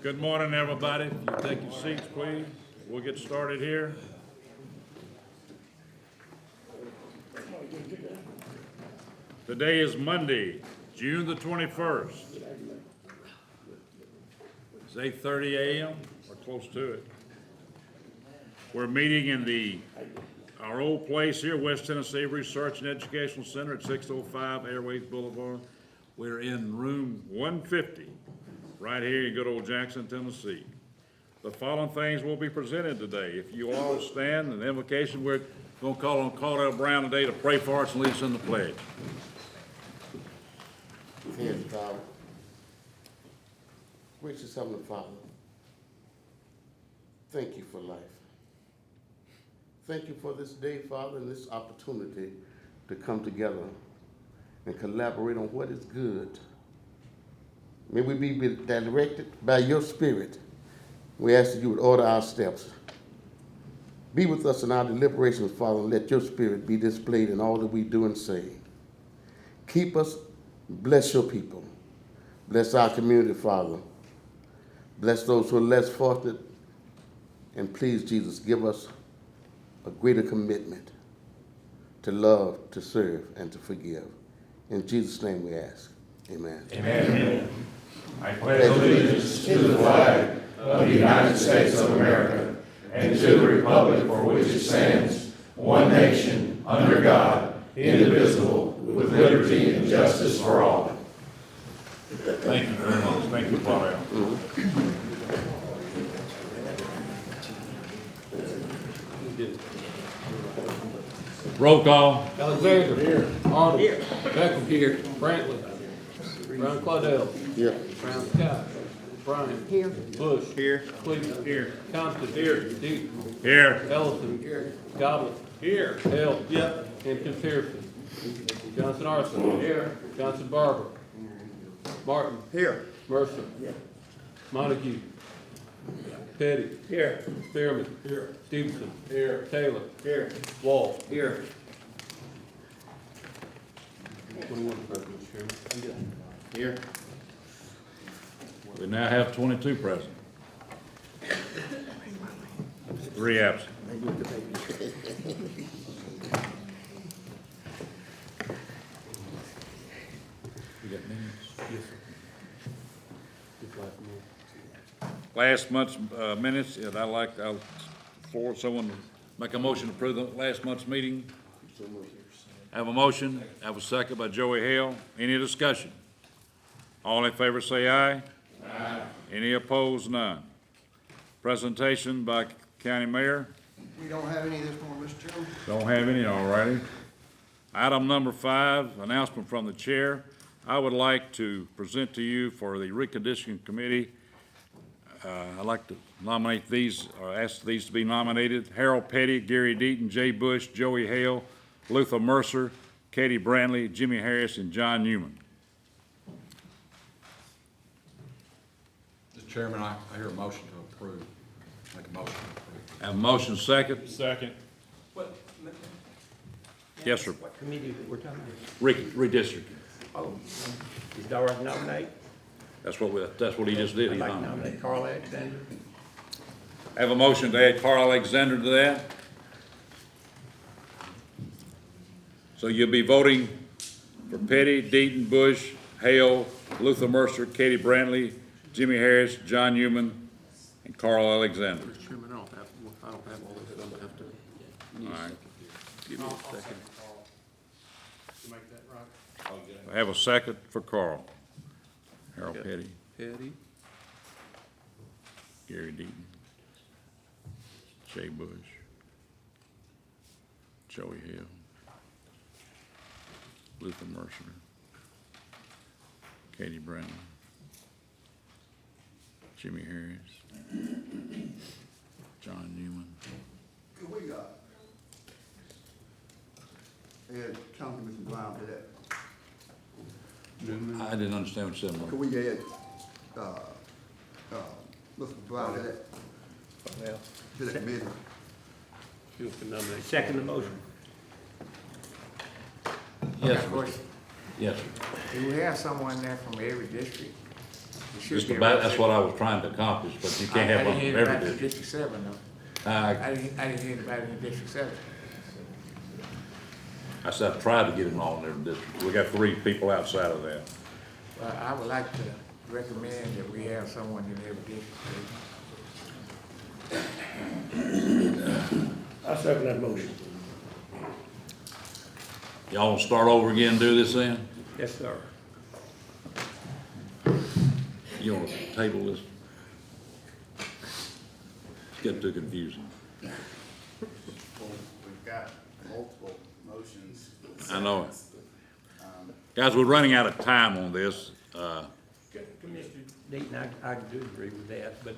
Good morning, everybody. If you take your seats, please. We'll get started here. Today is Monday, June the 21st. It's 8:30 a.m. or close to it. We're meeting in our old place here, West Tennessee Research and Educational Center at 605 Airways Boulevard. We're in room 150, right here in good old Jackson, Tennessee. The following things will be presented today. If you all stand, an invocation, we're going to call on Caldwell Brown today to pray for us and lead us in the pledge. Here's Father. Gracious Heavenly Father, thank you for life. Thank you for this day, Father, and this opportunity to come together and collaborate on what is good. May we be directed by your Spirit. We ask that you would order our steps. Be with us in our deliberations, Father, and let your Spirit be displayed in all that we do and say. Keep us, bless your people. Bless our community, Father. Bless those who are less fortunate. And please, Jesus, give us a greater commitment to love, to serve, and to forgive. In Jesus' name we ask. Amen. Amen. I pledge allegiance to the flag of the United States of America and to the republic for which it stands, one nation, under God, indivisible, with liberty and justice for all. Thank you very much. Thank you, Paul. Roll call. Alexander. Here. Arnold. Here. Beckham. Here. Brantley. Brown Claudel. Here. Brown Scott. Bryan. Here. Bush. Here. Cleveland. Here. Compton. Here. Deaton. Here. Ellison. Here. Goblet. Here. Hill. Yep. Hampton Pearson. Johnson Arson. Here. Johnson Barber. Martin. Here. Mercer. Yeah. Montague. Petty. Here. Spearman. Here. Stevenson. Here. Taylor. Here. Wall. Here. 21 present, Mr. Chairman. Here. We now have 22 present. 3 absent. You got minutes? Yes, sir. Last month's minutes, and I'll for someone to make a motion to approve the last month's meeting. I have a motion, I have a second by Joey Hale. Any discussion? All in favor say aye. Aye. Any opposed? None. Presentation by County Mayor. We don't have any this morning, Mr. Chairman. Don't have any, all righty. Item number 5, announcement from the chair. I would like to present to you for the reconditioning committee. I'd like to nominate these, or ask these to be nominated. Harold Petty, Gary Deaton, Jay Bush, Joey Hale, Luther Mercer, Katie Brantley, Jimmy Harris, and John Newman. Mr. Chairman, I hear a motion to approve. Make a motion to approve. Have a motion second? Second. Yes, sir. What committee we're talking about? Redistricting. Oh, is it all right to nominate? That's what he just did. I'd He like to nominated. nominate Carl Alexander. I have a motion to add Carl Alexander to that. So you'll be voting for Petty, Deaton, Bush, Hale, Luther Mercer, Katie Brantley, Jimmy Harris, John Newman, and Carl Alexander. Mr. Chairman, I don't have all this, I'm gonna have to. All right. Give me a second. To make that right. I have a second for Carl. Harold Okay. Petty, Petty. Gary Deaton, Jay Bush, Joey Hill, Luther Mercer, Katie Brown, Jimmy Harris, John Newman. Could we, add Councilman Brown to that? I didn't understand what you said. Could we add, Mr. Brown to that, Well, to that committee? You can nominate. second the motion. Yes, Of course, yes, sir. do we have someone there from every district? Just about, that's what I was trying to accomplish, but you can't have one I from didn't hear every about the district. District 7 though. I I didn't hear about it in District 7. said I tried to get them all in every district. We got 3 people outside of that. Well, I would like to recommend that we have someone in every district. I second that motion. Y'all wanna start over again and do this then? Yes, sir. You wanna table this? It's getting too confusing. Well, we've got multiple motions. I know it. Guys, we're running out of time on this. Commissioner Deaton, I do agree with that, but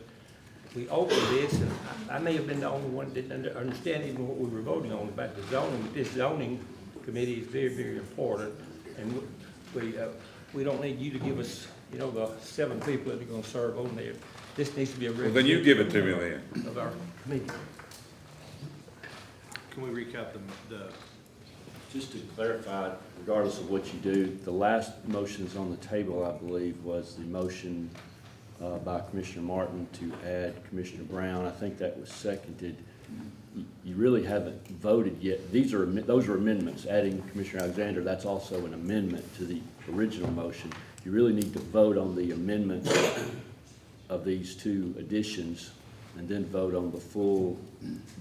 we opened this, and I may have been the only one that didn't understand even what we were voting on about the zoning. But this zoning committee is very, very important, and we don't need you to give us, you know, the 7 people that are gonna serve on there. This needs to be a Well, then you give it to me then. of our committee. Can we recap the Just to clarify, regardless of what you do, the last motions on the table, I believe, was the motion by Commissioner Martin to add Commissioner Brown. I think that was seconded. You really haven't voted yet. Those are amendments. Adding Commissioner Alexander, that's also an amendment to the original motion. You really need to vote on the amendments of these 2 additions and then vote on the full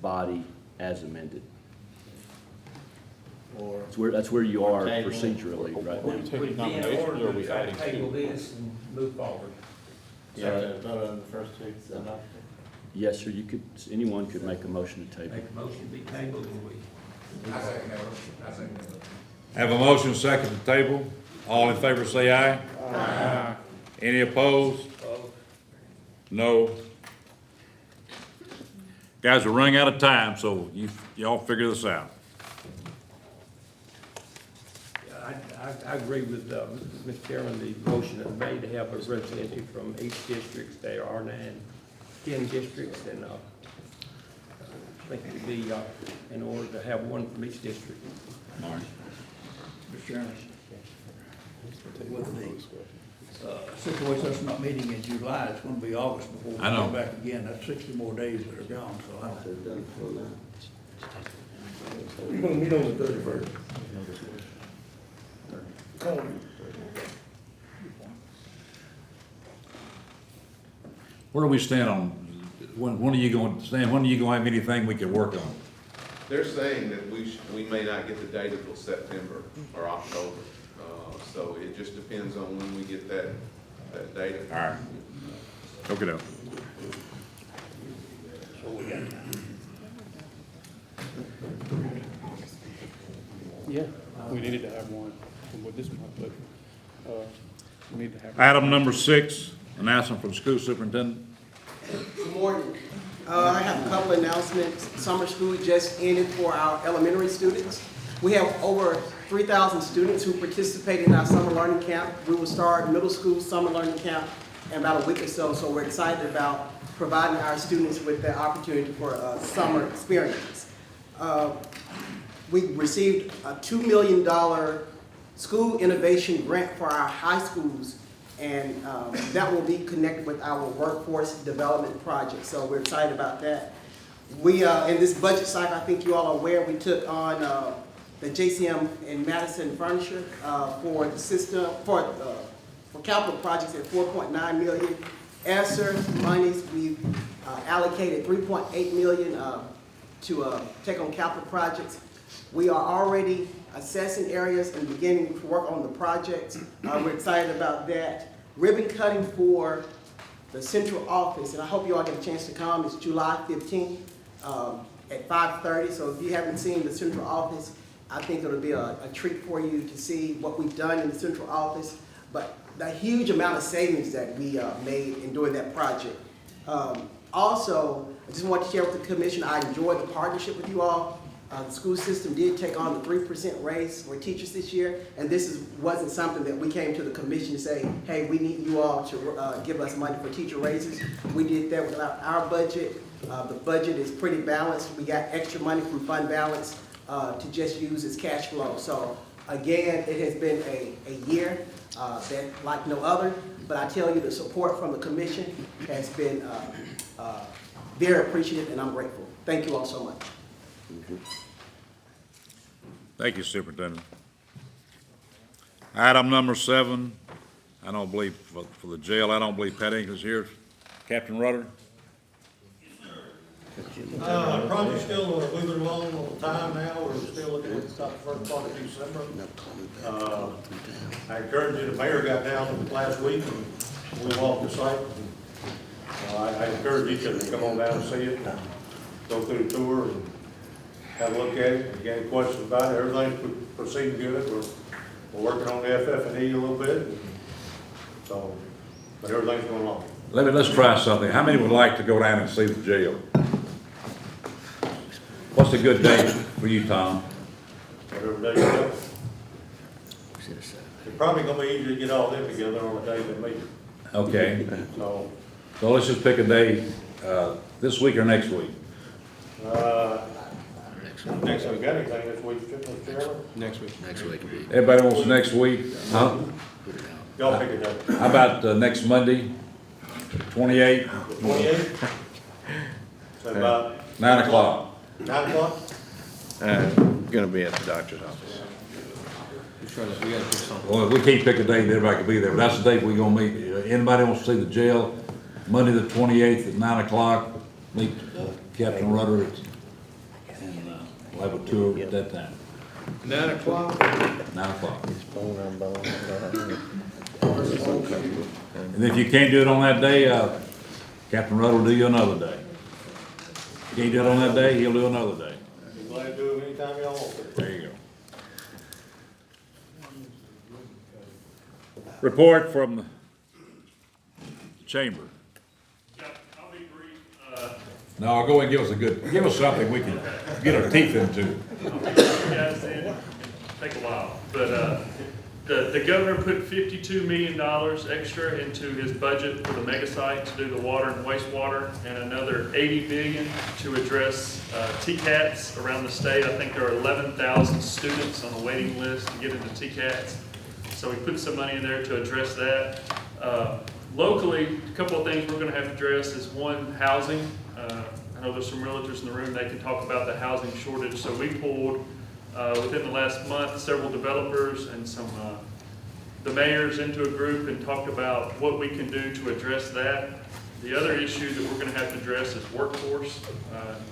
body as amended. That's where you are procedurally right now. Would it be in order to try to table this and move forward? Vote on the first 2, so not. Yes, sir, anyone could make a motion to table. Make a motion to be tabled, and we. I second that motion. I second that motion. Have a motion second to table. All in favor say aye. Aye. Any opposed? No. Guys, we're running out of time, so y'all figure this out. I agree with, Mr. Chairman, the motion that made to have a representative from each district. There are 10 districts, and I think it would be, in order to have one from each district. All right. Mr. Chairman, with the situation that's not meeting in July, it's gonna be August before we I know. come back again. That's 60 more days that are gone, so we're gonna meet on the 31st. Where do we stand on, when are you going, Stan, when are you going to have anything we can work on? They're saying that we may not get the data till September or October. So it just depends on when we get that data. All right. Okay, now. Yeah, we needed to have one with this month, but, we need to have. Item number 6, announcement from school superintendent. Good morning. I have a couple announcements. Summer school just ended for our elementary students. We have over 3,000 students who participate in our summer learning camp. We will start middle school summer learning camp in about a week or so, so we're excited about providing our students with the opportunity for a summer experience. We received a $2 million school innovation grant for our high schools, and that will be connected with our workforce development project, so we're excited about that. We, in this budget cycle, I think you all are aware, we took on the JCM and Madison furniture for the system, for capital projects at $4.9 million. ESSER monies, we've allocated $3.8 million to take on capital projects. We are already assessing areas and beginning to work on the projects. We're excited about that. Ribbon cutting for the central office, and I hope you all get a chance to come. It's July 15th at 5:30. So if you haven't seen the central office, I think it'll be a treat for you to see what we've done in the central office, but the huge amount of savings that we made in doing that project. Also, I just want to share with the commission, I enjoyed the partnership with you all. The school system did take on the 3% raise for teachers this year, and this wasn't something that we came to the commission to say, hey, we need you all to give us money for teacher raises. We did that with our budget. The budget is pretty balanced. We got extra money from fund balance to just use as cash flow. So again, it has been a year that like no other. But I tell you, the support from the commission has been very appreciative, and I'm grateful. Thank you all so much. Thank you, Superintendent. Item number 7, I don't believe, for the jail, I don't believe Pat Ingram's here. Captain Rudder? Project's still moving along on time now, we're still looking at the first part of December. I encourage you, the mayor got down last week and we walked the site. I encourage each of you to come on down and see it, go through the tour and have a look at it. If you got any questions about it, everything's proceeding good. We're working on the FF&E a little bit, so, but everything's going along. Let's try something. How many would like to go down and see the jail? What's a good day for you, Tom? Whatever day you go. It's probably gonna be easier to get all them together on a day than me, Okay, so, so let's just pick a day, this week or next week? next week, got anything this week, Mr. Chairman? Next week. Next week will be. Everybody wants next week? Huh? Y'all pick a day. How about next Monday, 28? 28? So about 9 o'clock. 9 o'clock? Gonna be at the doctor's office. We gotta pick something. Well, we can't pick a date that everybody can be there, but that's the date we're gonna meet. Anybody wants to see the jail, Monday the 28th at 9 o'clock, meet Captain Rudder, and we'll have a tour at that time. 9 o'clock? 9 o'clock. His phone number. And if you can't do it on that day, Captain Rudder will do you another day. If you can't do it on that day, he'll do another day. Be glad to do it anytime y'all want to. There you go. Report from the chamber. I'll be brief. No, go and give us something we can get our teeth into. Guys, it take a while, but the governor put $52 million extra into his budget for the mega site to do the water and wastewater, and another $80 billion to address TCATs around the state. I think there are 11,000 students on the waiting list to get into TCATs. So we put some money in there to address that. Locally, a couple of things we're gonna have to address is one, housing. I know there's some realtors in the room, they can talk about the housing shortage. So we pulled, within the last month, several developers and the mayors into a group and talked about what we can do to address that. The other issue that we're gonna have to address is workforce.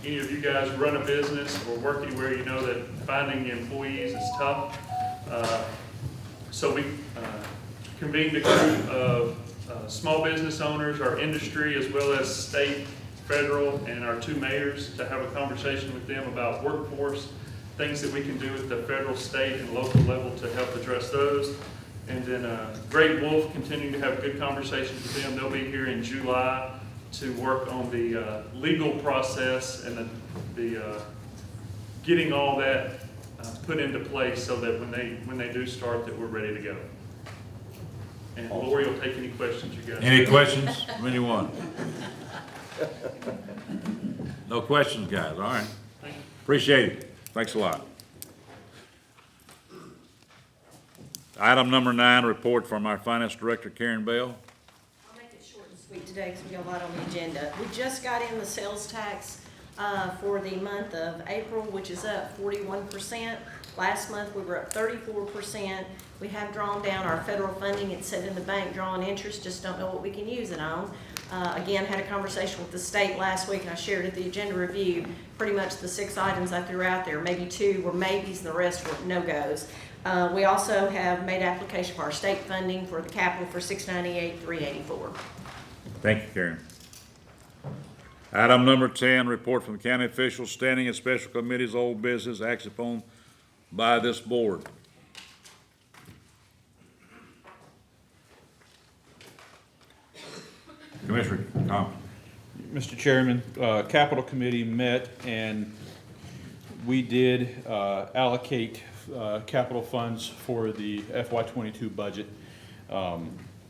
Any of you guys run a business or work anywhere, you know that finding employees is tough. So we convened a group of small business owners, our industry, as well as state, federal, and our 2 mayors to have a conversation with them about workforce, things that we can do at the federal, state, and local level to help address those. And then Great Wolf, continuing to have good conversations with them. They'll be here in July to work on the legal process and the getting all that put into place so that when they do start, that we're ready to go. And Lori will take any questions you guys have. Any questions from anyone? No questions, guys, all right. Appreciate it. Thanks a lot. Item number 9, report from our finance director, Karen Bell. I'll make it short and sweet today because we got a lot on the agenda. We just got in the sales tax for the month of April, which is up 41%. Last month, we were up 34%. We have drawn down our federal funding. It's set in the bank, drawing interest, just don't know what we can use it on. Again, had a conversation with the state last week, and I shared at the agenda review, pretty much the 6 items I threw out there, maybe 2 were maybes and the rest were no-goes. We also have made application for our state funding for the capital for $698,384. Thank you, Karen. Item number 10, report from the county officials, standing and special committees, old business, action upon by this board. Commissioner Thompson. Mr. Chairman, Capital Committee met and we did allocate capital funds for the FY22 budget.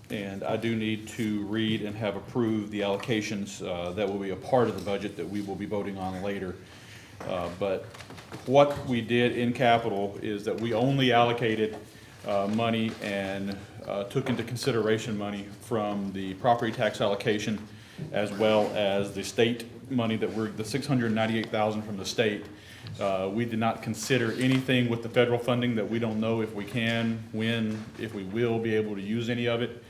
And I do need to read and have approved the allocations that will be a part of the budget that we will be voting on later. But what we did in capital is that we only allocated money and took into consideration money from the property tax allocation as well as the state money that we're, the $698,000 from the state. We did not consider anything with the federal funding that we don't know if we can, when, if we will be able to use any of it.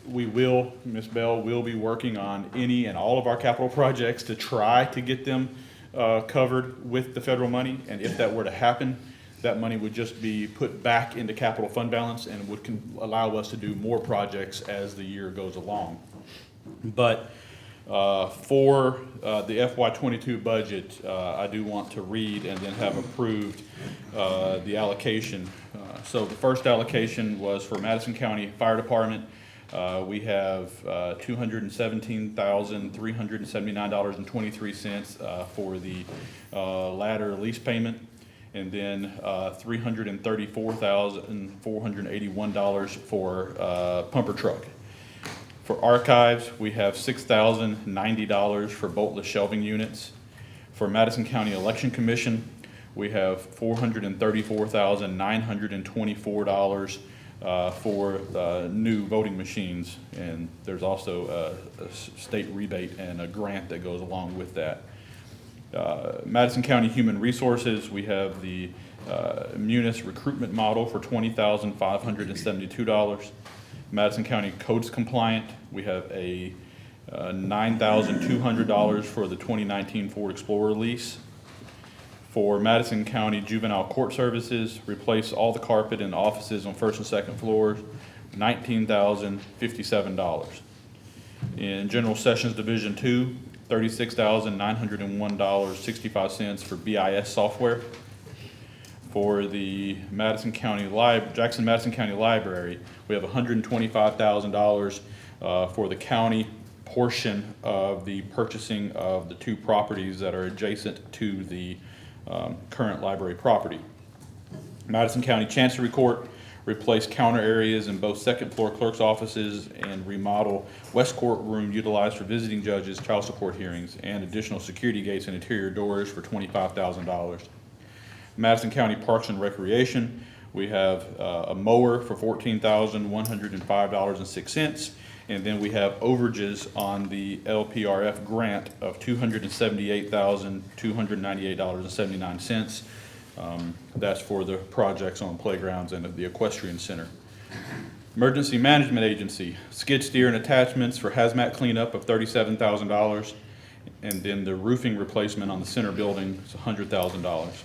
We will, Ms. Bell will be working on any and all of our capital projects to try to get them covered with the federal money. And if that were to happen, that money would just be put back into capital fund balance and would allow us to do more projects as the year goes along. But for the FY22 budget, I do want to read and then have approved the allocation. So the first allocation was for Madison County Fire Department. We have $217,379.23 for the ladder lease payment, and then $334,481 for pumper truck. For archives, we have $6,090 for boltless shelving units. For Madison County Election Commission, we have $434,924 for new voting machines, and there's also a state rebate and a grant that goes along with that. Madison County Human Resources, we have the Munis recruitment model for $20,572. Madison County Codes Compliant, we have a $9,200 for the 2019 Ford Explorer lease. For Madison County Juvenile Court Services, replace all the carpet in offices on first and second floors, $19,057. In General Sessions Division 2, $36,901.65 for BIS software. For the Madison County Jackson Madison County Library, we have $125,000 for the county portion of the purchasing of the two properties that are adjacent to the current library property. Madison County Chancery Court, replace counter areas in both second floor clerk's offices and remodel west courtroom utilized for visiting judges, child support hearings, and additional security gates and interior doors for $25,000. Madison County Parks and Recreation, we have a mower for $14,105.06, and then we have overages on the LPRF grant of $278,298.79. That's for the projects on playgrounds and the equestrian center. Emergency Management Agency, skid steer and attachments for hazmat cleanup of $37,000, and then the roofing replacement on the center building is $100,000.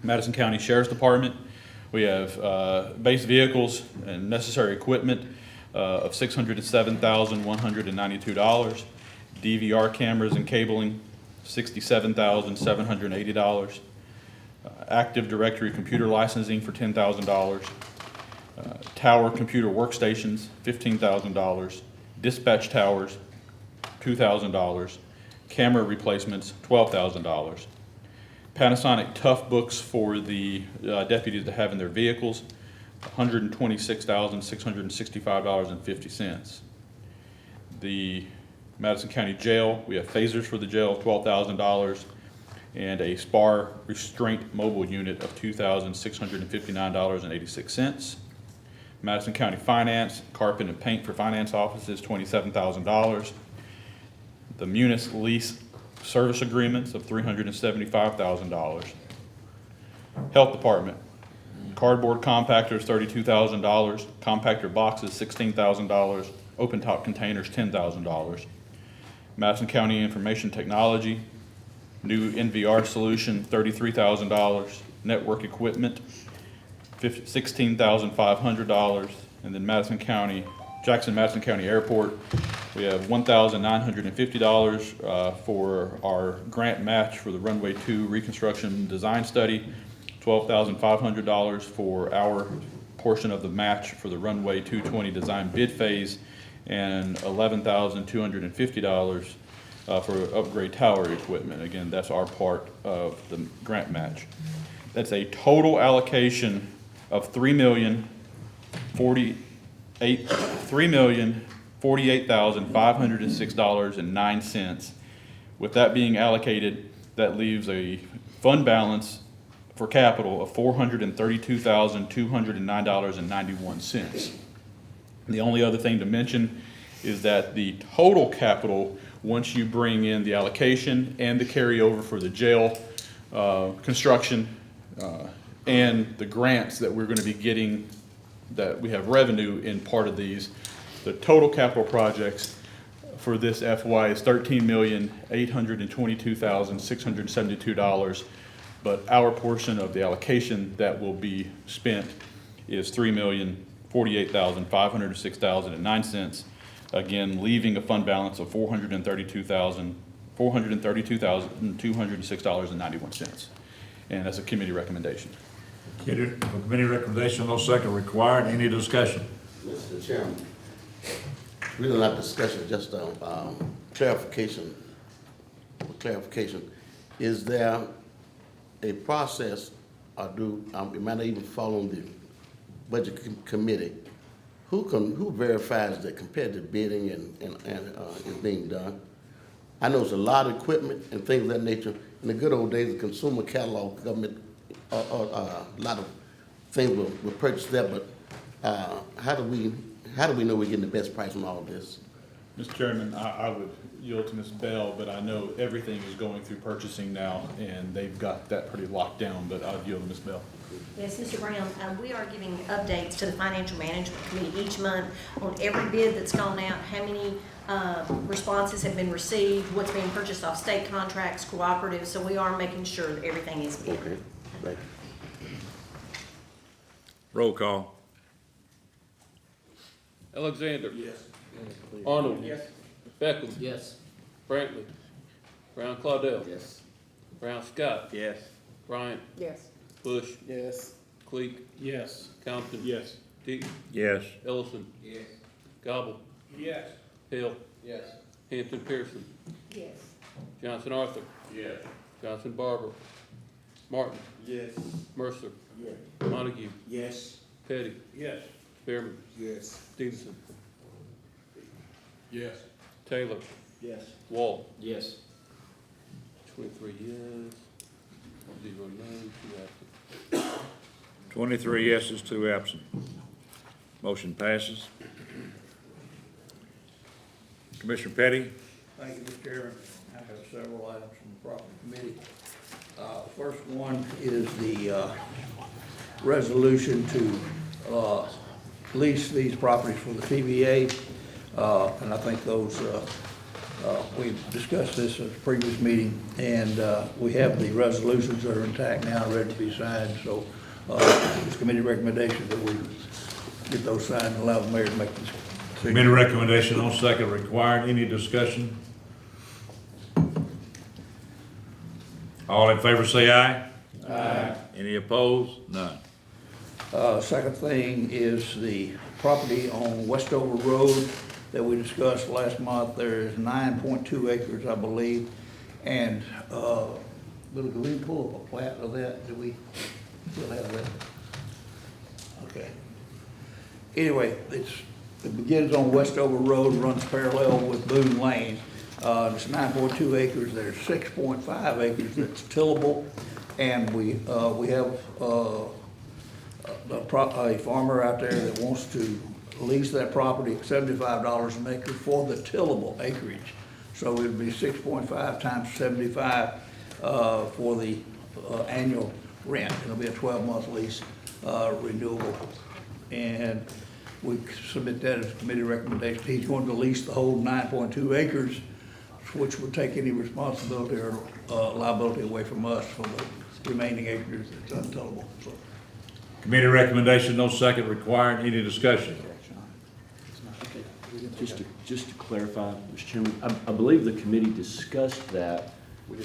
Madison County Sheriff's Department, we have base vehicles and necessary equipment of $607,192. DVR cameras and cabling, $67,780. Active Directory computer licensing for $10,000. Tower computer workstations, $15,000. Dispatch towers, $2,000. Camera replacements, $12,000. Panasonic Tough Books for the deputies to have in their vehicles, $126,665.50. The Madison County Jail, we have phasers for the jail of $12,000 and a SPAR restraint mobile unit of $2,659.86. Madison County Finance, carpet and paint for finance offices, $27,000. The Munis lease service agreements of $375,000. Health Department, cardboard compactors, $32,000. Compactor boxes, $16,000. Open top containers, $10,000. Madison County Information Technology, new NVR solution, $33,000. Network equipment, $16,500. And then Jackson Madison County Airport, we have $1,950 for our grant match for the Runway 2 reconstruction design study, $12,500 for our portion of the match for the Runway 220 design bid phase, and $11,250 for upgrade tower equipment. Again, that's our part of the grant match. That's a total allocation of $3,048,506.09. With that being allocated, that leaves a fund balance for capital of $432,209.91. The only other thing to mention is that the total capital, once you bring in the allocation and the carryover for the jail construction and the grants that we're going to be getting, that we have revenue in part of these, the total capital projects for this FY is $13,822,672, but our portion of the allocation that will be spent is $3,048,506.09. Again, leaving a fund balance of $432,206.91. And that's a committee recommendation. Committee recommendation, no second required. Any discussion? Mr. Chairman, really not discussion, just clarification. Is there a process, or it might not even fall on the budget committee, who verifies that competitive bidding and is being done? I know it's a lot of equipment and things of that nature. In the good old days, the consumer catalog government, a lot of things were purchased there, but how do we know we're getting the best price on all of this? Mr. Chairman, I would yield to Ms. Bell, but I know everything is going through purchasing now, and they've got that pretty locked down, but I'll yield to Ms. Bell. Yes, Mr. Brown, we are giving updates to the Financial Management Committee each month on every bid that's gone out, how many responses have been received, what's being purchased off state contracts, cooperatives, so we are making sure that everything is bid. Okay, thank you. Roll call. Alexander. Yes. Arnold. Yes. Beckham. Yes. Brantley. Brown Claudel. Yes. Brown Scott. Yes. Bryant. Yes. Bush. Yes. Cleek. Yes. Compton. Yes. Deaton. Yes. Ellison. Yes. Gobble. Yes. Hill. Yes. Hampton Pearson. Yes. Johnson Arthur. Yes. Johnson Barber. Martin. Yes. Mercer. Yes. Montague. Yes. Petty. Yes. Spearman. Yes. Stevenson. Yes. Taylor. Yes. Wall. Yes. 23 yes. 0 no. 2 absent. 23 yeses, 2 absent. Motion passes. Commissioner Petty? Thank you, Mr. Chairman. I have several items from the property committee. First one is the resolution to lease these properties for the TVA. And I think those, we discussed this at a previous meeting, and we have the resolutions that are intact now, ready to be signed. So it's committee recommendation that we get those signed and allow the mayor to make this. Committee recommendation, no second required. Any discussion? All in favor say aye. Aye. Any opposed? None. Second thing is the property on Westover Road that we discussed last month. There's 9.2 acres, I believe. And, did we pull up a plat of that? Do we still have that? Okay. Anyway, it begins on Westover Road, runs parallel with Boone Lane. It's 9.2 acres. There's 6.5 acres that's tillable. And we have a farmer out there that wants to lease that property at $75 an acre for the tillable acreage. So it would be 6.5 times 75 for the annual rent. It'll be a 12-month lease, renewable. And we submit that as a committee recommendation. He's going to lease the whole 9.2 acres, which would take any responsibility or liability away from us for the remaining acres that's untillable. So. Committee recommendation, no second required. Any discussion? Just to clarify, Mr. Chairman, I believe the committee discussed that, but you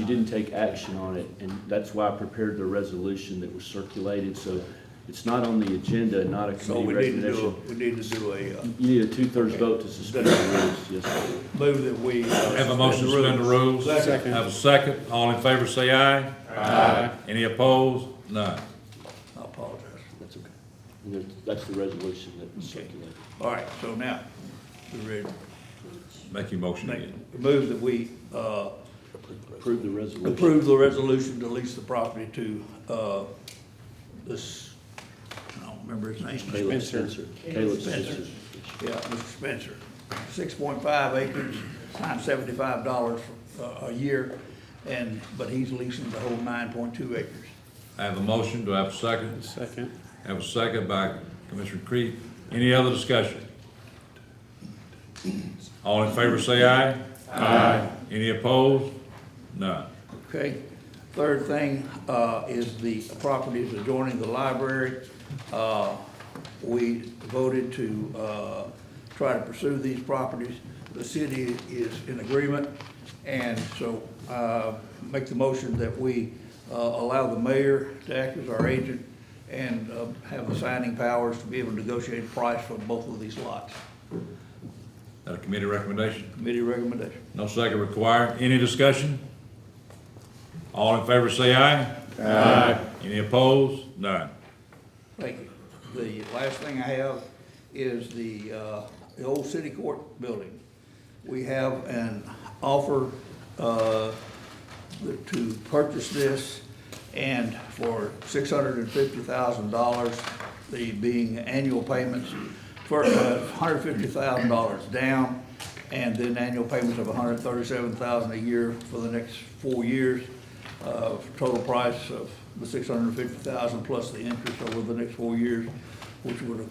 didn't take action on it, and that's why I prepared the resolution that was circulated, so it's not on the agenda, not a committee recommendation. We need to do a. You need a 2/3 vote to suspend the rules, yes, sir. Move that we. Have a motion to suspend the rules. Second. Have a second. All in favor say aye. Aye. Any opposed? None. I apologize. That's okay. And that's the resolution that was circulated. All right, so now, we're ready. Make your motion again. Move that we Approve the resolution. approve the resolution to lease the property to, this, I don't remember his name. Caleb Spencer. Caleb Spencer. Yeah, Mr. Spencer. 6.5 acres, $975 a year, but he's leasing the whole 9.2 acres. I have a motion, do I have a second? Second. I have a second by Commissioner Creed. Any other discussion? All in favor say aye. Aye. Any opposed? None. Okay. Third thing is the properties adjoining the library. We voted to try to pursue these properties. The city is in agreement, and so make the motion that we allow the mayor to act as our agent and have the signing powers to be able to negotiate a price for both of these lots. That a committee recommendation? Committee recommendation. No second required. Any discussion? All in favor say aye. Aye. Any opposed? None. Thank you. The last thing I have is the old city court building. We have an offer to purchase this, and for $650,000, the being annual payments for $150,000 down, and then annual payments of $137,000 a year for the next 4 years. Total price of the $650,000 plus the interest over the next 4 years, which would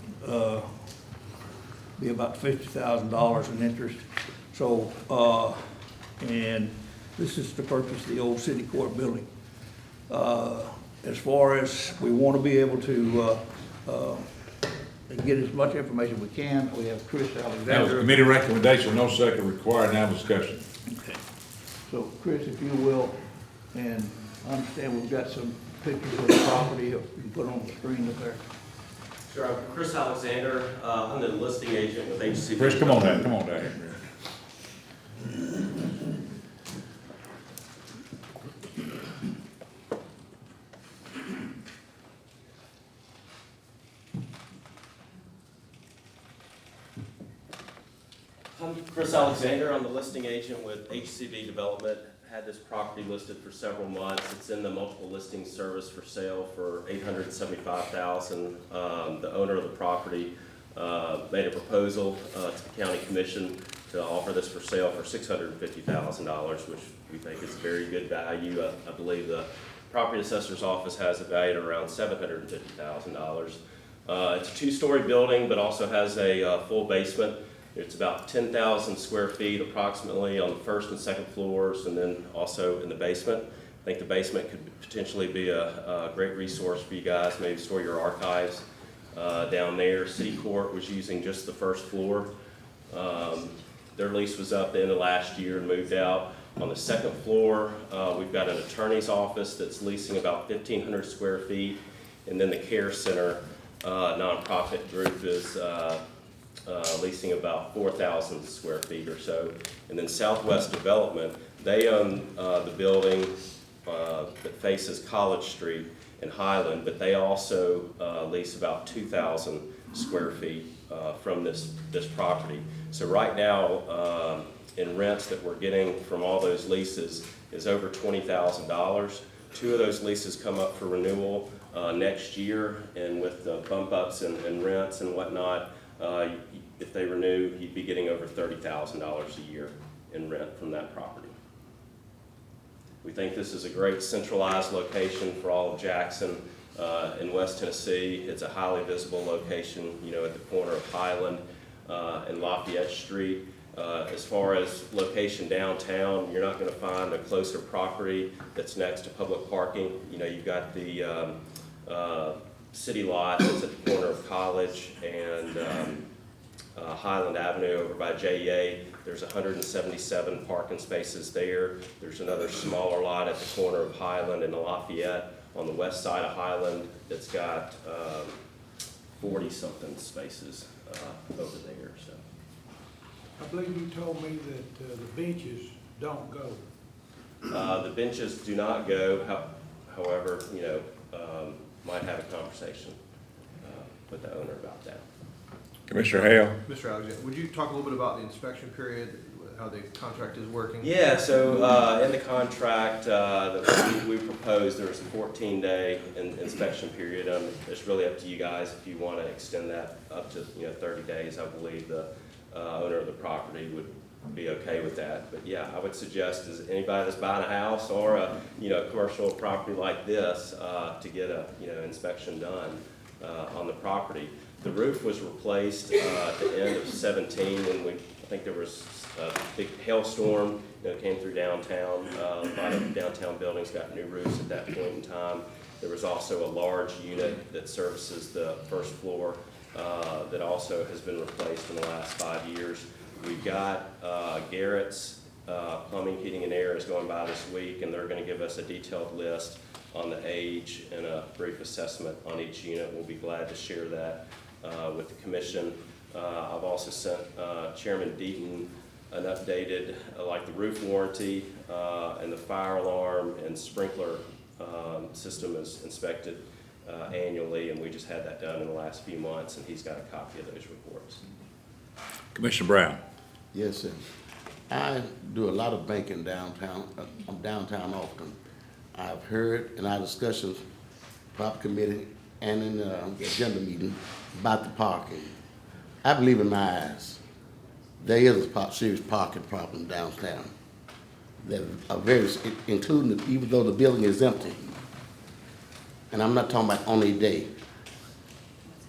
be about $50,000 in interest. So, and this is to purchase the old city court building. As far as we want to be able to get as much information as we can, we have Chris Alexander. That was a committee recommendation, no second required, now discussion. Okay. So Chris, if you will, and I understand we've got some pictures of the property you can put on the screen up there. Sure, I'm Chris Alexander. I'm the listing agent with HCB. Chris, come on down here. I'm Chris Alexander. I'm the listing agent with HCB Development. Had this property listed for several months. It's in the multiple listing service for sale for $875,000. The owner of the property made a proposal to the county commission to offer this for sale for $650,000, which we think is very good value. I believe the property assessor's office has it valued at around $750,000. It's a two-story building, but also has a full basement. It's about 10,000 square feet approximately on the first and second floors, and then also in the basement. I think the basement could potentially be a great resource for you guys, maybe store your archives down there. City Court was using just the first floor. Their lease was up at the end of last year and moved out. On the second floor, we've got an attorney's office that's leasing about 1,500 square feet, and then the Care Center nonprofit group is leasing about 4,000 square feet or so. And then Southwest Development, they own the building that faces College Street in Highland, but they also lease about 2,000 square feet from this property. So right now, in rents that we're getting from all those leases is over $20,000. 2 of those leases come up for renewal next year, and with the bump ups and rents and whatnot, if they renew, you'd be getting over $30,000 a year in rent from that property. We think this is a great centralized location for all of Jackson in West Tennessee. It's a highly visible location, you know, at the corner of Highland and Lafayette Street. As far as location downtown, you're not going to find a closer property that's next to public parking. You know, you've got the city lot that's at the corner of College and Highland Avenue over by JEA. There's 177 parking spaces there. There's another smaller lot at the corner of Highland and Lafayette on the west side of Highland that's got 40-something spaces over there. So. I believe you told me that the benches don't go. The benches do not go. However, you know, might have a conversation with the owner about that. Commissioner Hale. Mr. Alexander, would you talk a little bit about the inspection period? how the contract is working? Yeah, so in the contract that we proposed, there was a 14-day inspection period. It's really up to you guys if you want to extend that up to 30 days. I believe the owner of the property would be okay with that. But yeah, I would suggest is anybody that's buying a house or a commercial property like this to get a inspection done on the property. The roof was replaced at the end of 17 when I think there was a big hailstorm that came through downtown. A lot of downtown buildings got new roofs at that point in time. There was also a large unit that services the first floor that also has been replaced in the last 5 years. We've got Garrett's Plumbing, Heating, and Air is going by this week, and they're going to give us a detailed list on the age and a brief assessment on each unit. We'll be glad to share that with the commission. I've also sent Chairman Deaton an updated, like the roof warranty and the fire alarm and sprinkler system is inspected annually, and we just had that done in the last few months, and he's got a copy of those reports. Commissioner Brown. Yes, sir. I do a lot of banking downtown. I'm downtown often. I've heard in our discussions, prop committee, and in the agenda meeting about the parking. I believe in my eyes, there is a serious parking problem downtown. That are very, including even though the building is empty. And I'm not talking about on a day.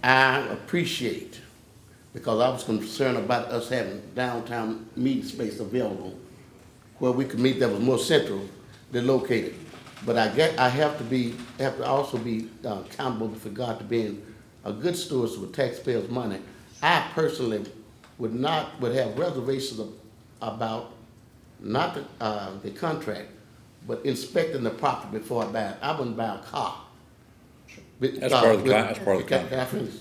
I appreciate, because I was concerned about us having downtown meeting space available where we could meet that was more central than located. But I have to also be accountable for God to being a good steward with taxpayers' money. I personally would have reservations about not the contract, but inspecting the property before I buy it. I wouldn't buy a car. That's part of the contract. Can I finish?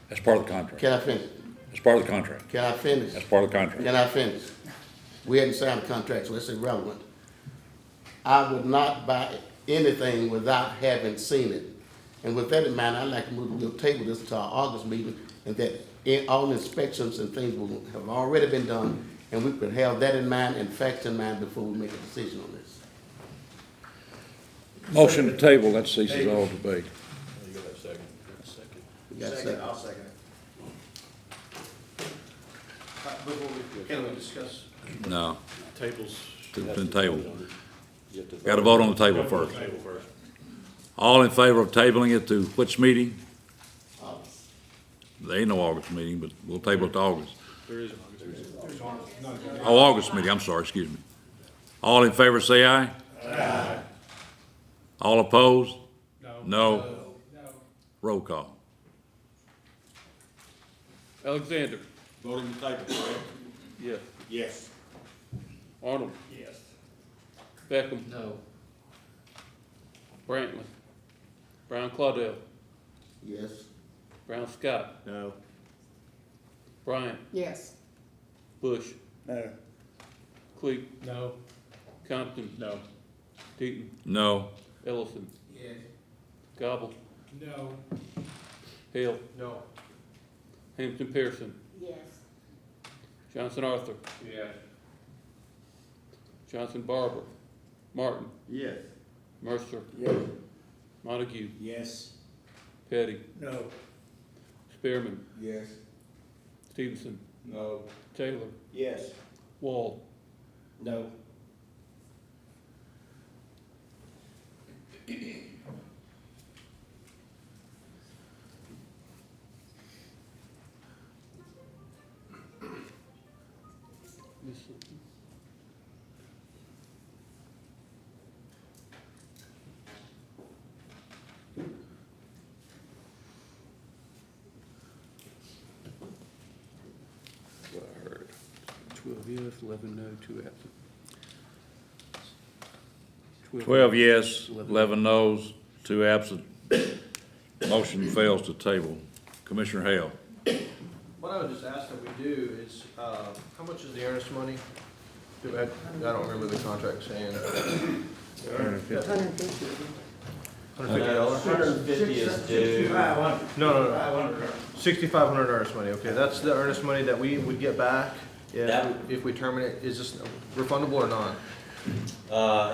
That's part of the contract. Can I finish? That's part of the contract. Can I finish? That's part of the contract. Can I finish? We hadn't signed a contract, so it's irrelevant. I would not buy anything without having seen it. And with that in mind, I'd like to we'll table this to our August meeting, and that all inspections and things will have already been done, and we could have that in mind and facts in mind before we make a decision on this. Motion to table, that ceases all debate. You got a second? I'll second it. Can we discuss? No, Tables. it's been tabled. Got to vote on the table first. All in favor of tabling it to which meeting? There ain't no August meeting, but we'll table it to August. There is. Oh, August meeting, I'm sorry, excuse me. All in favor say aye. Aye. All opposed? No. Roll call. Alexander. Voting the table, correct? Yes. Yes. Arnold. Yes. Beckham. No. Brantley. Brown Claudel. Yes. Brown Scott. No. Bryant. Yes. Bush. No. Cleek. No. Compton. No. Deaton. No. Ellison. Yes. Gobble. No. Hale. No. Hampton Pearson. Yes. Johnson Arthur. Yes. Johnson Barber. Martin. Yes. Mercer. Yes. Montague. Yes. Petty. No. Spearman. Yes. Stevenson. No. Taylor. Yes. Wall. No. What I heard. 12 yes, 11 no, 2 absent. 12 yes, 11 no's, 2 absent. Motion fails to table. Commissioner Hale. What I would just ask that we do is, how much is the earnest money? I don't remember the contract saying. $150. $150 is due. No. $6,500 earnest money, okay, that's the earnest money that we would get back That if we terminate, is this refundable or not?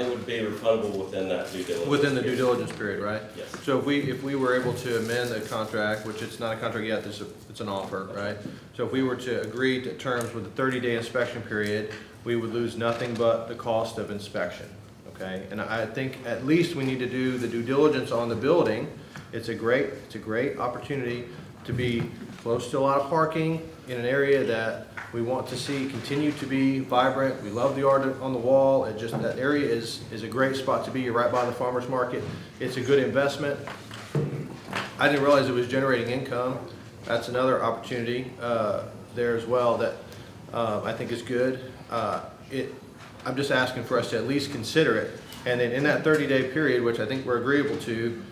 It would be refundable within that due diligence. Within the due period. diligence period, right? Yes. So if we were able to amend the contract, which it's not a contract yet, it's an offer, right? So if we were to agree to terms with a 30-day inspection period, we would lose nothing but the cost of inspection, okay? And I think at least we need to do the due diligence on the building. It's a great opportunity to be close to a lot of parking in an area that we want to see continue to be vibrant. We love the art on the wall. That area is a great spot to be. You're right by the farmer's market. It's a good investment. I didn't realize it was generating income. That's another opportunity there as well that I think is good. I'm just asking for us to at least consider it. And then in that 30-day period, which I think we're agreeable to,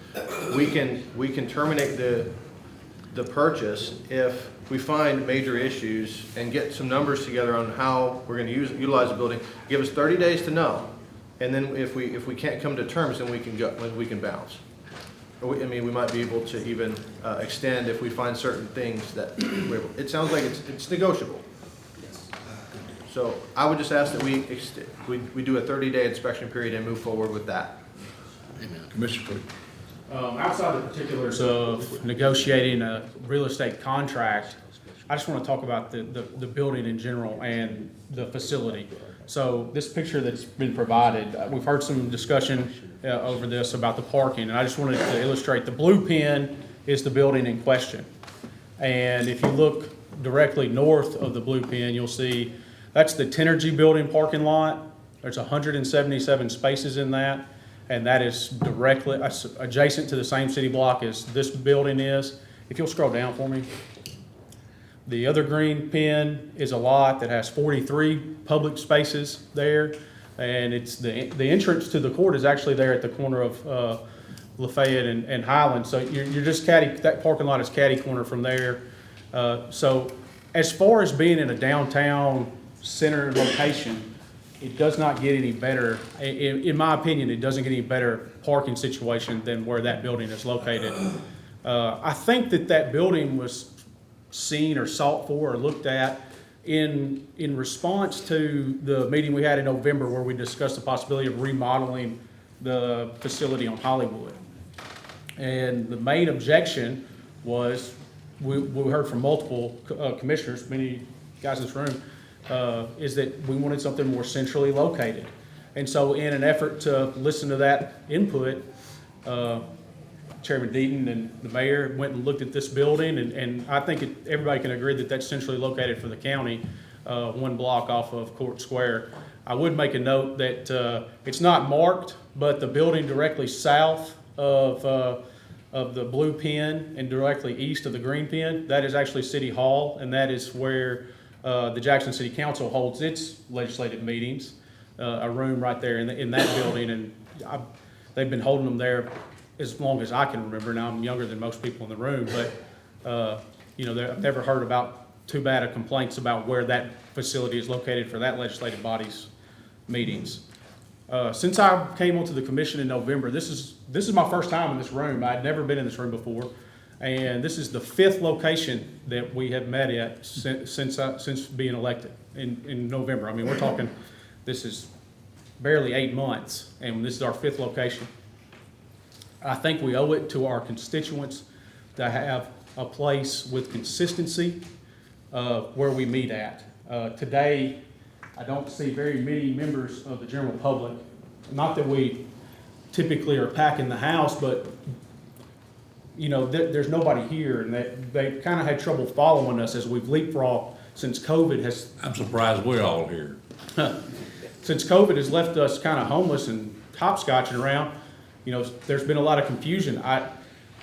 we can terminate the purchase if we find major issues and get some numbers together on how we're going to utilize the building. Give us 30 days to know, and then if we can't come to terms, then we can bounce. I mean, we might be able to even extend if we find certain things that it sounds like it's negotiable. So I would just ask that we do a 30-day inspection period and move forward with that. Commissioner Clee. Outside the particulars of negotiating a real estate contract, I just want to talk about the building in general and the facility. So this picture that's been provided, we've heard some discussion over this about the parking, and I just wanted to illustrate the blue pin is the building in question. And if you look directly north of the blue pin, you'll see that's the Tenergy building parking lot. There's 177 spaces in that. And that is directly adjacent to the same city block as this building is. If you'll scroll down for me. The other green pin is a lot that has 43 public spaces there. And it's the entrance to the court is actually there at the corner of Lafayette and Highland. So you're just that parking lot is catty corner from there. So as far as being in a downtown center location, it does not get any better, in my opinion, it doesn't get any better parking situation than where that building is located. I think that building was seen or sought for or looked at in response to the meeting we had in November where we discussed the possibility of remodeling the facility on Hollywood. And the main objection was, we heard from multiple commissioners, many guys in this room, is that we wanted something more centrally located. And so in an effort to listen to that input, Chairman Deaton and the mayor went and looked at this building, and I think everybody can agree that that's centrally located for the county, 1 block off of Court Square. I would make a note that it's not marked, but the building directly south of the blue pin and directly east of the green pin, that is actually City Hall, and that is where the Jackson City Council holds its legislative meetings, a room right there in that building, and they've been holding them there as long as I can remember. Now, I'm younger than most people in the room, but I've never heard about too bad of complaints about where that facility is located for that legislative body's meetings. Since I came onto the commission in November, this is my first time in this room. I'd never been in this room before. And this is the 5th location that we have met at since being elected in November. I mean, we're talking, this is barely 8 months, and this is our 5th location. I think we owe it to our constituents to have a place with consistency where we meet at. Today, I don't see very many members of the general public. Not that we typically are packing the house, but there's nobody here, and they kind of had trouble following us as we've leapfrogged since COVID has. I'm surprised we're all here. Since COVID has left us kind of homeless and hopscotching around, there's been a lot of confusion. I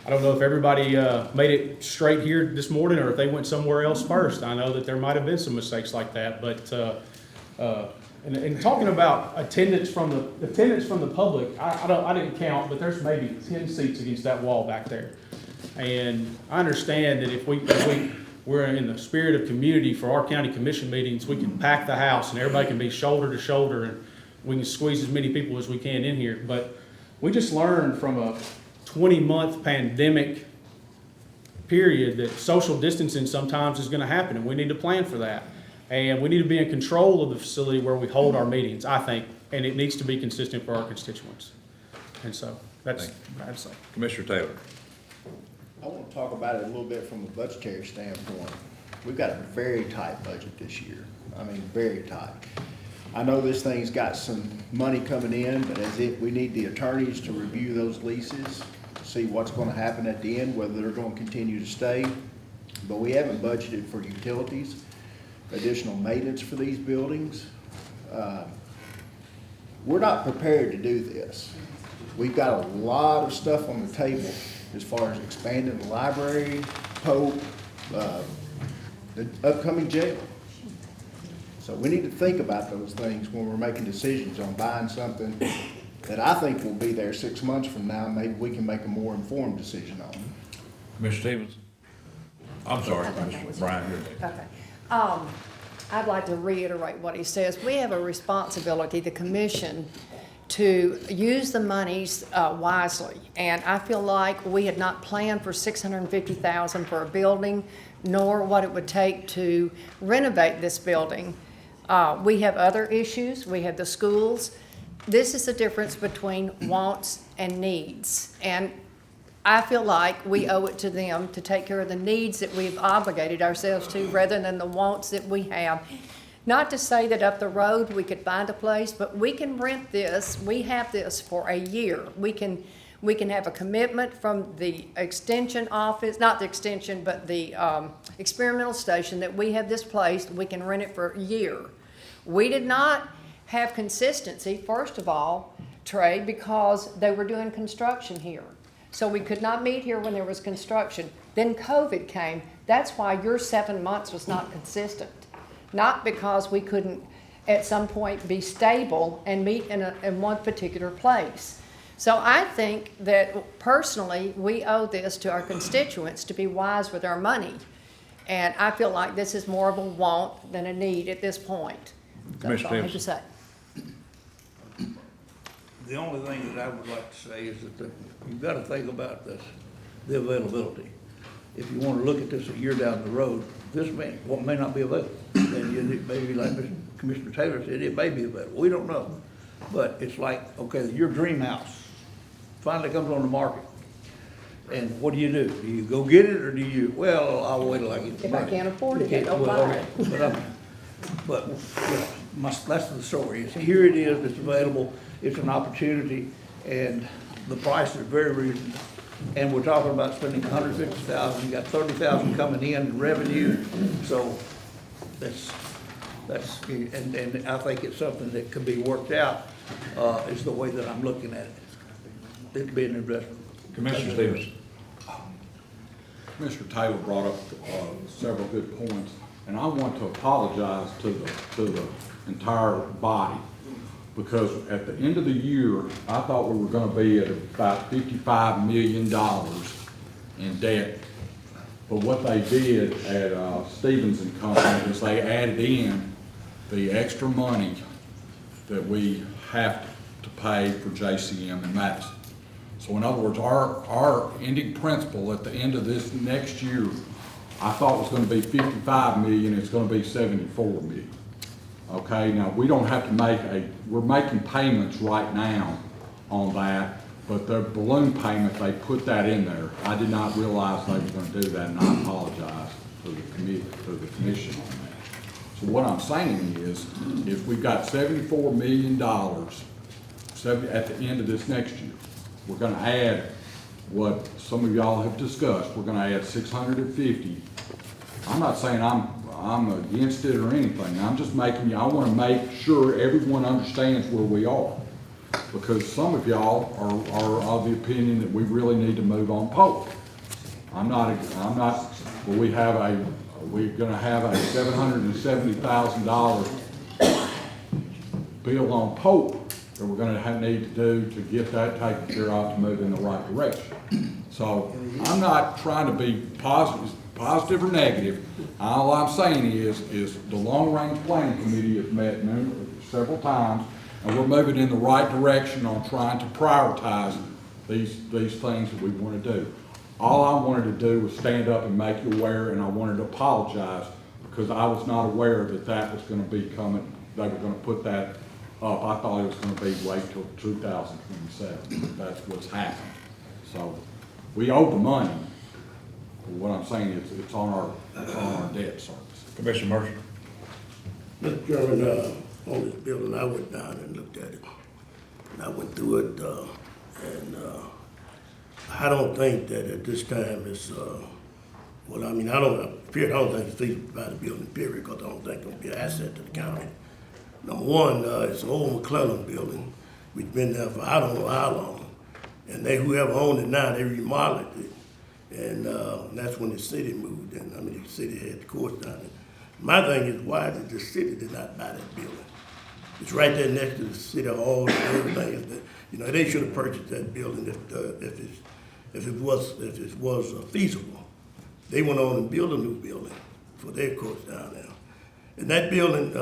don't know if everybody made it straight here this morning or if they went somewhere else first. I know that there might have been some mistakes like that, but and talking about attendance from the public, I didn't count, but there's maybe 10 seats against that wall back there. And I understand that if we're in the spirit of community for our county commission meetings, we can pack the house and everybody can be shoulder to shoulder and we can squeeze as many people as we can in here. But we just learned from a 20-month pandemic period that social distancing sometimes is going to happen, and we need to plan for that. And we need to be in control of the facility where we hold our meetings, I think, and it needs to be consistent for our constituents. And so that's what I'd say. Commissioner Taylor. I want to talk about it a little bit from a budgetary standpoint. We've got a very tight budget this year. I mean, very tight. I know this thing's got some money coming in, but we need the attorneys to review those leases, see what's going to happen at the end, whether they're going to continue to stay. But we haven't budgeted for utilities, additional maintenance for these buildings. We're not prepared to do this. We've got a lot of stuff on the table as far as expanding the library, Pope, the upcoming jail. So we need to think about those things when we're making decisions on buying something that I think will be there 6 months from now. Maybe we can make a more informed decision on. Commissioner Stevens. I'm sorry, Commissioner Brian. Okay. I'd like to reiterate what he says. We have a responsibility, the commission, to use the monies wisely. And I feel like we had not planned for $650,000 for a building, nor what it would take to renovate this building. We have other issues. We have the schools. This is the difference between wants and needs. And I feel like we owe it to them to take care of the needs that we've obligated ourselves to rather than the wants that we have. Not to say that up the road we could find a place, but we can rent this. We have this for a year. We can have a commitment from the extension office, not the extension, but the experimental station that we have this place. We can rent it for a year. We did not have consistency, first of all, Trey, because they were doing construction here. So we could not meet here when there was construction. Then COVID came. That's why your 7 months was not consistent. Not because we couldn't at some point be stable and meet in one particular place. So I think that personally, we owe this to our constituents to be wise with our money. And I feel like this is more of a want than a need at this point. That's all I have to say. The only thing that I would like to say is that you've got to think about this, the availability. If you want to look at this a year down the road, this may not be available. And it may be like Commissioner Taylor said, it may be available. We don't know. But it's like, okay, your dream house finally comes on the market. And what do? Do you go get it or do you, well, I'll wait till I get the money. If I can't afford it, I don't buy it. But you know, that's the story. Here it is, it's available, it's an opportunity, and the price is very reasonable. And we're talking about spending $150,000, you got $30,000 coming in revenue, so that's, and I think it's something that could be worked out, is the way that I'm looking at it. It'd be an investment. Commissioner Stevens. Commissioner Taylor brought up several good points, and I want to apologize to the entire body, because at the end of the year, I thought we were going to be at about $55 million in debt. But what they did at Stevens and Company is they added in the extra money that we have to pay for JCM and Madison. So in other words, our ending principal at the end of this next year, I thought was going to be 55 million, it's going to be 74 million. Okay, now we don't have to we're making payments right now on that, but the balloon payment, they put that in there. I did not realize they were going to do that, and I apologize to the commission on that. So what I'm saying is, if we've got $74 million at the end of this next year, we're going to add what some of y'all have discussed. We're going to add 650. I'm not saying I'm against it or anything. I'm just I want to make sure everyone understands where we are. Because some of y'all are of the opinion that we really need to move on Pope. We're going to have a $770,000 bill on Pope that we're going to need to do to get that taken care of to move in the right direction. So I'm not trying to be positive or negative. All I'm saying is the Long Range Planning Committee has met several times, and we're moving in the right direction on trying to prioritize these things that we want to do. All I wanted to do was stand up and make you aware, and I wanted to apologize because I was not aware that that was gonna be coming, they were gonna put that up. I thought it was gonna be wait till 2027, that's what's happened. So, we owe the money. What I'm saying is, it's on our debt service. Commissioner Mercer. Mr. Chairman, on this building, I went down and looked at it. And I went through it, and I don't think that at this time it's, well, I mean, I don't think it's feasible to buy the building, period, because I don't think it's gonna be an asset to the county. Number one, it's an old McClellan building. We've been there for I don't know how long. And whoever owned it now, they remodeled it. And that's when the city moved in. I mean, the city had the courts down there. My thing is, why did the city did not buy that building? It's right there next to the city hall and everything. You know, they should have purchased that building if it was feasible. They went on and built a new building for their courts down there. And that building,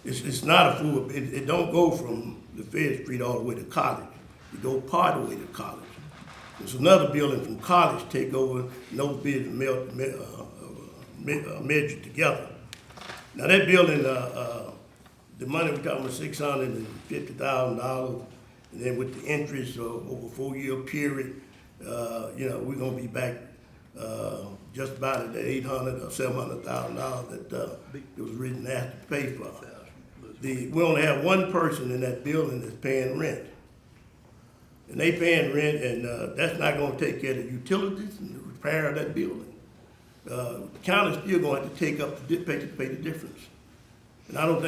it's not a full, it don't go from the Fed Street all the way to College. It go part of the way to College. There's another building from College take over, no business merged together. Now that building, the money we're talking about $650,000, and then with the interest over a 4-year period, you know, we're gonna be back just about at the $800,000 or $700,000 that it was written asked to pay for. We only have one person in that building that's paying rent. And they paying rent, and that's not gonna take care of the utilities and the repair of that building. The county's still going to have to take up the pay the difference. And I don't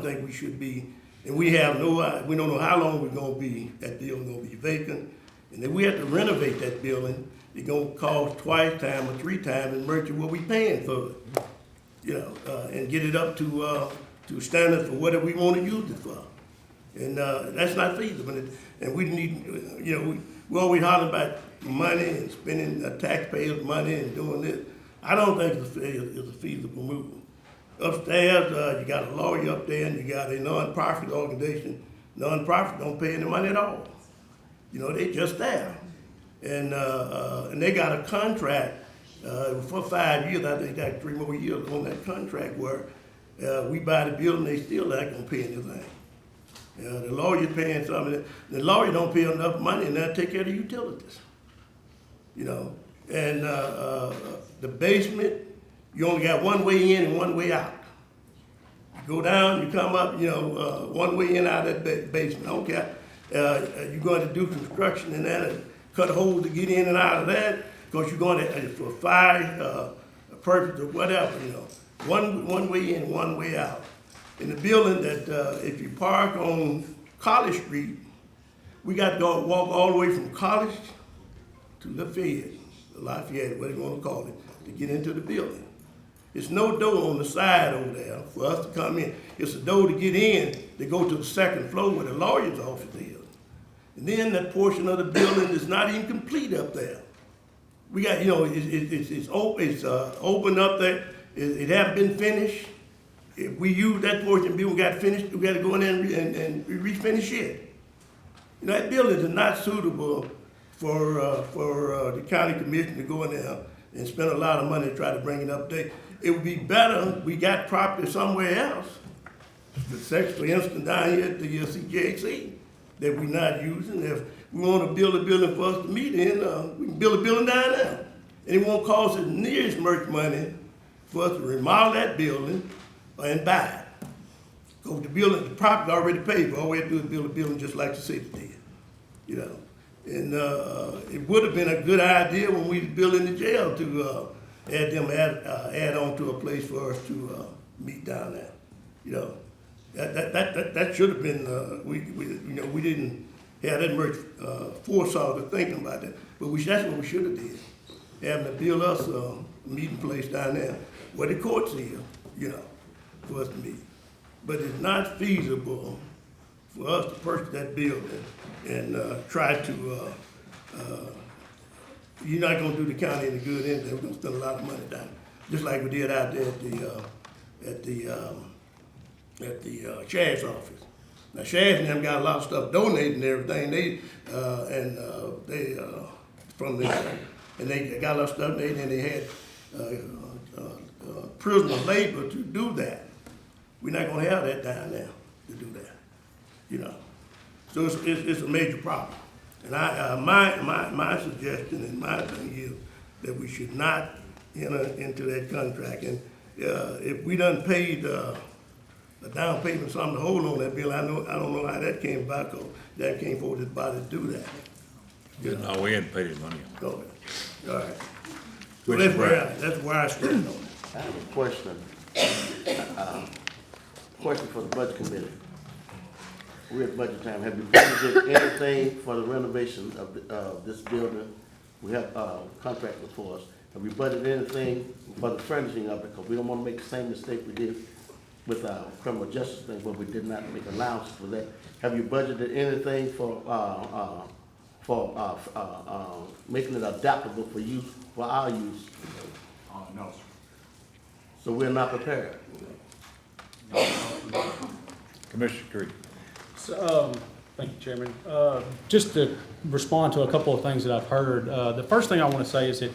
think we should be, and we don't know how long we're gonna be, that building gonna be vacant. And if we have to renovate that building, it's gonna cost twice time or 3 times as much of what we paying for it. You know, and get it up to standards for whatever we wanna use it for. And that's not feasible. And we need, you know, we always holler about money and spending taxpayers' money and doing this. I don't think it's a feasible move. Upstairs, you got a lawyer up there, and you got a non-profit organization. Non-profit don't pay any money at all. You know, they just there. And they got a contract for 5 years. I think they got 3 more years on that contract where we buy the building, they still not gonna pay anything. The lawyer's paying something. The lawyer don't pay enough money, and they'll take care of the utilities. You know, and the basement, you only got one way in and one way out. You go down, you come up, you know, one way in out of that basement. I don't care. You're going to do construction in that and cut holes to get in and out of that because you're going to, for fire purpose or whatever, you know. One way in, one way out. In the building that if you park on College Street, we got to go walk all the way from College to Lafayette, whatever you want to call it, to get into the building. There's no door on the side over there for us to come in. It's a door to get in to go to the 2nd floor where the lawyer's office is. And then that portion of the building is not even complete up there. We got, you know, it's open up there. It hasn't been finished. If we use that portion, we got finished, we got to go in there and refinish it. You know, that building is not suitable for the county commission to go in there and spend a lot of money to try to bring it up there. It would be better, we got property somewhere else. For instance, down here at the CJXE that we're not using. If we want to build a building for us to meet in, we can build a building down there. And it won't cost us near as much money for us to remodel that building and buy it. Because the property already paid for. All we have to do is build a building just like the city did, you know. And it would have been a good idea when we were building the jail to add on to a place for us to meet down there. You know, that should have been. We didn't have that much foresight of thinking about that. But that's what we should have did. Having to build us a meeting place down there where the courts is, you know, for us to meet. But it's not feasible for us to purchase that building and try to, you're not gonna do the county any good anyway. We're gonna spend a lot of money down, just like we did out there at the sheriff's office. Now sheriff and them got a lot of stuff donated and everything. From there, and they got a lot of stuff donated, and they had prisoner labor to do that. We're not gonna have that down there to do that, you know. So it's a major problem. And my suggestion and my thing is that we should not enter into that contract. And if we done paid a down payment, something to hold on that bill, I don't know how that came about, 'cause that came for this body to do that. You know? No, we hadn't paid his money. Okay. All right. So that's where I stand on it. I have a question. Question for the budget committee. We're at budget time. Have you budgeted anything for the renovation of this building? We have contractors for us. Have we budgeted anything for the furnishing of it? Because we don't want to make the same mistake we did with our criminal justice thing, where we did not make allowances for that. Have you budgeted anything for making it adaptable for use, for our use? No, sir. So we're not prepared. Commissioner Creed. So, thank you, Chairman. Just to respond to a couple of things that I've heard, the first thing I want to say is that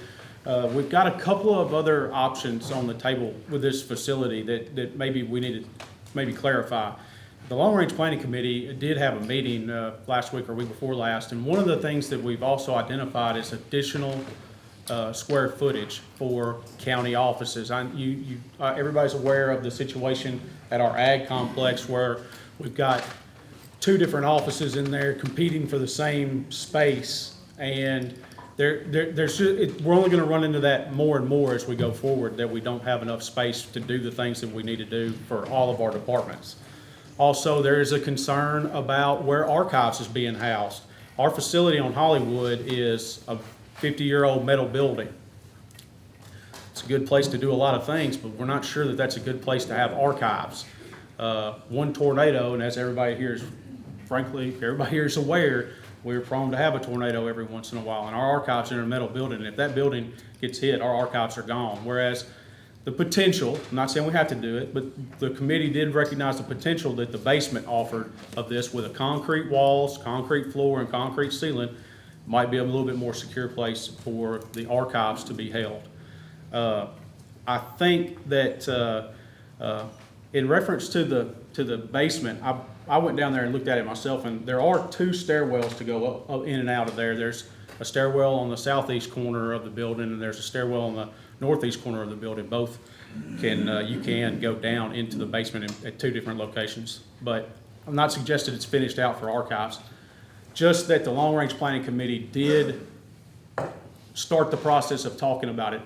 we've got a couple of other options on the table with this facility that maybe we need to maybe clarify. The Long Range Planning Committee did have a meeting last week or week before last, and one of the things that we've also identified is additional square footage for county offices. Everybody's aware of the situation at our ag complex where we've got 2 different offices in there competing for the same space, and we're only going to run into that more and more as we go forward, that we don't have enough space to do the things that we need to do for all of our departments. Also, there is a concern about where archives is being housed. Our facility on Hollywood is a 50-year-old metal building. It's a good place to do a lot of things, but we're not sure that that's a good place to have archives. One tornado, and as everybody here is, frankly, everybody here is aware, we're prone to have a tornado every once in a while, and our archives are in a metal building, and if that building gets hit, our archives are gone. Whereas the potential, I'm not saying we have to do it, but the committee did recognize the potential that the basement offered of this with a concrete walls, concrete floor, and concrete ceiling might be a little bit more secure place for the archives to be held. I think that in reference to the basement, I went down there and looked at it myself, and there are 2 stairwells to go up in and out of there. There's a stairwell on the southeast corner of the building, and there's a stairwell on the northeast corner of the building. Both you can go down into the basement at 2 different locations. But I'm not suggesting it's finished out for archives. Just that the Long Range Planning Committee did start the process of talking about it.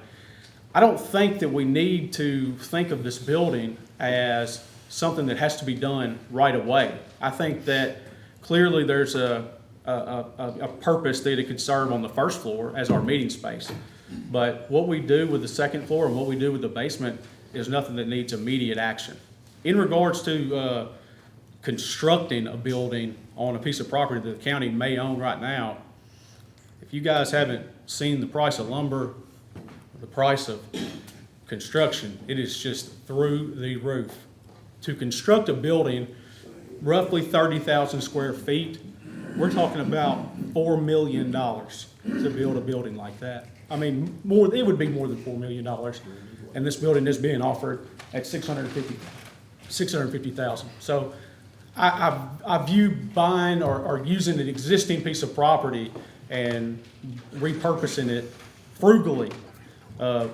I don't think that we need to think of this building as something that has to be done right away. I think that clearly there's a purpose that it could serve on the first floor as our meeting space. But what we do with the second floor and what we do with the basement is nothing that needs immediate action. In regards to constructing a building on a piece of property that the county may own right now, if you guys haven't seen the price of lumber, the price of construction, it is just through the roof. To construct a building, roughly 30,000 square feet, we're talking about $4 million to build a building like that. I mean, it would be more than $4 million. And this building is being offered at $650,000. So I view buying or using an existing piece of property and repurposing it frugally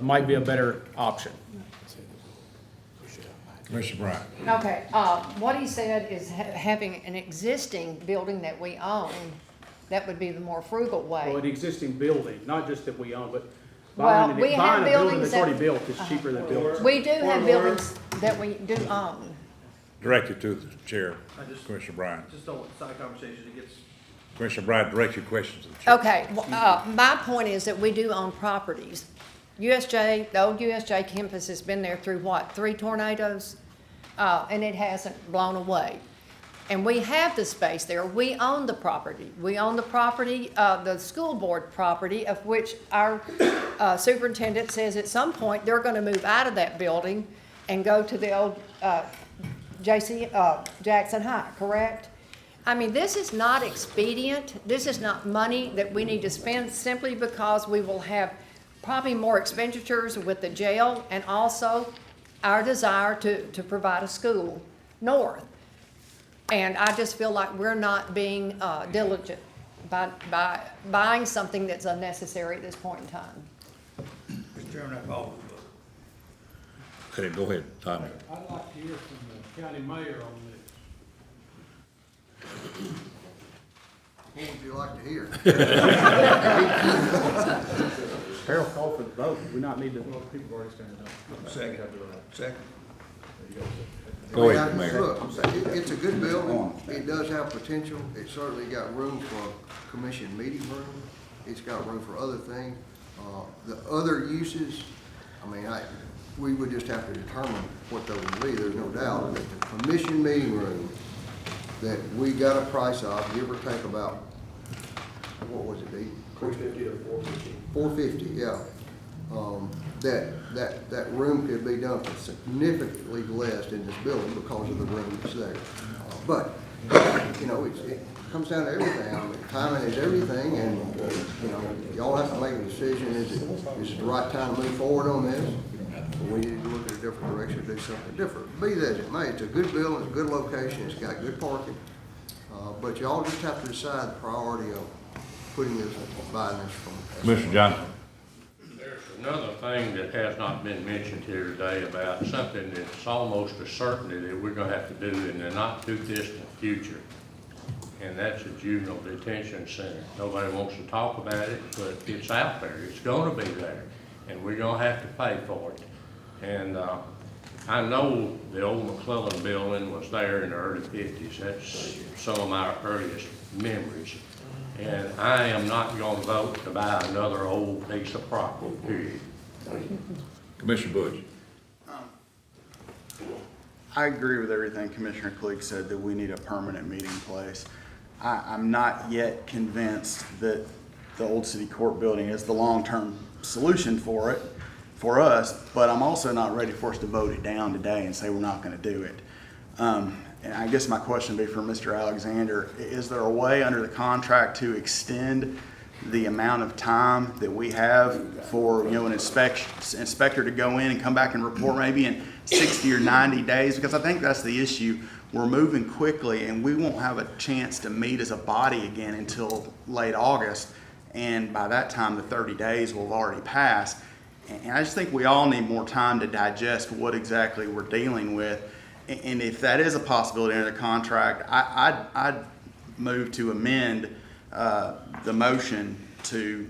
might be a better option. Commissioner Bryant. Okay, what he said is having an existing building that we own, that would be the more frugal way. Well, an existing building, not just that we own, but Well, buying we have a building buildings that's already that- built is cheaper than building. We do have buildings that we do own. Directed to the chair, Commissioner Bryant. Just don't want side conversations, it gets. Commissioner Bryant, direct your questions to the chair. Okay, my point is that we do own properties. USJ, the old USJ campus has been there through what, 3 tornadoes? And it hasn't blown away. And we have the space there. We own the property. We own the property, the school board property, of which our superintendent says at some point they're gonna move out of that building and go to the old Jackson High, correct? I mean, this is not expedient. This is not money that we need to spend simply because we will have probably more expenditures with the jail, and also our desire to provide a school north. And I just feel like we're not being diligent by buying something that's unnecessary at this point in time. Mr. Chairman, I call Okay, go ahead, Tommy. I'd like to hear from the county mayor on this. What would you like to hear? Harold, call for the vote. We not need to. Well, people already standing up. Second. Go ahead, Mayor. Look, it's a good building. It does have potential. It's certainly got room for a commission meeting room. It's got room for other things. The other uses, I mean, we would just have to determine what those would be. There's no doubt that the commission meeting room that we got a price of, give or take about, what was it, Dee? $350 to $450. $450, yeah. That room could be done for significantly less in this building because of the room that's there. But, you know, it comes down to everything. I mean, timing is everything, and, you know, y'all have to make a decision. Is it the right time to move forward on this? Or we need to look at a different direction, do something different. Be that as it may, it's a good building, it's a good location, it's got good parking. But y'all just have to decide the priority of putting this, buying this from. Mr. Johnson. There's another thing that has not been mentioned here today about something that's almost a certainty that we're gonna have to do in the not too distant future. And that's a juvenile detention center. Nobody wants to talk about it, but it's out there. It's gonna be there. And we're gonna have to pay for it. And, I know the old McClellan building was there in the early 50s. That's some of my earliest memories. And I am not going to vote to buy another old piece of property, period. Commissioner Bush. I agree with everything Commissioner Cleek said, that we need a permanent meeting place. I'm not yet convinced that the old city court building is the long-term solution for it, for us, but I'm also not ready for us to vote it down today and say we're not gonna do it. And I guess my question would be for Mr. Alexander, is there a way under the contract to extend the amount of time that we have for, you know, an inspector to go in and come back and report maybe in 60 or 90 days? Because I think that's the issue. We're moving quickly and we won't have a chance to meet as a body again until late August. And by that time, the 30 days will have already passed. And I just think we all need more time to digest what exactly we're dealing with. And if that is a possibility under the contract, I'd move to amend the motion to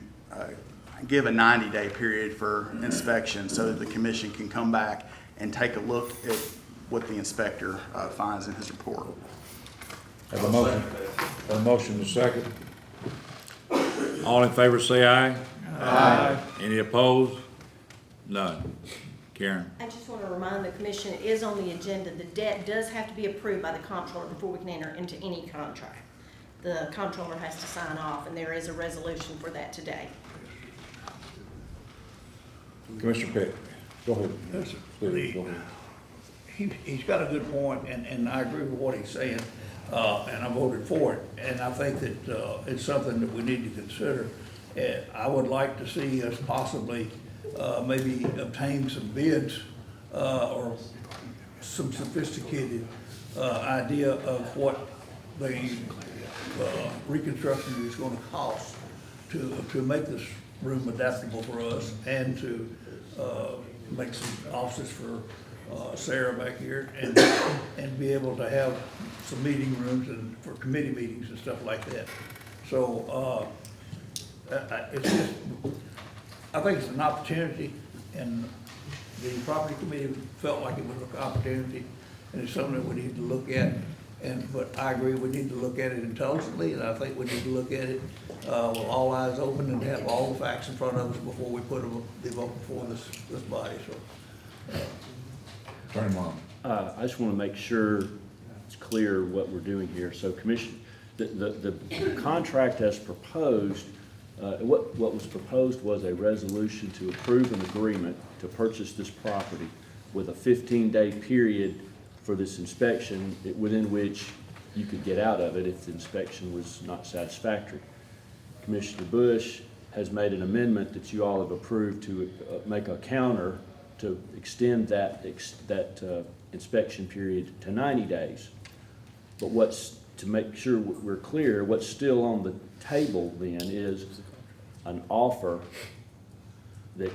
give a 90-day period for inspection so that the commission can come back and take a look at what the inspector finds in his report. Have a motion. Have a motion to second. All in favor say aye. Aye. Any opposed? None. Karen. I just want to remind the commission, it is on the agenda. The debt does have to be approved by the comptroller before we can enter into any contract. The comptroller has to sign off, and there is a resolution for that today. Commissioner Peck. Go ahead. Yes, sir. Please, go ahead. He's got a good point, and I agree with what he's saying, and I voted for it. And I think that it's something that we need to consider. I would like to see us possibly maybe obtain some bids or some sophisticated idea of what the reconstruction is going to cost to make this room adaptable for us and to make some offices for Sarah back here and be able to have some meeting rooms and for committee meetings and stuff like that. So it's just, I think it's an opportunity, and the property committee felt like it was an opportunity, and it's something that we need to look at. But I agree, we need to look at it intelligently, and I think we need to look at it with all eyes open and have all the facts in front of us before we put the vote before this body. So, Turn him on. I just want to make sure it's clear what we're doing here. So, Commission, the contract as proposed. What was proposed was a resolution to approve an agreement to purchase this property with a 15-day period for this inspection within which you could get out of it if the inspection was not satisfactory. Commissioner Bush has made an amendment that you all have approved to make a counter to extend that inspection period to 90 days. But to make sure we're clear, what's still on the table then is an offer that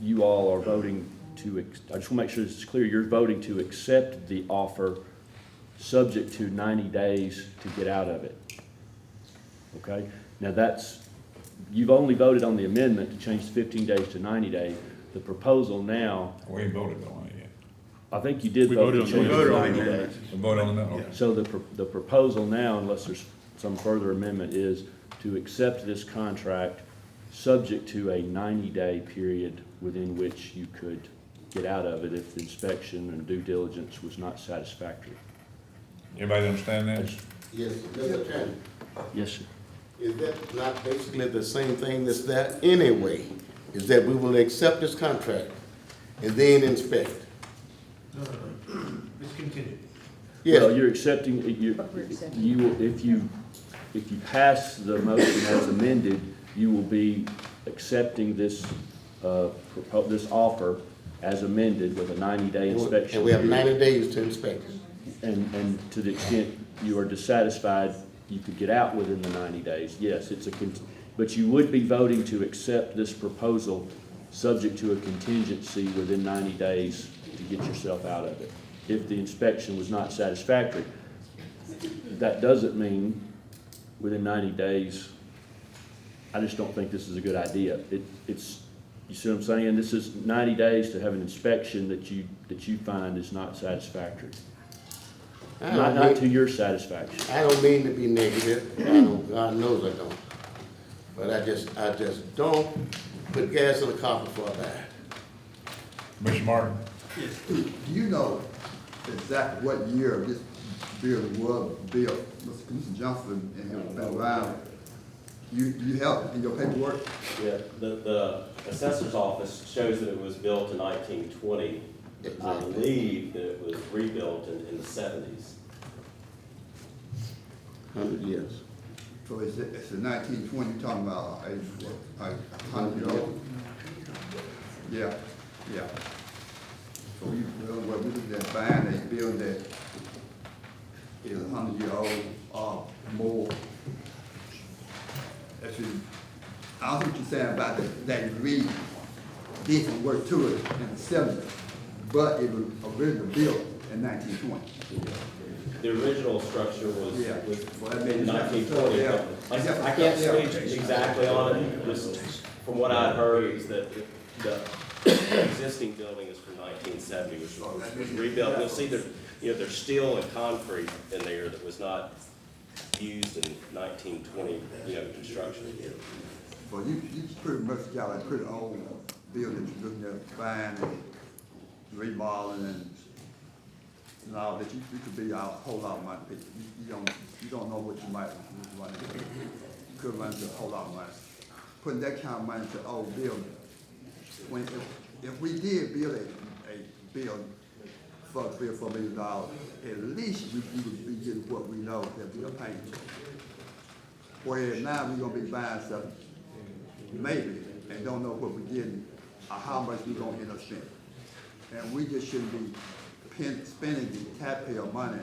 you all are voting to, I just want to make sure this is clear, you're voting to accept the offer subject to 90 days to get out of it. Okay? Now you've only voted on the amendment to change 15 days to 90 days. The proposal now. We ain't voted on it yet. I think you did We vote voted to on change the it to amendment. 90 days. We voted on the amendment, okay. So the proposal now, unless there's some further amendment, is to accept this contract subject to a 90-day period within which you could get out of it if the inspection and due diligence was not satisfactory. Everybody understand that? Yes, Mr. Chairman. Yes, sir. Is that not basically the same thing as that anyway? Is that we will accept this contract and then inspect? It's continued. Yes. Well, you're accepting, if you pass the motion as amended, you will be accepting this offer as amended with a 90-day inspection. And we have period. 90 days to inspect it. And to the extent you are dissatisfied, you could get out within the 90 days. Yes, but you would be voting to accept this proposal subject to a contingency within 90 days to get yourself out of it. If the inspection was not satisfactory, that doesn't mean within 90 days, I just don't think this is a good idea. You see what I'm saying? This is 90 days to have an inspection that you find is not satisfactory. Not to your satisfaction. I don't mean to be negative. God knows I don't. But I just don't put gas in the car before I buy it. Mr. Martin? Do you know exactly what year this building was built? Mr. Johnson and him been around. You helped in your paperwork? Yeah, the assessor's office shows that it was built in 1920. I believe that it was rebuilt in the 70s. 100 years. So it's the 1920, you're talking about a 100 years old? Yeah, yeah. So we looked at buying a building that is 100 years old or more. Actually, I don't know what you're saying about that degree did some work to it in the 70s, but it was originally built in 1920. The original structure was Well, that made 1920. I can't speak exactly on it. Just from what I'd heard is that the existing building is from 1970, which was rebuilt. You'll see there's steel and concrete in there that was not used in 1920, construction. Well, you pretty much got a pretty old building you're looking at buying and remodeling and all that. You could be out a whole lot of money. You don't know what you might run into. You could run into a whole lot of money. Putting that kind of money into old building. If we did build a building for $3 or $4 million, at least we would be getting what we know that we are paying for. Whereas now we're gonna be buying something, maybe, and don't know what we're getting or how much we're gonna end up spending. And we just shouldn't be spending the taxpayer money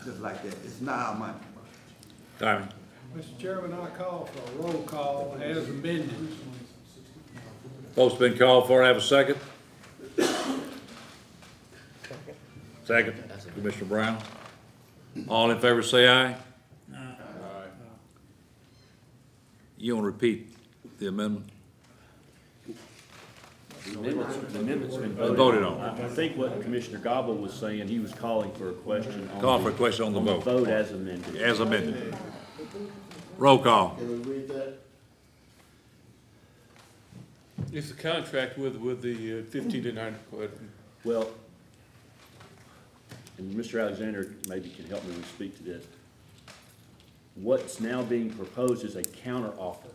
just like that. It's not our money. Tommy? Mr. Chairman, I call for a roll call as amended. Vote's been called for. Have a second? Second. Commissioner Brown? All in favor say aye. Aye. You want to repeat the amendment? The amendment's been voted on. I think what Commissioner Gobble was saying, he was calling for a question on. Call for a question on the vote. Vote as amended. As amended. Roll call. Can we read that? It's a contract with the 15 to 90. Well, and Mr. Alexander maybe can help me when we speak to this. What's now being proposed is a counteroffer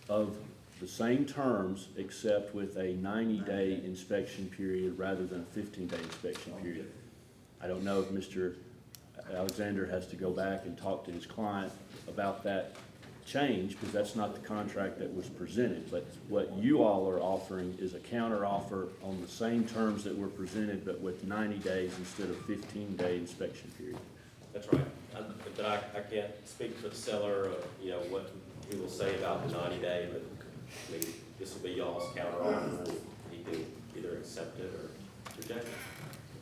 of the same terms except with a 90-day inspection period rather than a 15-day inspection period. I don't know if Mr. Alexander has to go back and talk to his client about that change, because that's not the contract that was presented. But what you all are offering is a counter offer on the same terms that were presented, but with 90 days instead of 15-day inspection period. That's right. But I can't speak for the seller, you know, what he will say about the 90-day, but I mean, this will be y'all's counter offer, and he can either accept it or reject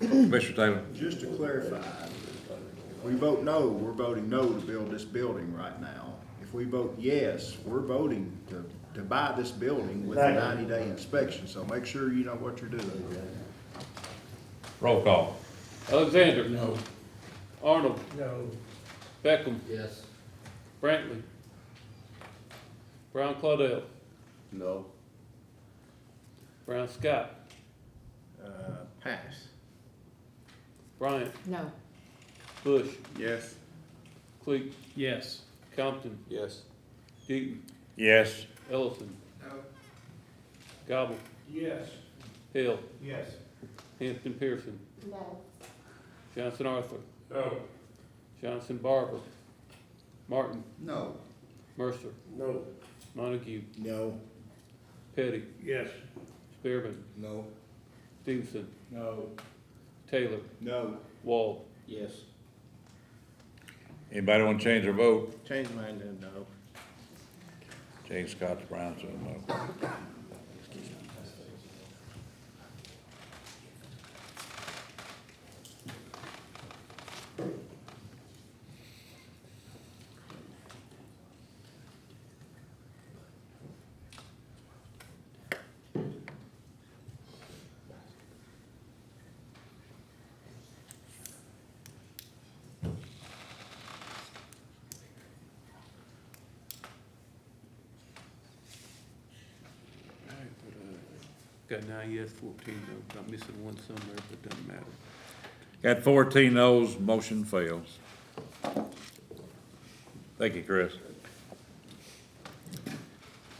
it. Commissioner Taylor? Just to clarify, we vote no, we're voting no to build this building right now. If we vote yes, we're voting to buy this building with a 90-day inspection, so make sure you know what you're doing. Roll call. Alexander. No. Arnold. No. Beckham. Yes. Brantley. Brown Claudel. No. Brown Scott. Pass. Bryant. No. Bush. Yes. Cleek. Yes. Compton. Yes. Deaton. Yes. Ellison. No. Gobble. Yes. Hill. Yes. Hampton Pearson. No. Johnson Arthur. No. Johnson Barber. Martin. No. Mercer. No. Montague. No. Petty. Yes. Spearman. No. Stevenson. No. Taylor. No. Wall. Yes. Anybody want to change their vote? Change mine to no. Change Scott to Brown to a no. Got 9 yes, 14 no. I'm missing one somewhere, but doesn't matter. Got 14 noes, motion fails. Thank you, Chris.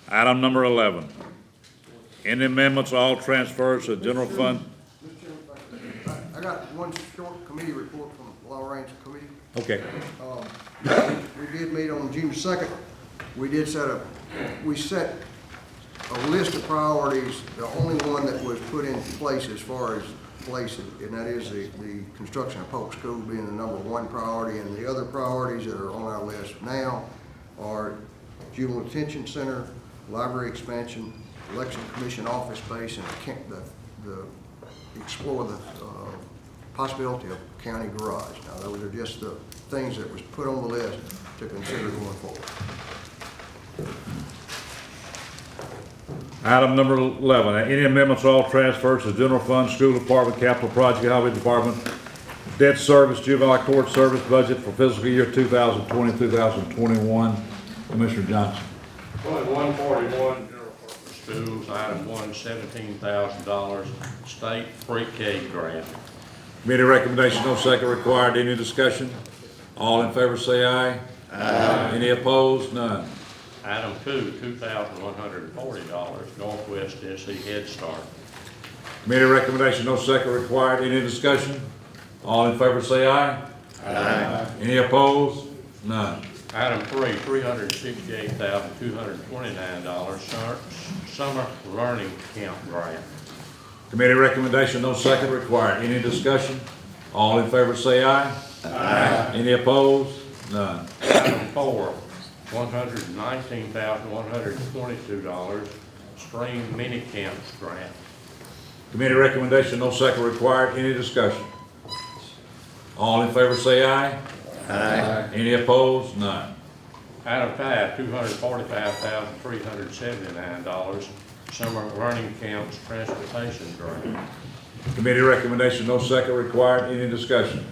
Item number 11. Any amendments, all transfers to the general fund? Mr. Chairman, I got one short committee report from the Law Range Committee. Okay. We did meet on June 2nd. We set a list of priorities. The only one that was put in place as far as places, and that is the construction of public schools being the number one priority. And the other priorities that are on our list now are juvenile detention center, library expansion, election commission office space, and explore the possibility of county garage. Now, those are just the things that was put on the list to consider going forward. Item number 11, any amendments, all transfers to general fund, school department, capital project, highway department, debt service, juvenile court service budget for fiscal year 2020, 2021. Commissioner Johnson. 141, general corporate schools, item 1, $17,000, state pre-K grant. Committee recommendation, no second required. Any discussion? All in favor say aye. Aye. Any opposed? None. Item 2, $2,140, Northwest Tennessee Head Start. Committee recommendation, no second required. Any discussion? All in favor say aye. Aye. Any opposed? None. Item 3, $368,229, summer learning camp grant. Committee recommendation, no second required. Any discussion? All in favor say aye. Aye. Any opposed? None. Item 4, $119,122, stream mini camps grant. Committee recommendation, no second required. Any discussion? All in favor say aye. Aye. Any opposed? None. Item 5, $245,379, summer learning camps transportation grant. Committee recommendation, no second required. Any discussion?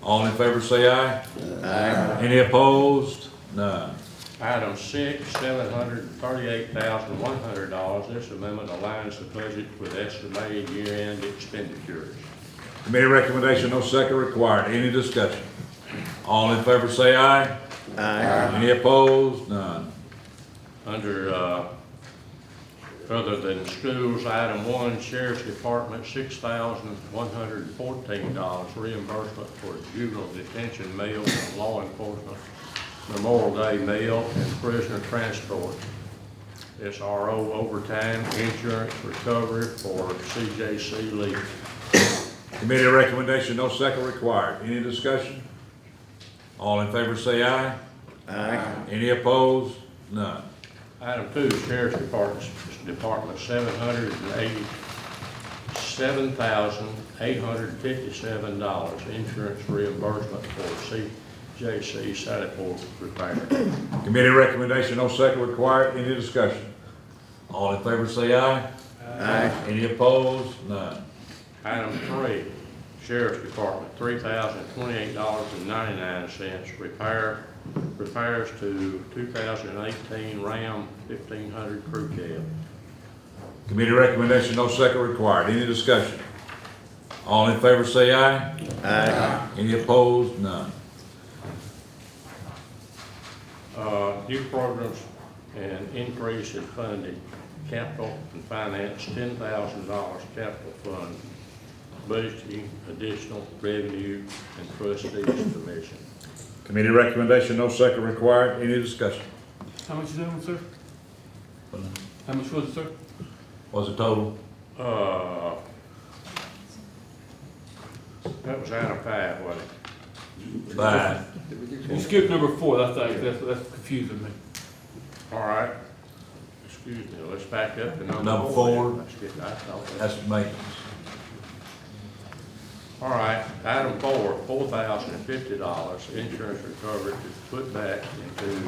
All in favor say aye. Aye. Any opposed? None. Item 6, $738,100. This amendment aligns the budget with estimated year-end expenditures. Committee recommendation, no second required. Any discussion? All in favor say aye. Aye. Any opposed? None. Under other than schools, item 1, Sheriff's Department, $6,114 reimbursement for juvenile detention meals and law enforcement Memorial Day meal, and prisoner transport. SRO overtime, insurance recovery for CJC leave. Committee recommendation, no second required. Any discussion? All in favor say aye. Aye. Any opposed? None. Item 2, Sheriff's Department, $787,857 insurance reimbursement for CJC Sally Port repair. Committee recommendation, no second required. Any discussion? All in favor say aye. Aye. Any opposed? None. Item 3, Sheriff's Department, $3,028.99 repairs to 2018 Ram 1500 crew cab. Committee recommendation, no second required. Any discussion? All in favor say aye. Aye. Any opposed? None. New programs and increase in funding, capital and finance, $10,000 capital fund, budgeting additional revenue and trustees commission. Committee recommendation, no second required. Any discussion? How much is that one, sir? How much was it, sir? What's the total? That was item 5, wasn't it? 5. You skipped number 4, I think, that's confusing me. All right. Excuse me, let's back up to number Number 4. four. Let's get that off. That's maintenance. All right, item 4, $4,050 insurance recovery to put back into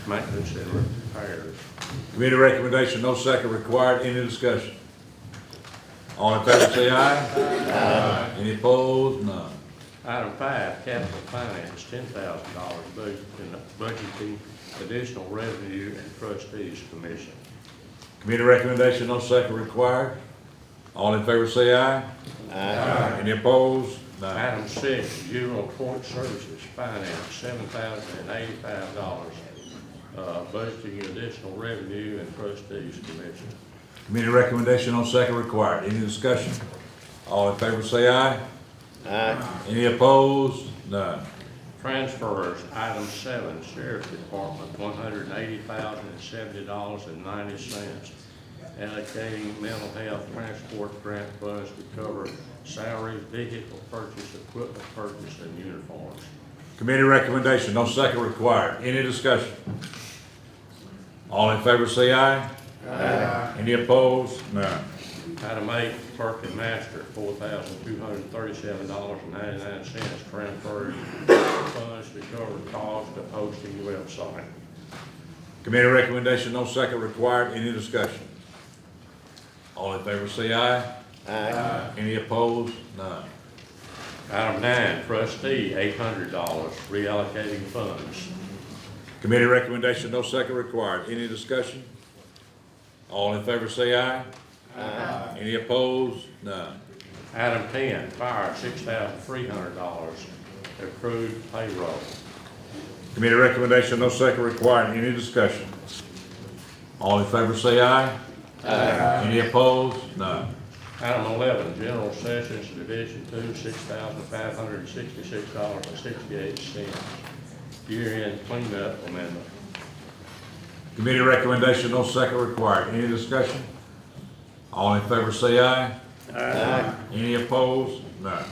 maintenance and repairs. Committee recommendation, no second required. Any discussion? All in favor say aye. Aye. Any opposed? None. Item 5, capital finance, $10,000 budgeting additional revenue and trustees commission. Committee recommendation, no second required. All in favor say aye. Aye. Any opposed? None. Item 6, juvenile court services finance, $7,085, budgeting additional revenue and trustees commission. Committee recommendation, no second required. Any discussion? All in favor say aye. Aye. Any opposed? None. Transfers, item 7, Sheriff's Department, $180,070.90. Allocating mental health transport grant funds to cover salaries, vehicle purchase, equipment purchase, and uniforms. Committee recommendation, no second required. Any discussion? All in favor say aye. Aye. Any opposed? None. Item 8, clerk and master, $4,237.99, transferred funds to cover cost of hosting website. Committee recommendation, no second required. Any discussion? All in favor say aye. Aye. Any opposed? None. Item 9, trustee, $800, reallocating funds. Committee recommendation, no second required. Any discussion? All in favor say aye. Aye. Any opposed? None. Item 10, fire, $6,300, accrued payroll. Committee recommendation, no second required. Any discussion? All in favor say aye. Aye. Any opposed? None. Item 11, general sessions, division 2, $6,566.68, year-end cleanup amendment. Committee recommendation, no second required. Any discussion? All in favor say aye. Aye. Any opposed? None.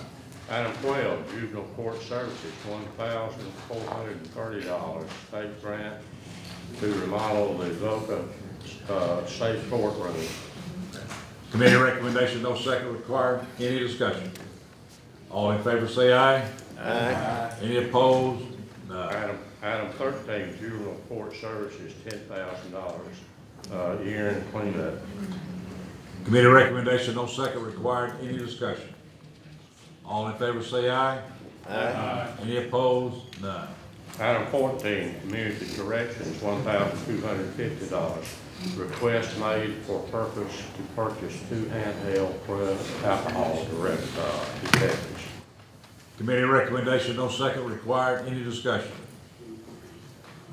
Item 12, juvenile court services, $1,430, state grant to remodel the Voca safe courtroom. Committee recommendation, no second required. Any discussion? All in favor say aye. Aye. Any opposed? None. Item 13, juvenile court services, $10,000, year-end cleanup. Committee recommendation, no second required. Any discussion? All in favor say aye. Aye. Any opposed? None. Item 14, community corrections, $1,250. Request made for purpose to purchase 2 handheld plus alcohol detectors. Committee recommendation, no second required. Any discussion?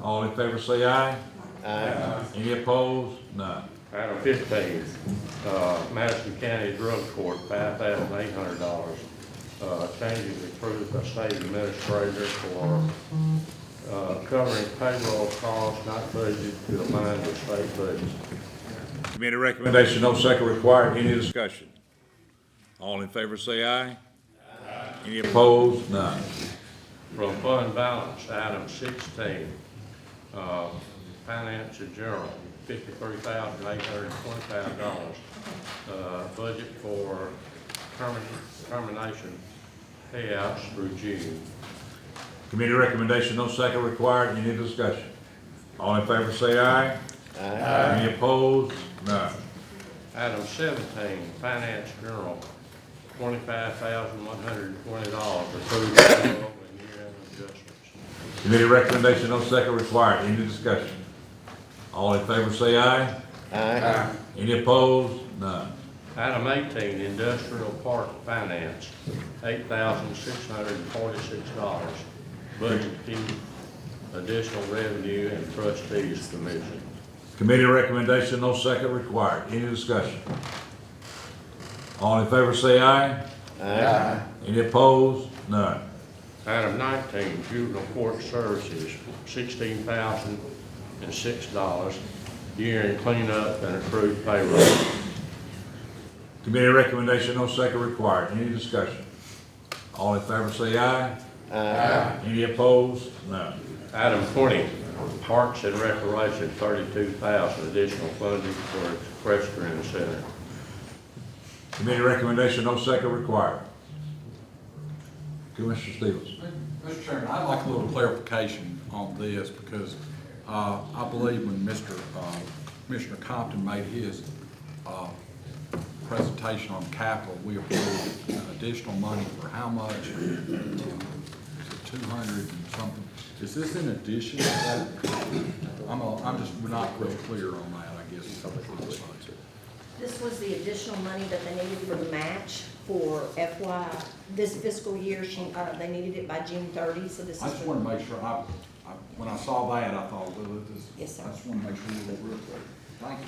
All in favor say aye. Aye. Any opposed? None. Item 15, Madison County Drug Court, $5,800. Changing the approved by state administrator for covering payroll costs not budgeted to align with state budgets. Committee recommendation, no second required. Any discussion? All in favor say aye. Any opposed? None. From fund balance, item 16, finance and general, $53,825. Budget for termination payouts through June. Committee recommendation, no second required. Any discussion? All in favor say aye. Aye. Any opposed? None. Item 17, finance general, $25,120, approved payroll and year-end adjustments. Committee recommendation, no second required. Any discussion? All in favor say aye. Aye. Any opposed? None. Item 18, industrial park finance, $8,646, budgeting additional revenue and trustees commission. Committee recommendation, no second required. Any discussion? All in favor say aye. Aye. Any opposed? None. Item 19, juvenile court services, $16,006, year-end cleanup and accrued payroll. Committee recommendation, no second required. Any discussion? All in favor say aye. Aye. Any opposed? None. Item 20, parks and recreation, $32,000, additional funding for equestrian center. Committee recommendation, no second required. Commissioner Stevens. Mr. Chairman, I'd like a little clarification on this because I believe when Commissioner Compton made his presentation on capital, we approved additional money for how much? Is it 200 and something? Is this in addition to that? I'm just not real clear on that, I guess. This was the additional money that they needed for the match for FY, this fiscal year. They needed it by June 30, so this is. I just want to make sure, when I saw that, I thought, well, this, Yes, sir. I just want to make sure we go real quick. Thank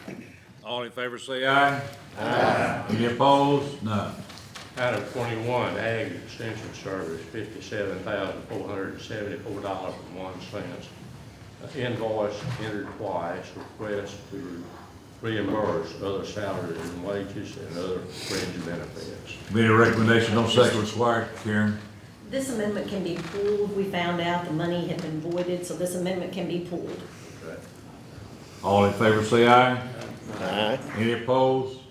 you. All in favor say aye. Aye. Any opposed? None. Item 21, ag extension service, $57,474.01. Invoice entered twice, request to reimburse other salaries and wages and other fringe benefits. Committee recommendation, no second required. Karen. This amendment can be pulled. We found out the money had been voided, so this amendment can be pulled. Okay. All in favor say aye. Aye. Any opposed?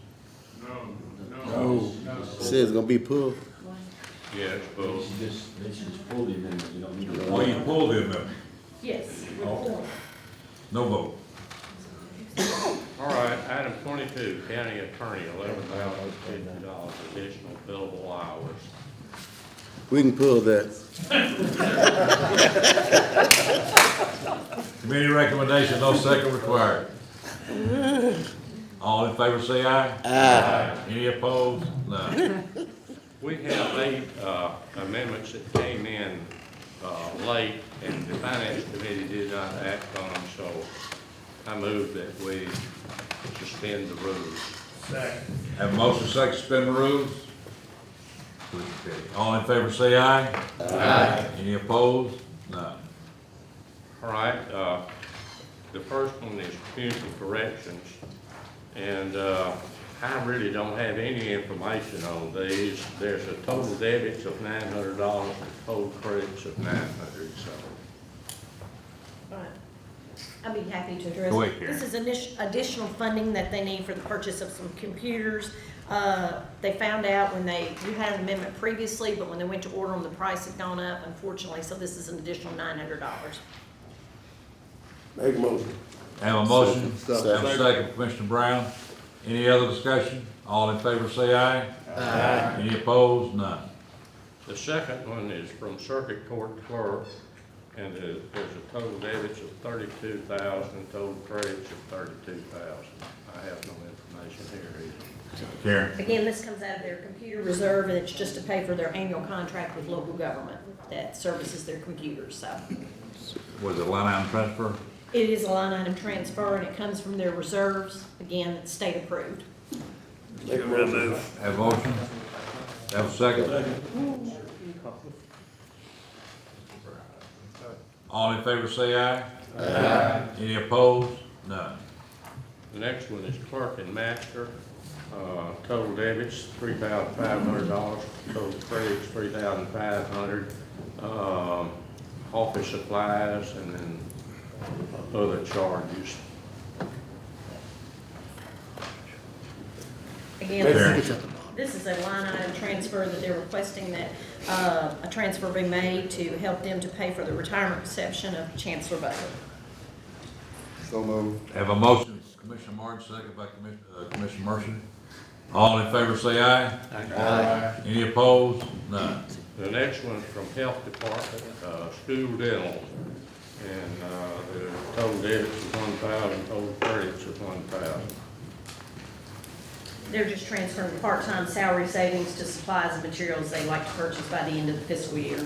No. Says it's gonna be pulled. Yeah, it's pulled. Oh, you pulled the amendment. Yes. Oh. No vote. All right, item 22, county attorney, $11,050 additional billable hours. We can pull that. Committee recommendation, no second required. All in favor say aye. Aye. Any opposed? None. We have 8 amendments that came in late and the finance committee did not act on them, so I move that we suspend the rules. Second. Have a motion second, suspend the rules. All in favor say aye. Aye. Any opposed? None. All right, the first one is community corrections, and I really don't have any information on these. There's a total debits of $900 and total credits of $900, so. Right. I'd be happy to address. Go ahead, Karen. This is additional funding that they need for the purchase of some computers. They found out when we had an amendment previously, but when they went to order them, the price had gone up, unfortunately, so this is an additional $900. Make a motion. Have a motion, have a second, Commissioner Brown. Any other discussion? All in favor say aye. Aye. Any opposed? None. The second one is from Circuit Court Clerk, and there's a total debits of $32,000, total credits of $32,000. I have no information here either. Karen. Again, this comes out of their computer reserve, and it's just to pay for their annual contract with local government that services their computers, so. Was it line item transfer? It is a line item transfer, and it comes from their reserves. Again, it's state approved. Make a motion. Have a motion? Have a second? All in favor say aye. Aye. Any opposed? None. The next one is clerk and master. Total debits, $3,500. Total credits, $3,500. Office supplies and then other charges. Again, this is a line item transfer that they're requesting that a transfer be made to help them to pay for the retirement reception of Chancellor Butler. So moved. Have a motion, Commissioner Martin, second by Commissioner Mercer. All in favor say aye. Aye. Any opposed? None. The next one's from Health Department, school dental. And the total debits is $1,000, total credits is $1,000. They're just transferring the part-time salary savings to supplies and materials they'd like to purchase by the end of the fiscal year.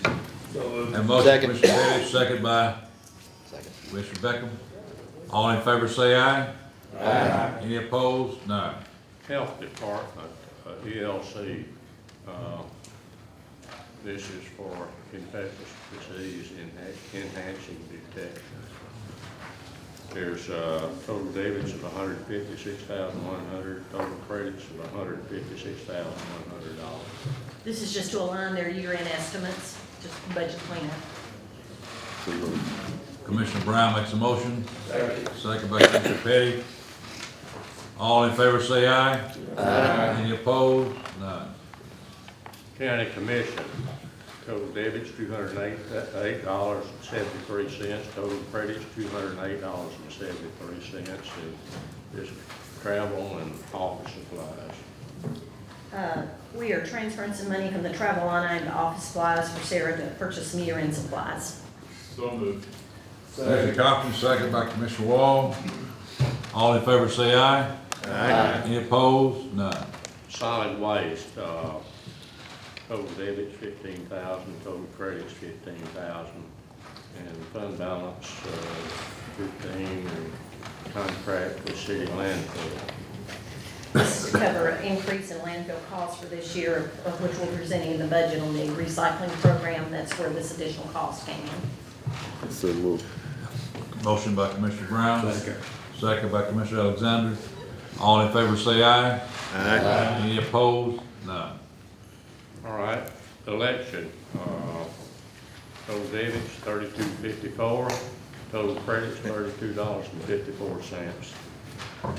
Have a motion, Commissioner Petty, second by Commissioner Beckham. All in favor say aye. Aye. Any opposed? None. Health Department, ELC, this is for infectious disease enhancing detection. There's total debits of $156,100, total credits of $156,100. This is just to align their year-end estimates, just budget cleanup. Commissioner Brown makes a motion. Second by Commissioner Petty. All in favor say aye. Aye. Any opposed? None. County Commission, total debits $208.73, total credits $208.73, and this travel and office supplies. We are transferring some money from the travel line item to office supplies for Sarah to purchase some year-end supplies. So moved. Commissioner Cochran, second by Commissioner Wall. All in favor say aye. Aye. Any opposed? None. Solid waste, total debits $15,000, total credits $15,000, and fund balance 15, and contract with city landfill. This is to cover an increase in landfill costs for this year, of which we're presenting in the budget on the recycling program. That's where this additional cost came in. So moved. Motion by Commissioner Brown. Second by Commissioner Alexander. All in favor say aye. Aye. Any opposed? None. All right, election, total debits $32.54, total credits $32.54.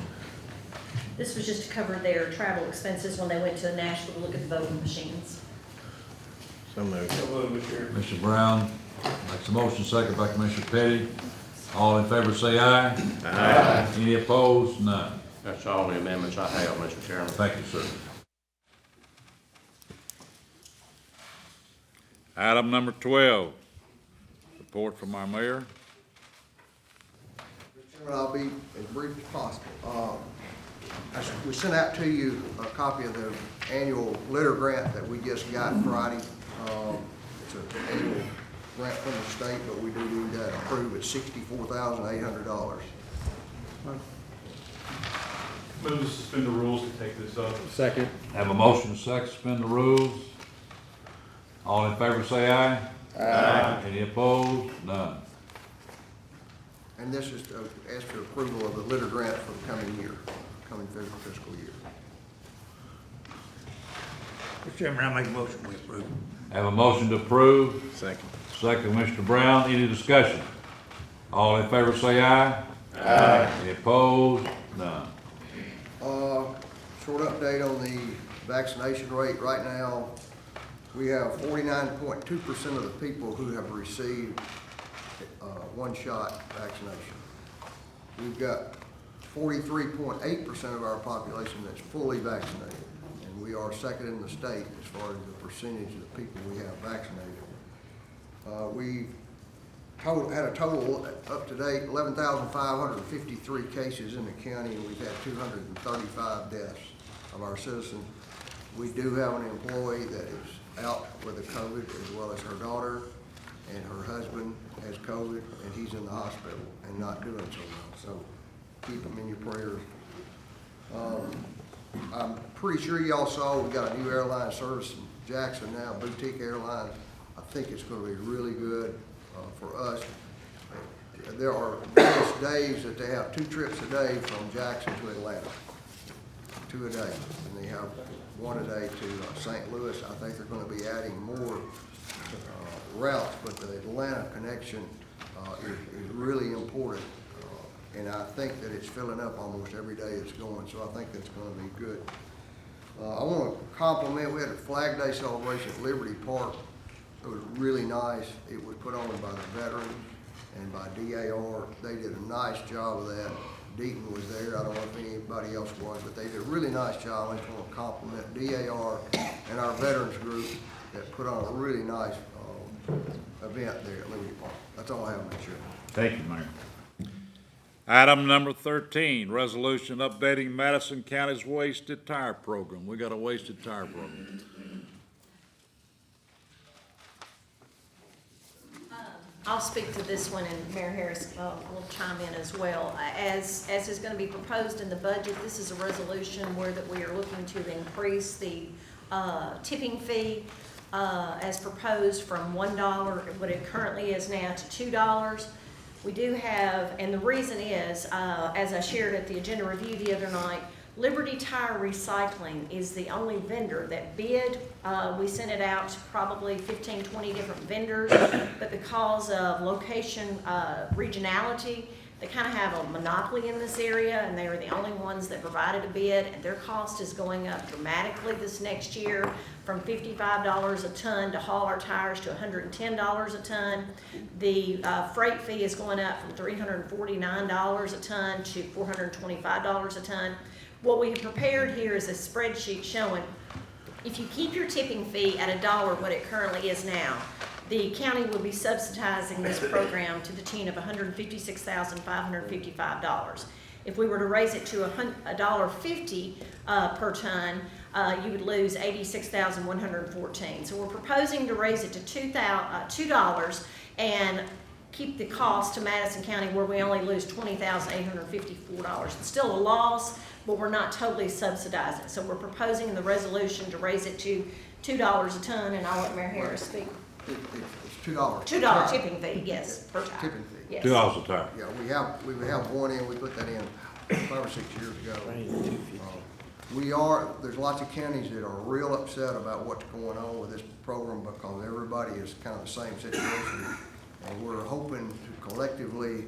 This was just to cover their travel expenses when they went to Nashville to look at the voting machines. So moved. Commissioner Brown makes a motion, second by Commissioner Petty. All in favor say aye. Aye. Any opposed? None. That's all the amendments I have, Mr. Chairman. Thank you, sir. Item number 12, report from our mayor. Mr. Chairman, I'll be as brief as possible. We sent out to you a copy of the annual litter grant that we just got Friday. It's an annual grant from the state, but we do need that approved at $64,800. Move to suspend the rules to take this up. Second. Have a motion, second, suspend the rules. All in favor say aye. Aye. Any opposed? None. And this is to ask for approval of the litter grant for the coming year, coming fiscal year. Mr. Chairman, I make a motion we approve. Have a motion to approve. Second. Second, Mr. Brown. Any discussion? All in favor say aye. Aye. Any opposed? None. Short update on the vaccination rate. Right now, we have 49.2% of the people who have received one-shot vaccination. We've got 43.8% of our population that's fully vaccinated, and we are second in the state as far as the percentage of the people we have vaccinated. We had a total up to date 11,553 cases in the county, and we've had 235 deaths of our citizens. We do have an employee that is out with the COVID, as well as her daughter, and her husband has COVID, and he's in the hospital and not doing so well. So keep them in your prayers. I'm pretty sure y'all saw we got a new airline service in Jackson now, Boutique Airlines. I think it's going to be really good. for us. There are various days that they have 2 trips a day from Jackson to Atlanta, 2 a day. And they have 1 a day to St. Louis. I think they're going to be adding more routes, but the Atlanta connection is really important. And I think that it's filling up almost every day it's going, so I think that's going to be good. I want to compliment, we had a Flag Day celebration at Liberty Park. It was really nice. It was put on by the veterans and by DAR. They did a nice job of that. Deaton was there. I don't know if anybody else was, but they did a really nice job. I just want to compliment DAR and our veterans group that put on a really nice event there at Liberty Park. That's all I have, Mr. Chairman. Thank you, Mayor. Item number 13, resolution updating Madison County's wasted tire program. We got a wasted tire program. I'll speak to this one, and Mayor Harris will chime in as well. As is going to be proposed in the budget, this is a resolution where that we are looking to increase the tipping fee as proposed from $1, what it currently is now, to $2. We do have, and the reason is, as I shared at the agenda review the other night, Liberty Tire Recycling is the only vendor that bid. We sent it out to probably 15, 20 different vendors, but because of location, regionality, they kind of have a monopoly in this area, and they are the only ones that provided a bid, and their cost is going up dramatically this next year from $55 a ton to haul our tires to $110 a ton. The freight fee is going up from $349 a ton to $425 a ton. What we have prepared here is a spreadsheet showing if you keep your tipping fee at $1, what it currently is now, the county will be subsidizing this program to the tune of $156,555. If we were to raise it to $1.50 per ton, you would lose $86,114. So we're proposing to raise it to $2 and keep the cost to Madison County where we only lose $20,854. It's still a loss, but we're not totally subsidizing. So we're proposing in the resolution to raise it to $2 a ton, and I'll let Mayor Harris speak. It's $2. $2 tipping fee, yes, per tire. Tipping fee. Yes. $2 a tire. Yeah, we have one in, we put that in 5 or 6 years ago. There's lots of counties that are real upset about what's going on with this program because everybody is kind of the same situation. And we're hoping to collectively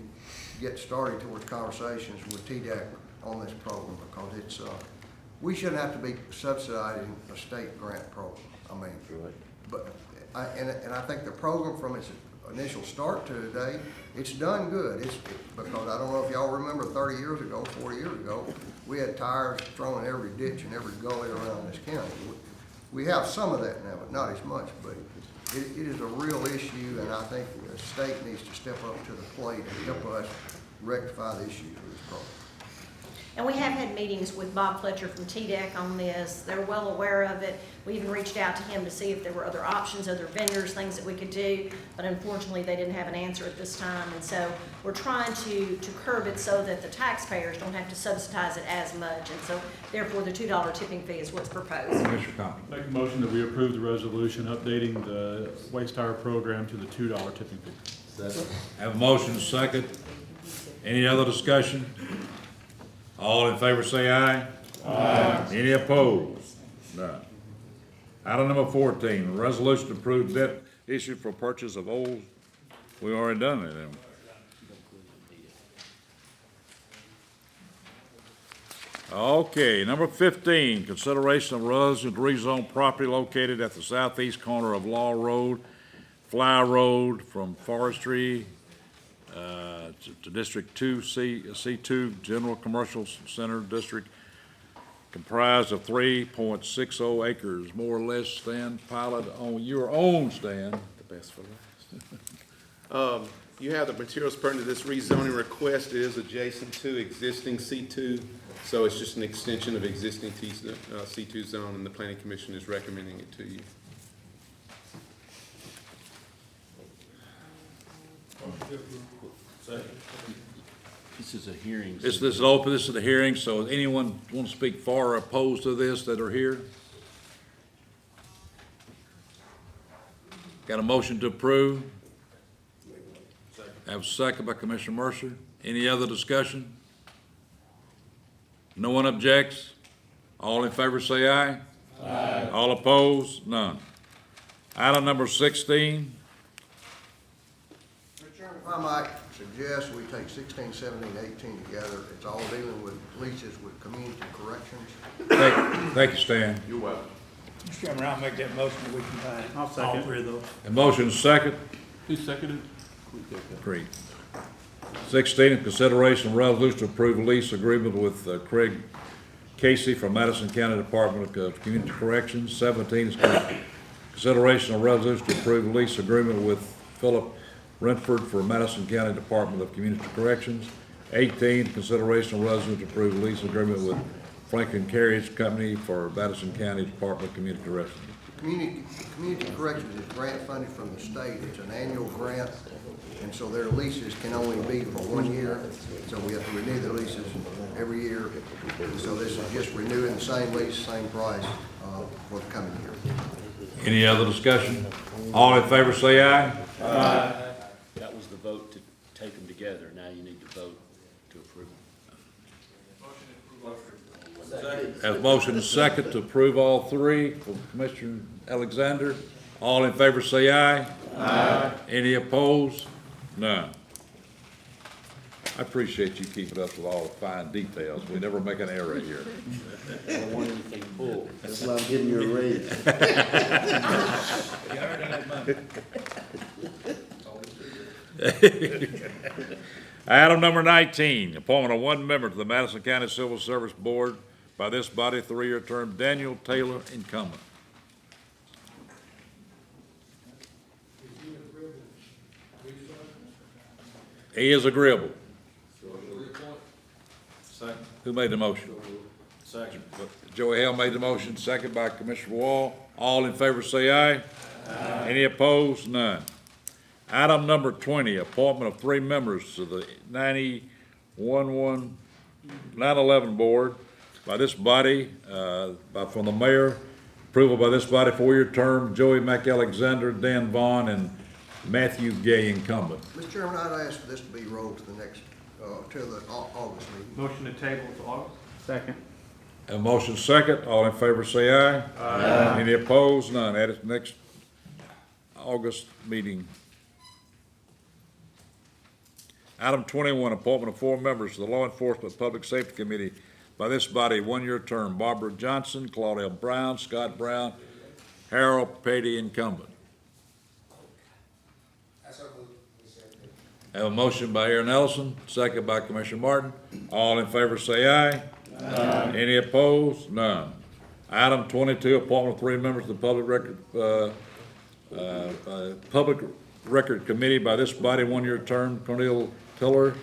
get started towards conversations with TDEC on this program because it's, we shouldn't have to be subsidizing a state grant program. I mean, but I think the program from its initial start to today, it's done good. Because I don't know if y'all remember 30 years ago, 40 years ago, we had tires thrown in every ditch and every gully around this county. We have some of that now, but not as much. But it is a real issue, and I think the state needs to step up to the plate and help us rectify the issues with this program. And we have had meetings with Bob Fletcher from TDEC on this. They're well aware of it. We even reached out to him to see if there were other options, other vendors, things that we could do. But unfortunately, they didn't have an answer at this time. And so we're trying to curb it so that the taxpayers don't have to subsidize it as much. And so therefore, the $2 tipping fee is what's proposed. Mr. Compton. Make a motion that we approve the resolution updating the waste tire program to the $2 tipping fee. Have a motion, second. Any other discussion? All in favor say aye. Aye. Any opposed? None. Item number 14, resolution to approve debt issue for purchase of old. We already done it, haven't we? Okay, number 15, consideration of resolution to rezone property located at the southeast corner of Law Road, Fly Road from Forestry to District 2, C2, General Commercial Center District, comprised of 3.60 acres, more or less, Stan, pilot on your own, Stan. The best for last. You have the materials pertinent to this rezoning request. It is adjacent to existing C2, so it's just an extension of existing C2 zone, and the Planning Commission is recommending it to you. This is a hearing. This is open, this is the hearing, so anyone want to speak for or opposed to this that are here? Got a motion to approve? Have a second by Commissioner Mercer. Any other discussion? No one objects? All in favor say aye. Aye. All opposed? None. Item number 16. Mr. Chairman, if I might suggest we take 16, 17, 18 together. It's all dealing with leases with community corrections. Thank you, Stan. You're welcome. Mr. Chairman, I'll make that motion that we combine all three of those. A motion second. Who seconded? Agreed. 16, in consideration of resolution to approve a lease agreement with Craig Casey from Madison County Department of Community Corrections. 17 is consideration of resolution to approve a lease agreement with Philip Renford for Madison County Department of Community Corrections. 18, consideration of resolution to approve a lease agreement with Franklin Carriage Company for Madison County Department of Community Corrections. Community corrections is grant funded from the state. It's an annual grant, and so their leases can only be for 1 year. So we have to renew the leases every year. So this is just renewing the same lease, same price for the coming year. Any other discussion? All in favor say aye. Aye. That was the vote to take them together. Now you need to vote to approve them. Have a motion second to approve all three from Commissioner Alexander. All in favor say aye. Aye. Any opposed? None. I appreciate you keeping up with all the fine details. We never make an error here. I don't want anything pulled. That's why I'm getting you a raise. Item number 19, appointment of one member to the Madison County Civil Service Board by this body, 3-year term, Daniel Taylor, incumbent. He is agreeable. Who made the motion? Second. Joey Hale made the motion, second by Commissioner Wall. All in favor say aye. Aye. Any opposed? None. Item number 20, appointment of 3 members to the 911 board by this body, from the mayor. Approval by this body, 4-year term, Joey McAlexander, Dan Vaughn, and Matthew Gay, incumbent. Mr. Chairman, I'd ask for this to be rolled to the next, to the August meeting. Motion to table to August. Second. A motion second, all in favor say aye. Aye. Any opposed? None. At its next August meeting. Item 21, appointment of 4 members to the Law Enforcement Public Safety Committee by this body, 1-year term, Barbara Johnson, Claudia Brown, Scott Brown, Harold Petty, incumbent. Have a motion by Aaron Ellison, second by Commissioner Martin. All in favor say aye. Aye. Any opposed? None. Item 22, appointment of 3 members to the Public Record Committee by this body, 1-year term, Cornel Tiller,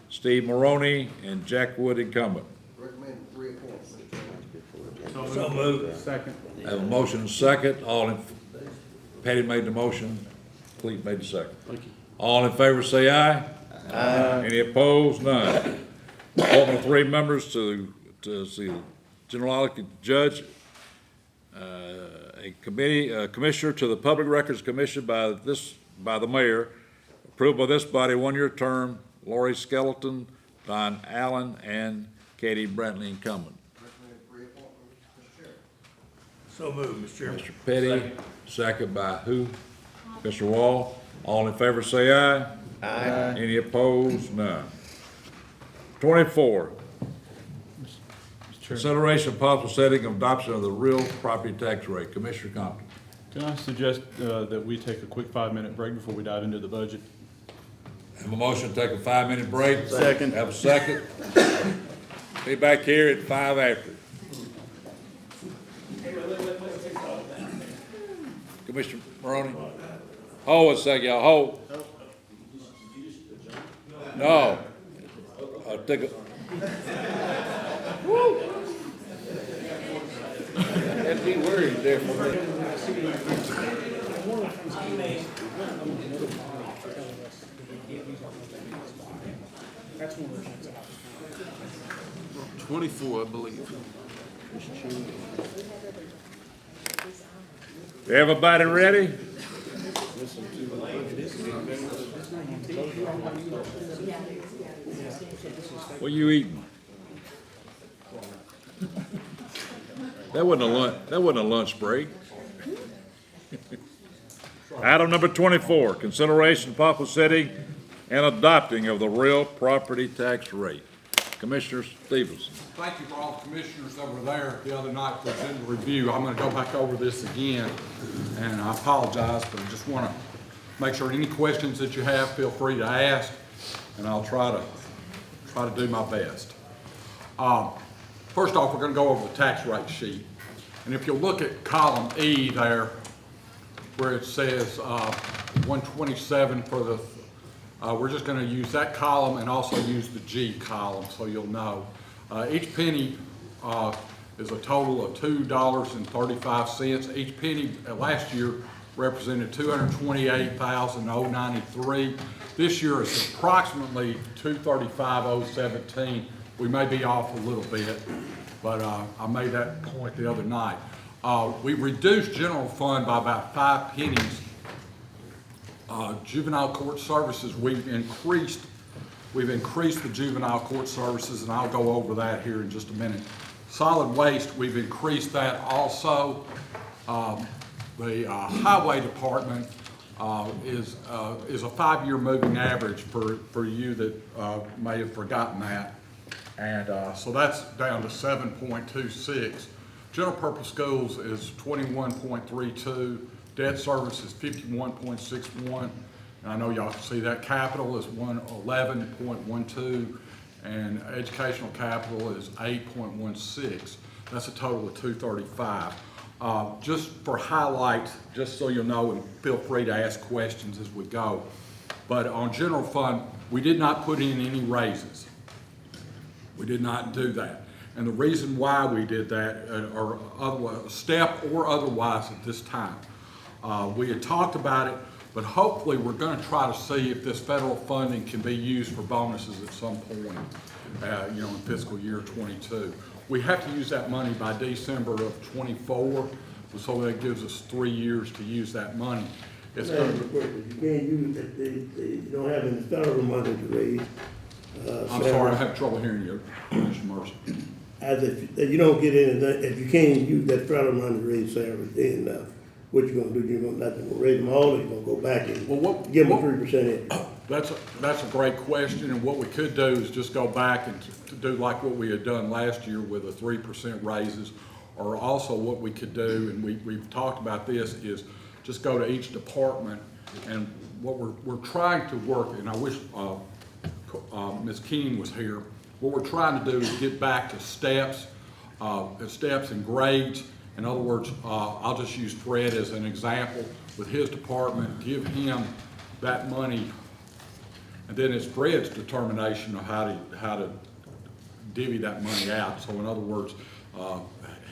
Steve Maroney, and Jack Wood, incumbent. Recommend 3 appointments, Mr. Chairman. So moved. Second. Have a motion second. Patty made the motion. Clete made the second. Thank you. All in favor say aye. Aye. Any opposed? None. Appointment of 3 members to see General Judge, a commissioner to the Public Records Commission by the mayor. Approved by this body, 1-year term, Lori Skeleton, Don Allen, and Katie Brantley, incumbent. Recommend 3 appointments, Mr. Chairman. So moved, Mr. Chairman. Mr. Petty, second by who? Mr. Wall. All in favor say aye. Aye. Any opposed? None. 24, consideration of possible setting of adoption of the real property tax rate. Commissioner Compton. Can I suggest that we take a quick 5-minute break before we dive into the budget? Have a motion to take a 5-minute break. Second. Have a second. Be back here at 5 after. Commissioner Maroney. Hold a second, y'all. Hold. No. I'll take a. Woo. Had to be worried there for a minute. That's one of the things. 24, I believe. Everybody ready? What you eating? That wasn't a lunch break. Item number 24, consideration of possible setting and adopting of the real property tax rate. Commissioner Stevenson. Thank you for all the commissioners that were there the other night for the review. I'm gonna go back over this again, and I apologize, but I just wanna make sure any questions that you have, feel free to ask, and I'll try to do my best. First off, we're gonna go over the tax rate sheet. And if you look at column E there, where it says 127 for the, we're just gonna use that column and also use the G column so you'll know. Each penny is a total of $2.35. Each penny last year represented $228,093. This year is approximately $235,017. We may be off a little bit, but I made that point the other night. We reduced general fund by about 5 pennies. Juvenile court services, we've increased the juvenile court services, and I'll go over that here in just a minute. Solid waste, we've increased that also. The highway department is a 5-year moving average for you that may have forgotten that. And so that's down to 7.26. General purpose schools is 21.32. Debt service is 51.61. And I know y'all can see that. Capital is 111.12. And educational capital is 8.16. That's a total of 235. Just for highlights, just so you'll know, and feel free to ask questions as we go. But on general fund, we did not put in any raises. We did not do that. And the reason why we did that, or otherwise, step or otherwise at this time, we had talked about it, but hopefully we're going to try to see if this federal funding can be used for bonuses at some point, in fiscal year 22. We have to use that money by December of 24, so that gives us 3 years to use that money. It's you can't use it, you don't have any federal money to raise. I'm sorry, I have trouble hearing you, Commissioner Mercer. As if you don't get anything, if you can't use that federal money to raise salaries, then what you gonna do? You're gonna raise them all, or you gonna go back and give them 3%? That's a great question, and what we could do is just go back and to do like what we had done last year with the 3% raises, or also what we could do, and we've talked about this, is just go to each department, and what we're trying to work, and I wish Ms. Keene was here. What we're trying to do is get back to steps and grades. In other words, I'll just use Fred as an example. With his department, give him that money, and then it's Fred's determination of how to divvy that money out. So in other words,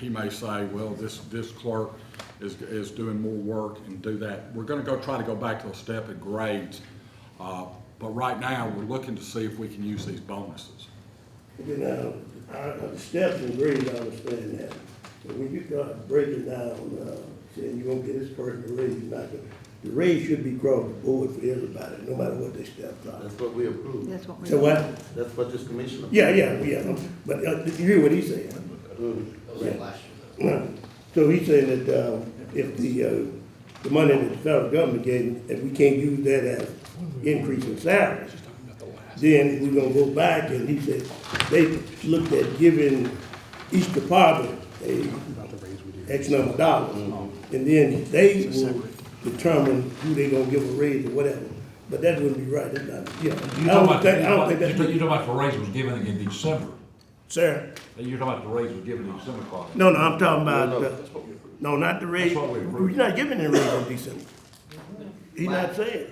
he may say, well, this clerk is doing more work and do that. We're going to try to go back to a step and grades. But right now, we're looking to see if we can use these bonuses. Okay, now, the steps and grades, I understand that. But when you start breaking down, saying you're gonna get this person a raise, the raise should be across the board for everybody, no matter what their steps are. That's what we approved. That's what we. So what? That's what this commission approved. Yeah. But did you hear what he's saying? So he's saying that if the money that the federal government gave, if we can't use that as increasing salaries, then we're gonna go back, and he said they looked at giving each department a X number of dollars, and then they will determine who they gonna give a raise or whatever. But that wouldn't be right. That's not, I don't think that's. You're talking about the raise was given in December. Sir? You're talking about the raise was given in December, Carl. No, I'm talking about, no, not the raise. That's what we approved. He's not giving a raise in December. He's not saying.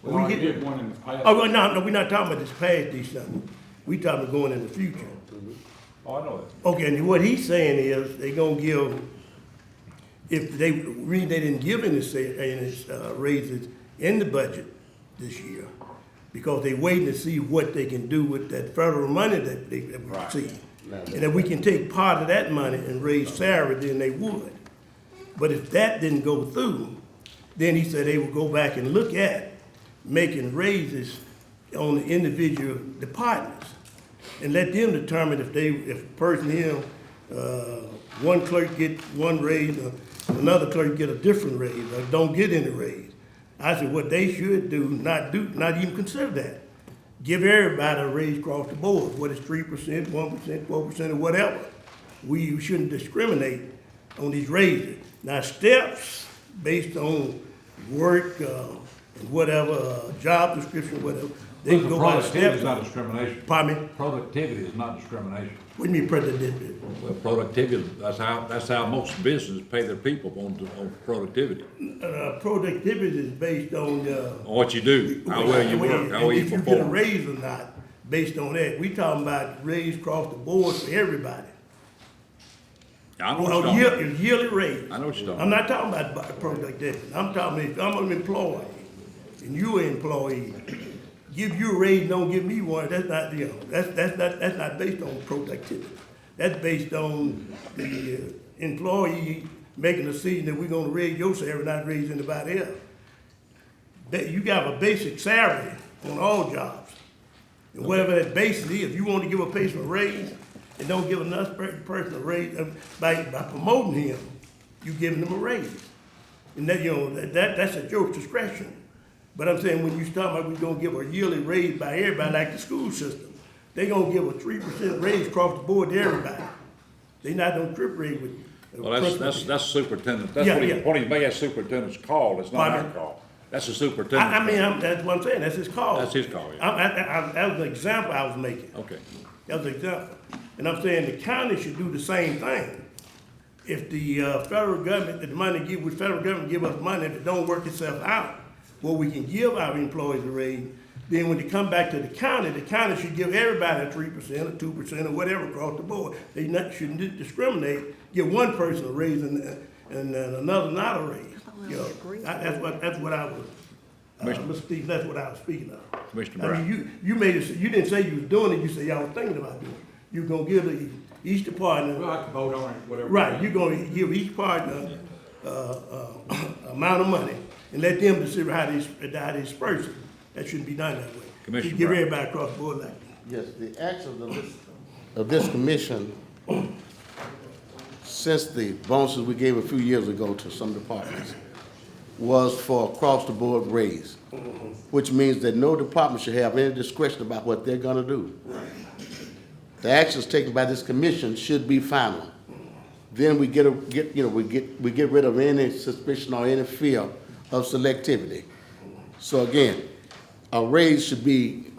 We already did one in the past. Oh, well, no, we're not talking about this past December. We talking about going in the future. Oh, I know that. Okay, and what he's saying is they gonna give, if they didn't give any raises in the budget this year, because they waiting to see what they can do with that federal money that we receive. And if we can take part of that money and raise salary, then they would. But if that didn't go through, then he said they would go back and look at making raises on the individual departments and let them determine if a person here, one clerk get one raise, another clerk get a different raise, or don't get any raise. I said what they should do, not even consider that. Give everybody a raise across the board, whether it's 3%, 1%, 4%, or whatever. We shouldn't discriminate on these raises. Now, steps based on work and whatever, job description, whatever, they can go by Productivity steps. is not discrimination. Pardon me? Productivity is not discrimination. What do you mean productivity? Well, productivity, that's how most businesses pay their people on productivity. Productivity is based on On what you do, how well you work, how well you if you get a perform. raise or not, based on that. We talking about raise across the board for everybody. I know what Well, you're talking about. yearly raise. I know what you're talking I'm not talking about productivity. I'm talking, if I'm an employee and you an employee, give you a raise, don't give me one, that's not, that's not based on productivity. That's based on the employee making a decision that we're gonna raise your salary, not raise anybody else. You got a basic salary on all jobs. And whatever that basis is, if you want to give a person a raise and don't give another person a raise, by promoting him, you giving them a raise. And that, that's at your discretion. But I'm saying when you start about we're gonna give a yearly raise by everybody, like the school system, they gonna give a 3% raise across the board to everybody. They not gonna trip raise with. Well, that's superintendent, that's Yeah, what yeah. he made that superintendent's call, it's not our Pardon? call. That's the superintendent. I mean, that's what I'm saying, that's his call. That's his call, yeah. That was an example I was making. Okay. That was an example. And I'm saying the county should do the same thing. If the federal government, the federal government give us money, if it don't work itself out, well, we can give our employees a raise, then when they come back to the county should give everybody a 3% or 2% or whatever across the board. They shouldn't discriminate, give one person a raise and another not a raise. You know, that's what I was, Mr. Steve, that's what I was speaking of. Commissioner I Brown. mean, you made it, you didn't say you was doing it, you said y'all was thinking about doing it. You're gonna give each department. Well, I can vote on it, whatever. Right, you're gonna give each partner, amount of money and let them decide how they disperse it. That shouldn't be done that way. Commissioner You give Brown. everybody across the board like that. Yes, the actions of this commission, since the bonuses we gave a few years ago to some departments, was for across-the-board raise, which means that no department should have any discretion about what they're gonna do. The actions taken by this commission should be final. Then we get rid of any suspicion or any fear of selectivity. So again, a raise should be,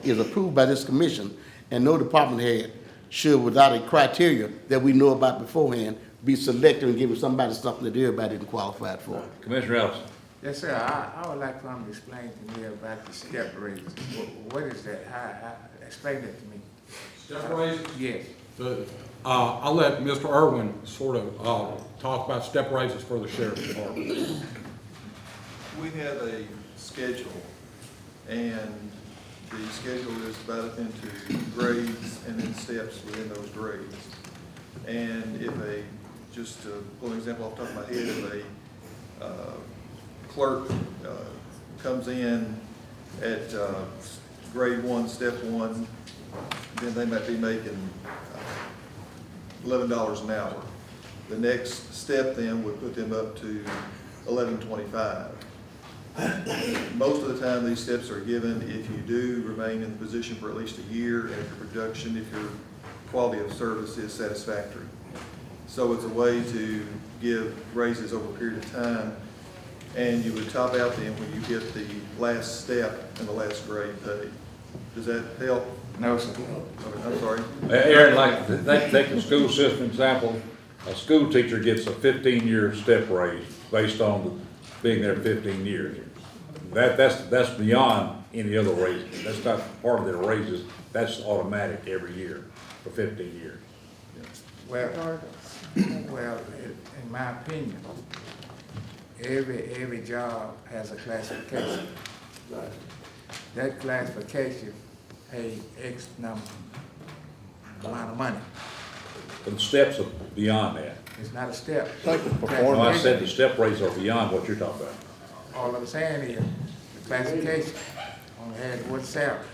is approved by this commission, and no department head should, without a criteria that we know about beforehand, be selective and giving somebody something that everybody didn't qualify for. Commissioner Ellison. Yes, sir, I would like for him to explain to me about the step raises. What is that? Explain that to me. Step raises? Yes. I'll let Mr. Irwin sort of talk about step raises for the sheriff's department. We have a schedule, and the schedule is divided into grades and then steps within those grades. And if just to pull an example off the top of my head, if a clerk comes in at grade 1, step 1, then they might be making $11 an hour. The next step then would put them up to $11.25. Most of the time, these steps are given if you do remain in the position for at least a year, and if your production, if your quality of service is satisfactory. So it's a way to give raises over a period of time, and you would top out then when you get the last step and the last grade pay. Does that help? No, sir. Okay, I'm sorry. Aaron, like, take the school system example, a school teacher gets a 15-year step raise based on being there 15 years. That's beyond any other raises. That's not part of their raises. That's automatic every year for 15 years. Well, in my opinion, every job has a classification. That classification pay X amount of money. But the steps are beyond that. It's not a step. No, I said the step raises are beyond what you're talking about. All I'm saying is, the classification, only add the word salary.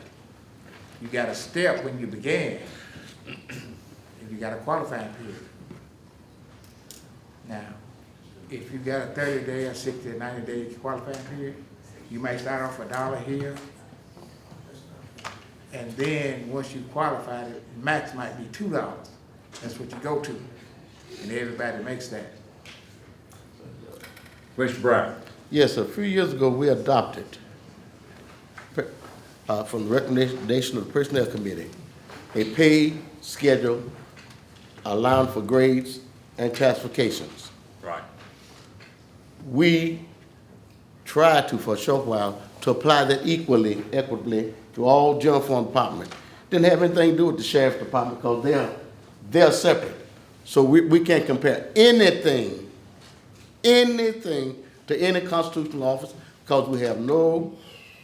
You got a step when you began, and you got a qualifying period. Now, if you got a 30-day or 60 or 90-day qualifying period, you might start off $1 here, and then once you qualify, the max might be $2. That's what you go to, and everybody makes that. Mr. Brown. Yes, a few years ago, we adopted, from the recommendation of the Personnel Committee, a pay schedule allowing for grades and classifications. Right. We tried to, for a short while, to apply that equitably to all general fund departments. Didn't have anything to do with the sheriff's department because they're separate. So we can't compare anything to any constitutional office because we have no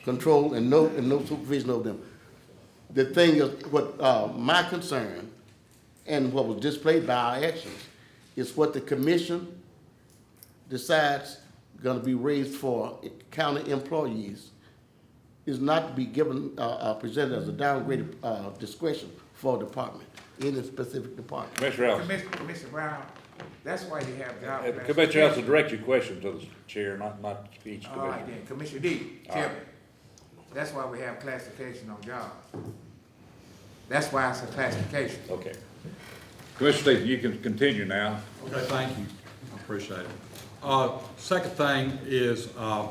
control and no supervision over them. The thing is, what my concern and what was displayed by our actions is what the commission decides going to be raised for county employees is not to be given, presented as a downgraded discretion for a department, any specific department. Mr. Ellis. Mr. Brown, that's why you have job classification. Commissioner Ellis, direct your question to the chair, not each commissioner. All right then, Commissioner D, Chairman. That's why we have classification on jobs. That's why it's a classification. Okay. Commissioner Stevens, you can continue now. Okay, thank you. I appreciate it. Second thing is the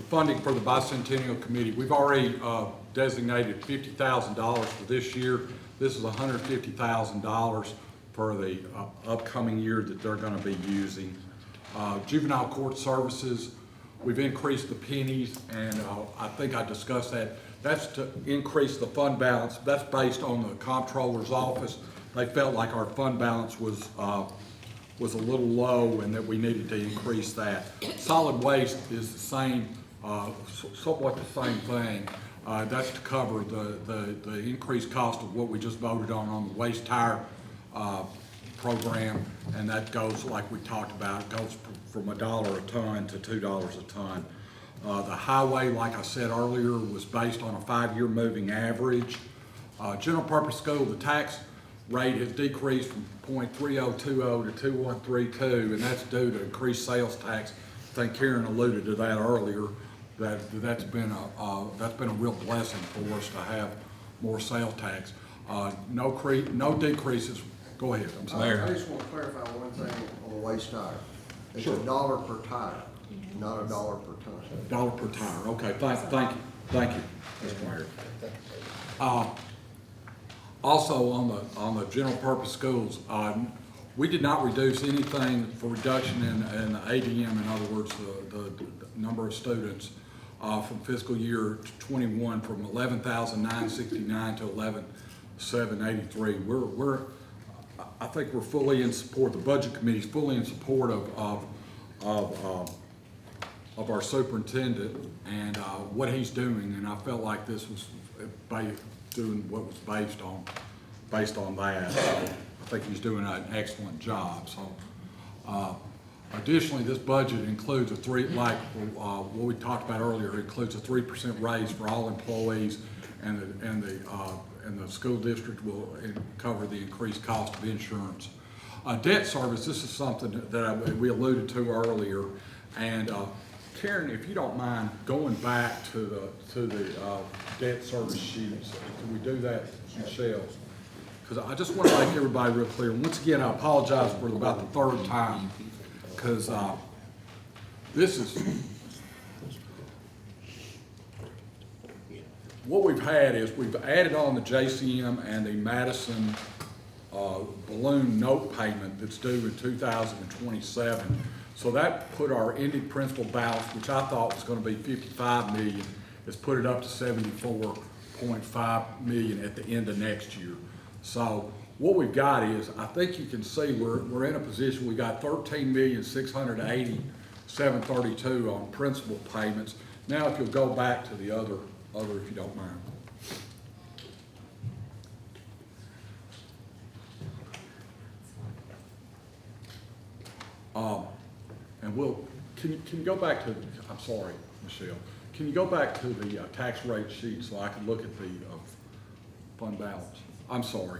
funding for the Bicentennial Committee. We've already designated $50,000 for this year. This is $150,000 for the upcoming year that they're going to be using. Juvenile court services, we've increased the pennies, and I think I discussed that. That's to increase the fund balance. That's based on the comptroller's office. They felt like our fund balance was a little low and that we needed to increase that. Solid waste is the same, somewhat the same thing. That's to cover the increased cost of what we just voted on the waste tire program, and that goes, like we talked about, it goes from $1 a ton to $2 a ton. The highway, like I said earlier, was based on a 5-year moving average. General purpose school, the tax rate has decreased from 0.3020 to 2132, and that's due to increased sales tax. I think Karen alluded to that earlier. That's been a real blessing for us to have more sales tax. No decreases. Go ahead. I'm sorry. I just want to clarify one thing on the waste tire. It's Sure. $1 per tire, not $1 per ton. $1 per tire. Okay. Thank you, Mr. Mayor. Also on the general purpose schools, we did not reduce anything for reduction in the ADM. In other words, the number of students from fiscal year 21 from 11,969 to 11,783. I think we're fully in support. The budget committee is fully in support of our superintendent and what he's doing, and I felt like this was doing what was based on that. So I think he's doing an excellent job. So additionally, this budget includes what we talked about earlier, includes a 3% raise for all employees, and the school district will cover the increased cost of insurance. Debt service, this is something that we alluded to earlier, and Karen, if you don't mind going back to the debt service sheets, can we do that, Michelle? Because I just want to make everybody real clear. Once again, I apologize for about the third time, because this is what we've had is we've added on the JCM and the Madison balloon note payment that's due in 2027. So that put our ending principal balance, which I thought was going to be $55 million, has put it up to $74.5 million at the end of next year. So what we've got is, I think you can see we're in a position, we got $13,680,732 on principal payments. Now, if you'll go back to the other if you don't mind. And can you go back to, I'm sorry, Michelle, can you go back to the tax rate sheet so I can look at the fund balance? I'm sorry.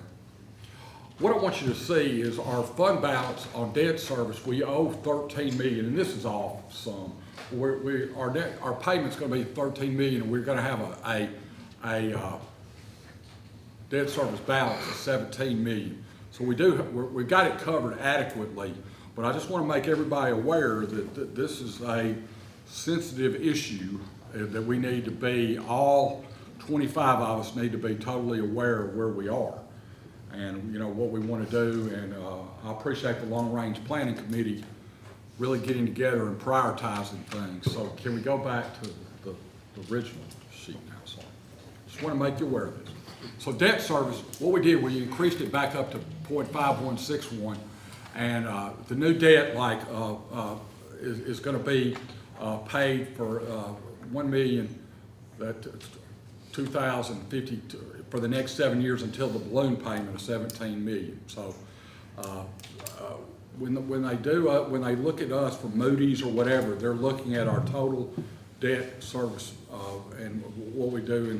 What I want you to see is our fund balance on debt service. We owe 13 million, and this is off some. Our payment's going to be 13 million, and we're going to have a debt service balance of 17 million. So we've got it covered adequately, but I just want to make everybody aware that this is a sensitive issue that we need to be, all 25 of us need to be totally aware of where we are and, you know, what we want to do. And I appreciate the Long Range Planning Committee really getting together and prioritizing things. So can we go back to the original sheet now? Sorry. Just want to make you aware of this. So debt service, what we did, we increased it back up to 0.5161, and the new debt is going to be paid for $1,000,250 for the next 7 years until the balloon payment of 17 million. So when they look at us from Moody's or whatever, they're looking at our total debt service and what we do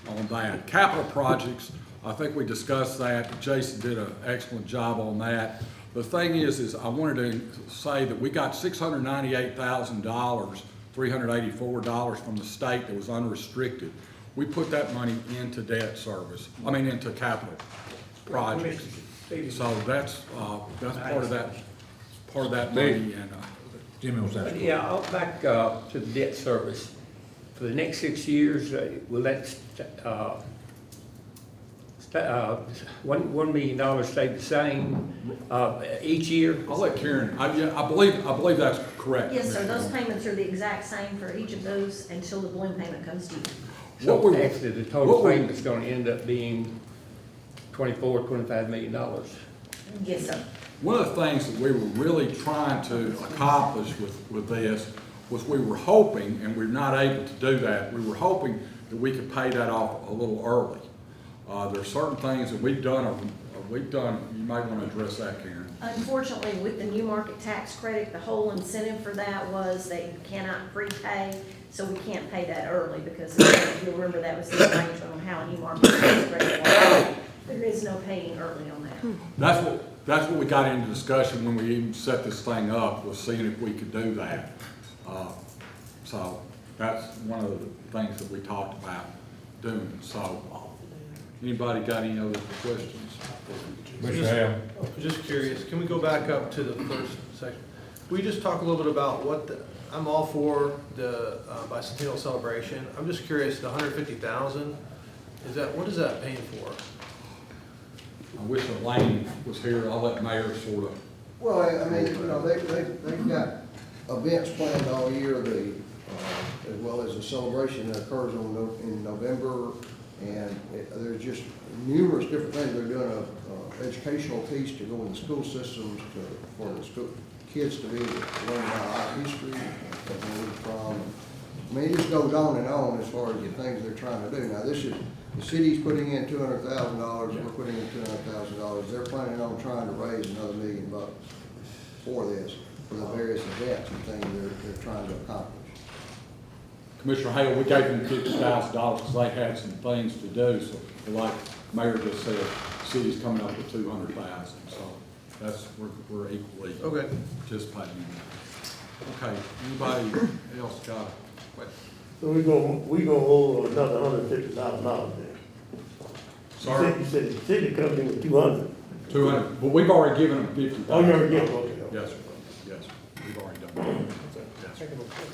on that. Capital projects, I think we discussed that. Jason did an excellent job on that. The thing is I wanted to say that we got $698,000, $384 from the state that was unrestricted. We put that money into debt service, into capital projects. So that's part of that money. And Jimmy was asking. Yeah, I'll back to the debt service. For the next 6 years, will that $1 million stay the same each year? I'll let Karen. I believe that's correct. Yes, sir, those payments are the exact same for each of those until the balloon payment comes due. So actually, the total payment's gonna end up being $25 million. Yes, sir. One of the things that we were really trying to accomplish with this was we were hoping, and we're not able to do that, we were hoping that we could pay that off a little early. There are certain things that we've done, you might want to address that, Karen. Unfortunately, with the new market tax credit, the whole incentive for that was that you cannot prepay, so we can't pay that early because if you'll remember that was the arrangement on how a new market tax credit works. There is no paying early on that. That's what we got into discussion when we even set this thing up, was seeing if we could do that. So that's one of the things that we talked about doing. So anybody got any other questions? Just curious, can we go back up to the first section? Can we just talk a little bit about I'm all for the bicentennial celebration. I'm just curious, the $150,000, what is that paying for? I wish Elaine was here. I'll let Mayor sort of. Well, they've got events planned all year, as well as a celebration that occurs in November, and there's just numerous different things. They're doing a educational piece to go in the school systems for the school kids to be able to learn about our history, where we're from. It just goes on and on as far as the things they're trying to do. Now, the city's putting in $200,000. We're putting in $200,000. They're planning on trying to raise another $1 million for this, for the various events and things they're trying to accomplish. Commissioner Hale, we gave them $50,000 because they had some things to do. So, like Mayor just said, the city's coming up with $200,000. So we're equally participating in that. Okay, anybody else got a question? So we gonna hold another $150,000 there. Sorry? You said the city comes in with 200. 200, but we've already given them 50,000. Oh, you already gave them, okay. Yes, sir. Yes, we've already done that. Yes.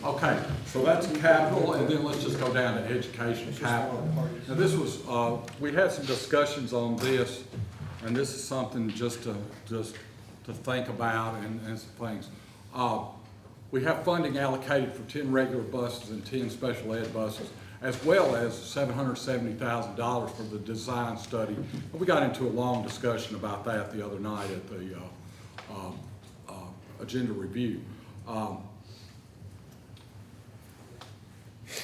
Okay, so that's capital, and then let's just go down to education capital. Now this was, we had some discussions on this, and this is something just to think about and some things. We have funding allocated for 10 regular buses and 10 special ed buses, as well as $770,000 for the design study. We got into a long discussion about that the other night at the agenda review.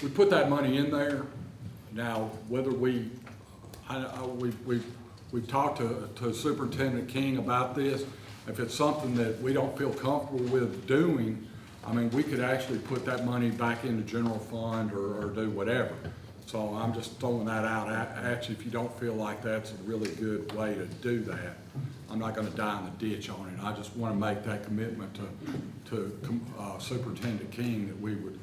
We put that money in there. Now, whether we've talked to Superintendent King about this. If it's something that we don't feel comfortable with doing, I mean, we could actually put that money back into general fund or do whatever. So I'm just throwing that out at you. If you don't feel like that's a really good way to do that, I'm not gonna die in the ditch on it. I just wanna make that commitment to Superintendent King that we would,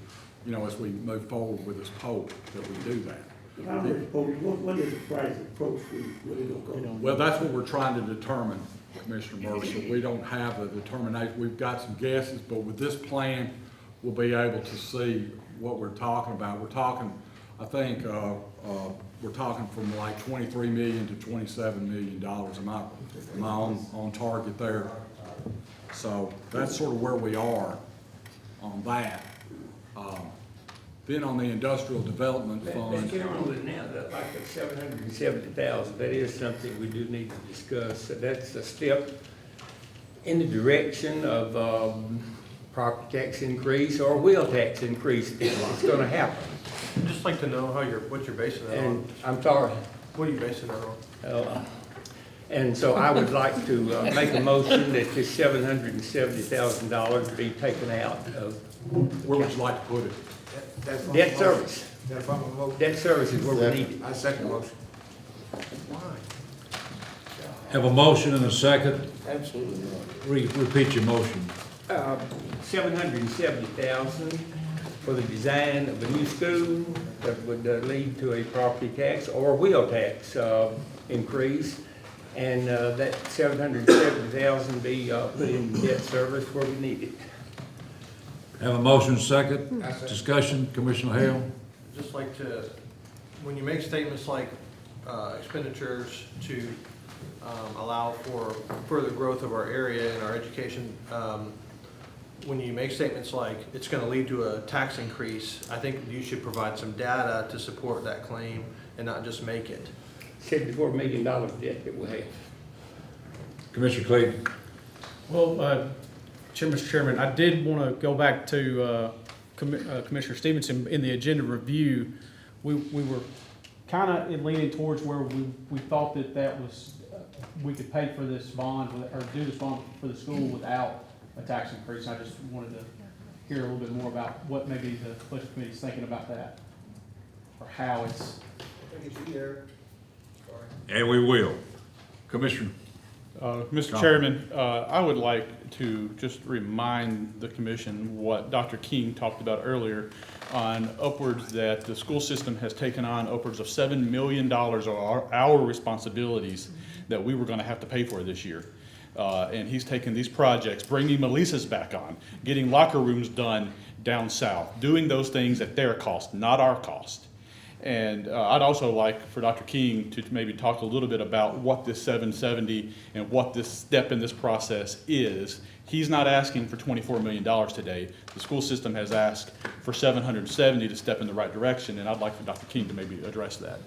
you know, as we move forward with this poll, that we do that. What is the price of Pro Street? What is it gonna go? Well, that's what we're trying to determine, Commissioner Mercer. We don't have a determination. We've got some guesses, but with this plan, we'll be able to see what we're talking about. We're talking, I think, we're talking from like $23 million to $27 million. Am I on target there? So that's sort of where we are on that. Then on the industrial development fund. Let's get on with it now, that like the $770,000, that is something we do need to discuss. So that's a step in the direction of property tax increase or wheel tax increase. It's gonna happen. I'd just like to know what you're basing that on. And I'm sorry. What are you basing that on? And so I would like to make a motion that this $770,000 be taken out of. Where would you like to put it? Debt service. Debt service is where we need it. I second the motion. Have a motion and a second. Absolutely not. Repeat your motion. $770,000 for the design of a new school that would lead to a property tax or wheel tax increase. And that $770,000 be put in debt service where we need it. Have a motion second. Discussion, Commissioner Hale. Just like to, when you make statements like expenditures to allow for further growth of our area and our education, when you make statements like it's going to lead to a tax increase, I think you should provide some data to support that claim and not just make it. $74 million debt that we have. Commissioner Clayton. Well, Mr. Chairman, I did want to go back to Commissioner Stevenson in the agenda review. We were kind of leaning towards where we thought that was, we could pay for this bond or do this bond for the school without a tax increase. I just wanted to hear a little bit more about what maybe the budget committee is thinking about that, or how it's. And we will. Commissioner. Mr. Chairman, I would like to just remind the commission what Dr. King talked about earlier on upwards that the school system has taken on upwards of $7 million of our responsibilities that we were going to have to pay for this year. And he's taken these projects, bringing Melissa's back on, getting locker rooms done down south, doing those things at their cost, not our cost. And I'd also like for Dr. King to maybe talk a little bit about what this 770 and what this step in this process is. He's not asking for $24 million today. The school system has asked for 770 to step in the right direction, and I'd like for Dr. King to maybe address that.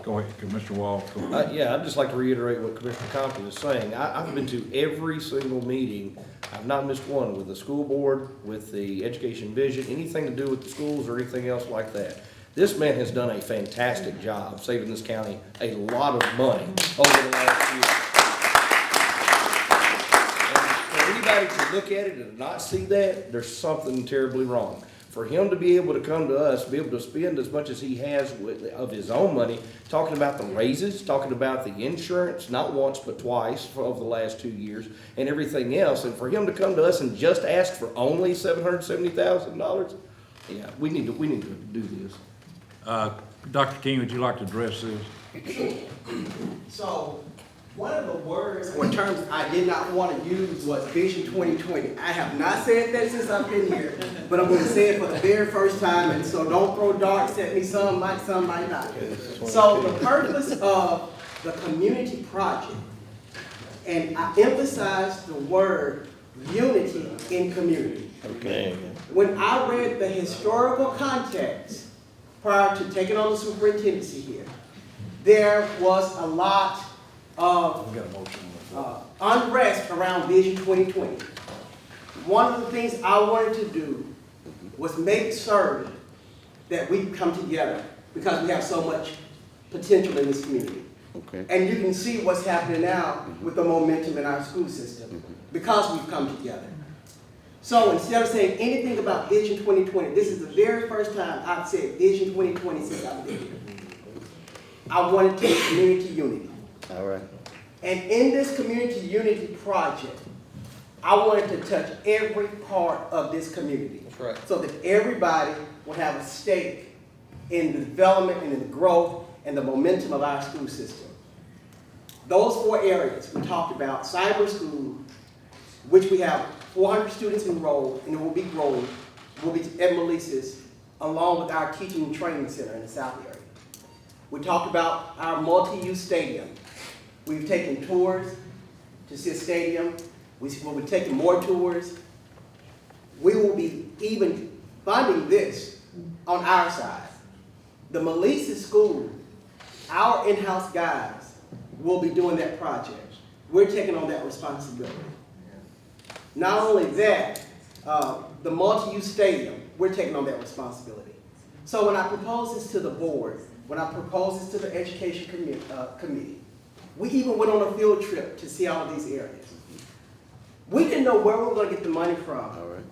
Go ahead, Commissioner Wall. Yeah, I'd just like to reiterate what Commissioner Compton is saying. I've been to every single meeting. I've not missed one with the school board, with the education vision, anything to do with the schools or anything else like that. This man has done a fantastic job saving this county a lot of money over the last year. And for anybody to look at it and not see that, there's something terribly wrong. For him to be able to come to us, be able to spend as much as he has of his own money, talking about the raises, talking about the insurance, not once but twice over the last 2 years, and everything else, and for him to come to us and just ask for only $770,000, yeah, we need to do this. Dr. King, would you like to address this? So, one of the words or terms I did not want to use was Vision 2020. I have not said that since I've been here, but I'm going to say it for the very first time, and so don't throw darts at me, some might not. So the purpose of the community project, and I emphasize the word unity in community. Okay. When I read the historical context prior to taking on the superintendency here, there was a lot of unrest around Vision 2020. One of the things I wanted to do was make certain that we come together because we have so much potential in this community. Okay. And you can see what's happening now with the momentum in our school system because we've come together. So instead of saying anything about Vision 2020, this is the very first time I've said Vision 2020 since I've been here. I wanted to be community unity. All right. And in this community unity project, I wanted to touch every part of this community. That's right. So that everybody will have a stake in the development and in the growth and the momentum of our school system. Those 4 areas we talked about: cyber school, which we have 400 students enrolled, and it will be growing, will be at Melissa's, along with our teaching and training center in the South area. We talked about our multi-use stadium. We've taken tours to see a stadium. We'll be taking more tours. We will be even funding this on our side. The Melissa School, our in-house guys will be doing that project. We're taking on that responsibility. Not only that, the multi-use stadium, we're taking on that responsibility. So when I propose this to the board, when I propose this to the education committee, we even went on a field trip to see all of these areas. We didn't know where we were going to get the money from. All right.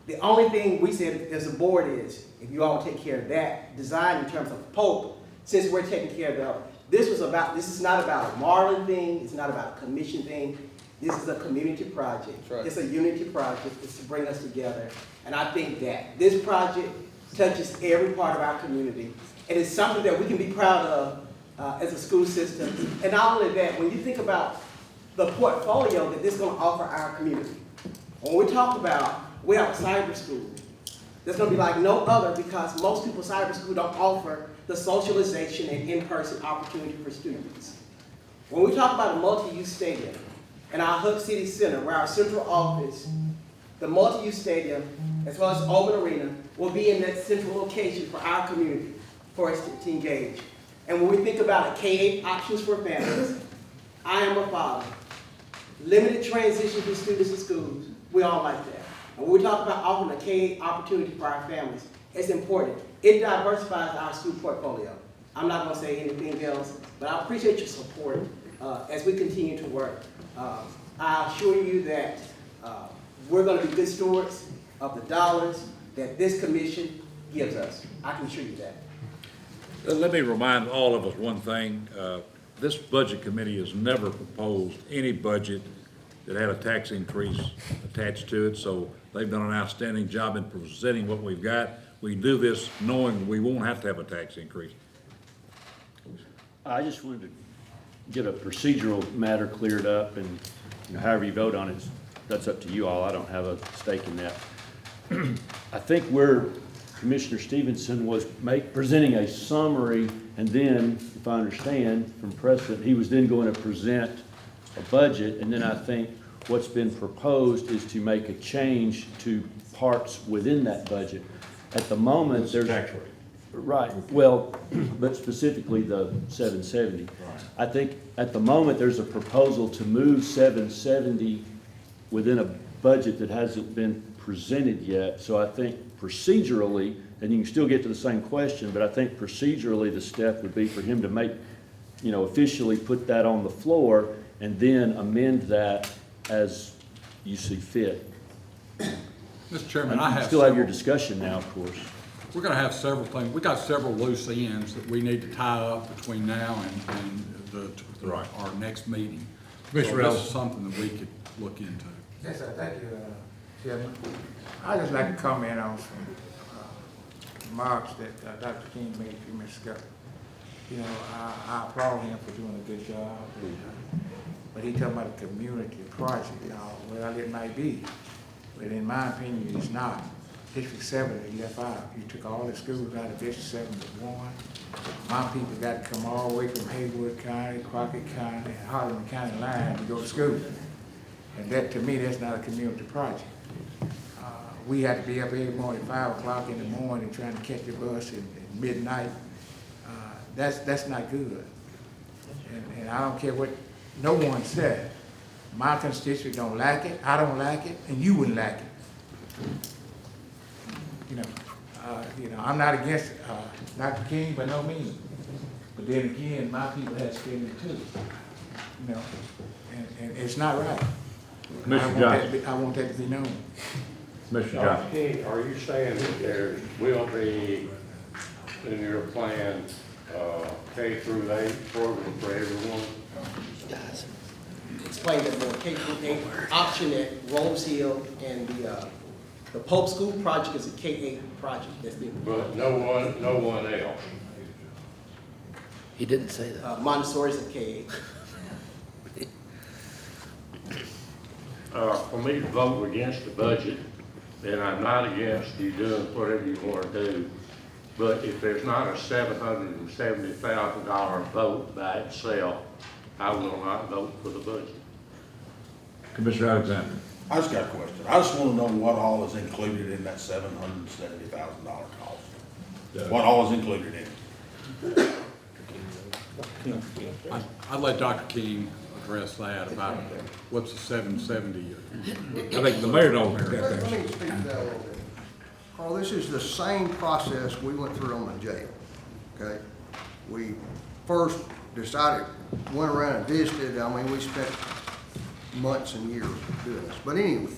The only thing we said as a board is, if you all take care of that design in terms of Pope, since we're taking care of the other. This is not about a Marlin thing, it's not about a commission thing. This is a community project. That's right. It's a unity project. It's to bring us together. And I think that this project touches every part of our community. And it's something that we can be proud of as a school system. And not only that, when you think about the portfolio that this is going to offer our community. When we talk about, we have a cyber school that's going to be like no other, because most people cyber school don't offer the socialization and in-person opportunity for students. When we talk about a multi-use stadium and our Hub City Center, where our central office, the multi-use stadium, as well as Open Arena, will be in that central location for our community, for us to engage. And when we think about a K-8 options for families, I am a father. Limited transition for students in schools, we all like that. And when we talk about offering a K-8 opportunity for our families, it's important. It diversifies our school portfolio. I'm not going to say anything else, but I appreciate your support as we continue to work. I assure you that we're going to be good stewards of the dollars that this commission gives us. I can assure you that. Let me remind all of us one thing. This budget committee has never proposed any budget that had a tax increase attached to it, so they've done an outstanding job in presenting what we've got. We do this knowing we won't have to have a tax increase. I just wanted to get a procedural matter cleared up, and however you vote on it, that's up to you all. I don't have a stake in that. I think where Commissioner Stevenson was presenting a summary, and then, if I understand from precedent, he was then going to present a budget, and then I think what's been proposed is to make a change to parts within that budget. At the moment, there's tax rate. Right, well, but specifically the 770. I think at the moment, there's a proposal to move 770 within a budget that hasn't been presented yet. So I think procedurally, and you can still get to the same question, but I think procedurally the step would be for him to make, officially put that on the floor and then amend that as you see fit. Mr. Chairman, I have Still have your discussion now, of course. We're gonna have several things. We got several loose ends that we need to tie up between now and our next meeting. So Mr. this Ellis. is something that we could look into. Yes, sir, thank you, Chairman. I'd just like to comment on some remarks that Dr. King made a few minutes ago. I applaud him for doing a good job, but he talking about a community project, well, it might be, but in my opinion, it's not. District 7 they left out. You took all the schools out of District 7 but one. My people got to come all the way from Haywood County, Crockett County, and Hardeman County line to go to school. And that, to me, that's not a community project. We had to be up every morning at 5 o'clock in the morning trying to catch a bus at midnight. That's not good. And I don't care what no one said. My constituents don't like it, I don't like it, and you wouldn't like it. I'm not against Dr. King by no means. But then again, my people have spending too. And it's not right. Mr. Johnson. I want that to be known. Commissioner Dr. Johnson. King, are you saying that there will be, in your plan, K through 8 program for everyone? Explain that more. K through 8 option at Rose Hill, and the Pope School project is a K-8 project that's being. But no one else? He didn't say that. Montessori's a K-8. For me to vote against the budget, then I'm not against you doing whatever you want to do. But if there's not a $770,000 vote by itself, I will not vote for the budget. Commissioner Alexander. I just got a question. I just want to know what all is included in that $770,000 cost. What all is included in it? I'd let Dr. King address that about what's the 770. I think the mayor knows. Let me speak to that a little bit. Carl, this is the same process we went through on the jail, okay? We first decided, went around and visited, I mean, we spent months and years doing this. But anyway,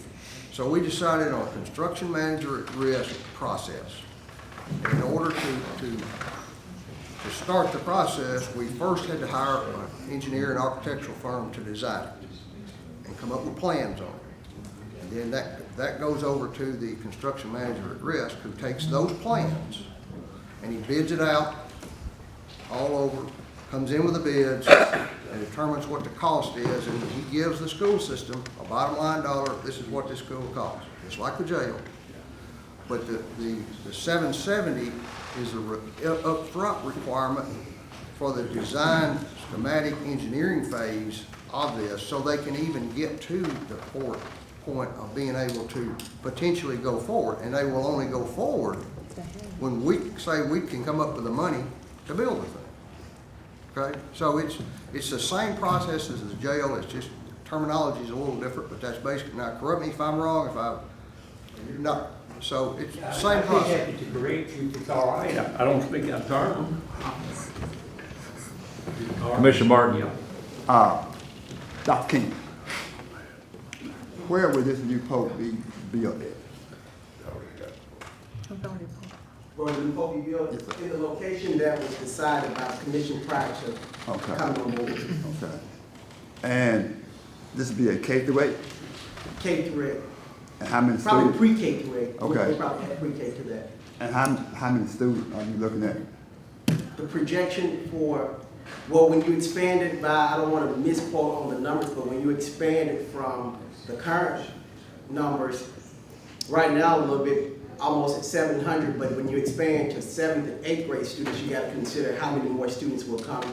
so we decided on a construction manager at risk process. In order to start the process, we first had to hire an engineer and architectural firm to design it and come up with plans on it. And then that goes over to the construction manager at risk, who takes those plans and he bids it out all over, comes in with the bids and determines what the cost is, and he gives the school system a bottom line dollar, this is what this school costs. It's like the jail. But the 770 is a upfront requirement for the design schematic engineering phase of this, so they can even get to the point of being able to potentially go forward. And they will only go forward when we say we can come up with the money to build the thing. Okay, so it's the same process as the jail. It's just terminology is a little different, but that's basically. Now, correct me if I'm wrong. If I'm not, so it's the same process. I'm happy to correct you if it's all right. I don't speak out of turn. Commissioner Martin. Dr. King, where would this new pope be built at? Where the Pope be built, in the location that was decided by the commission prior to coming on board. Okay. And this would be a K through 8? K through 8. And how many Probably students? pre-K through 8. Okay. We probably had pre-K to that. And how many students are you looking at? The projection for, well, when you expand it by, I don't want to misquote on the numbers, but when you expand it from the current numbers, right now a little bit, almost at 700, but when you expand to 7th and 8th grade students, you got to consider how many more students will come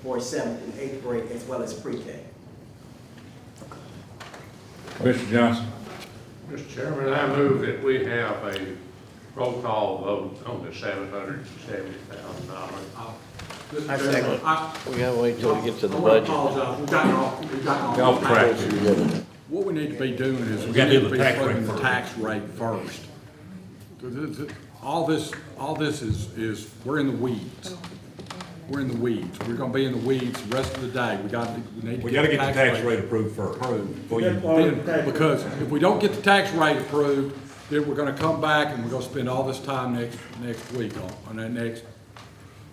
for 7th and 8th grade as well as pre-K. Commissioner Johnson. Mr. Chairman, I move that we have a roll call vote on the $770,000. I second. We gotta wait till we get to the I wanna budget. apologize. We've gotten off track. What we need to be doing is we gotta need do to the be tax rate approving the first. tax rate first. 'Cause all this is, we're in the weeds. We're in the weeds. We're gonna be in the weeds the rest of the day. We need to We gotta get the tax rate approved first. Before you- Then, because if we don't get the tax rate approved, then we're gonna come back and we're gonna spend all this time next week on that next.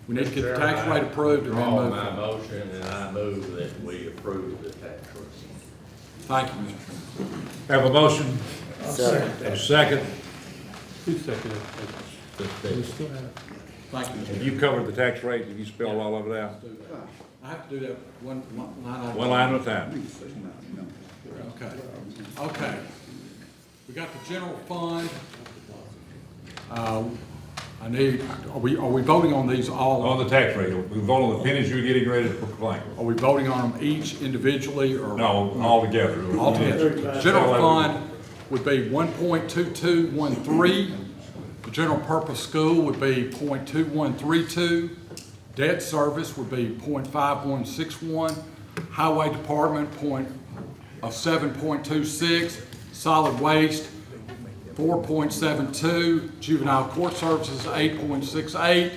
We need to get the tax rate approved and then Draw move my on. motion, and I move that we approve the tax rate. Thank you, Mr. Have a motion. Second. Have a second. Who seconded it? Thank you. Have you covered the tax rate? Have you spelled all of it out? I have to do that one line item. One line at a time. Okay. We got the general fund. Are we voting on these all? On the tax rate. We vote on the pennies you're getting ready to proclaim. Are we voting on them each individually or? No, all together. All together. General fund would be 1.2213. The general purpose school would be 0.2132. Debt service would be 0.5161. Highway department 7.26. Solid waste 4.72. Juvenile court services 8.68.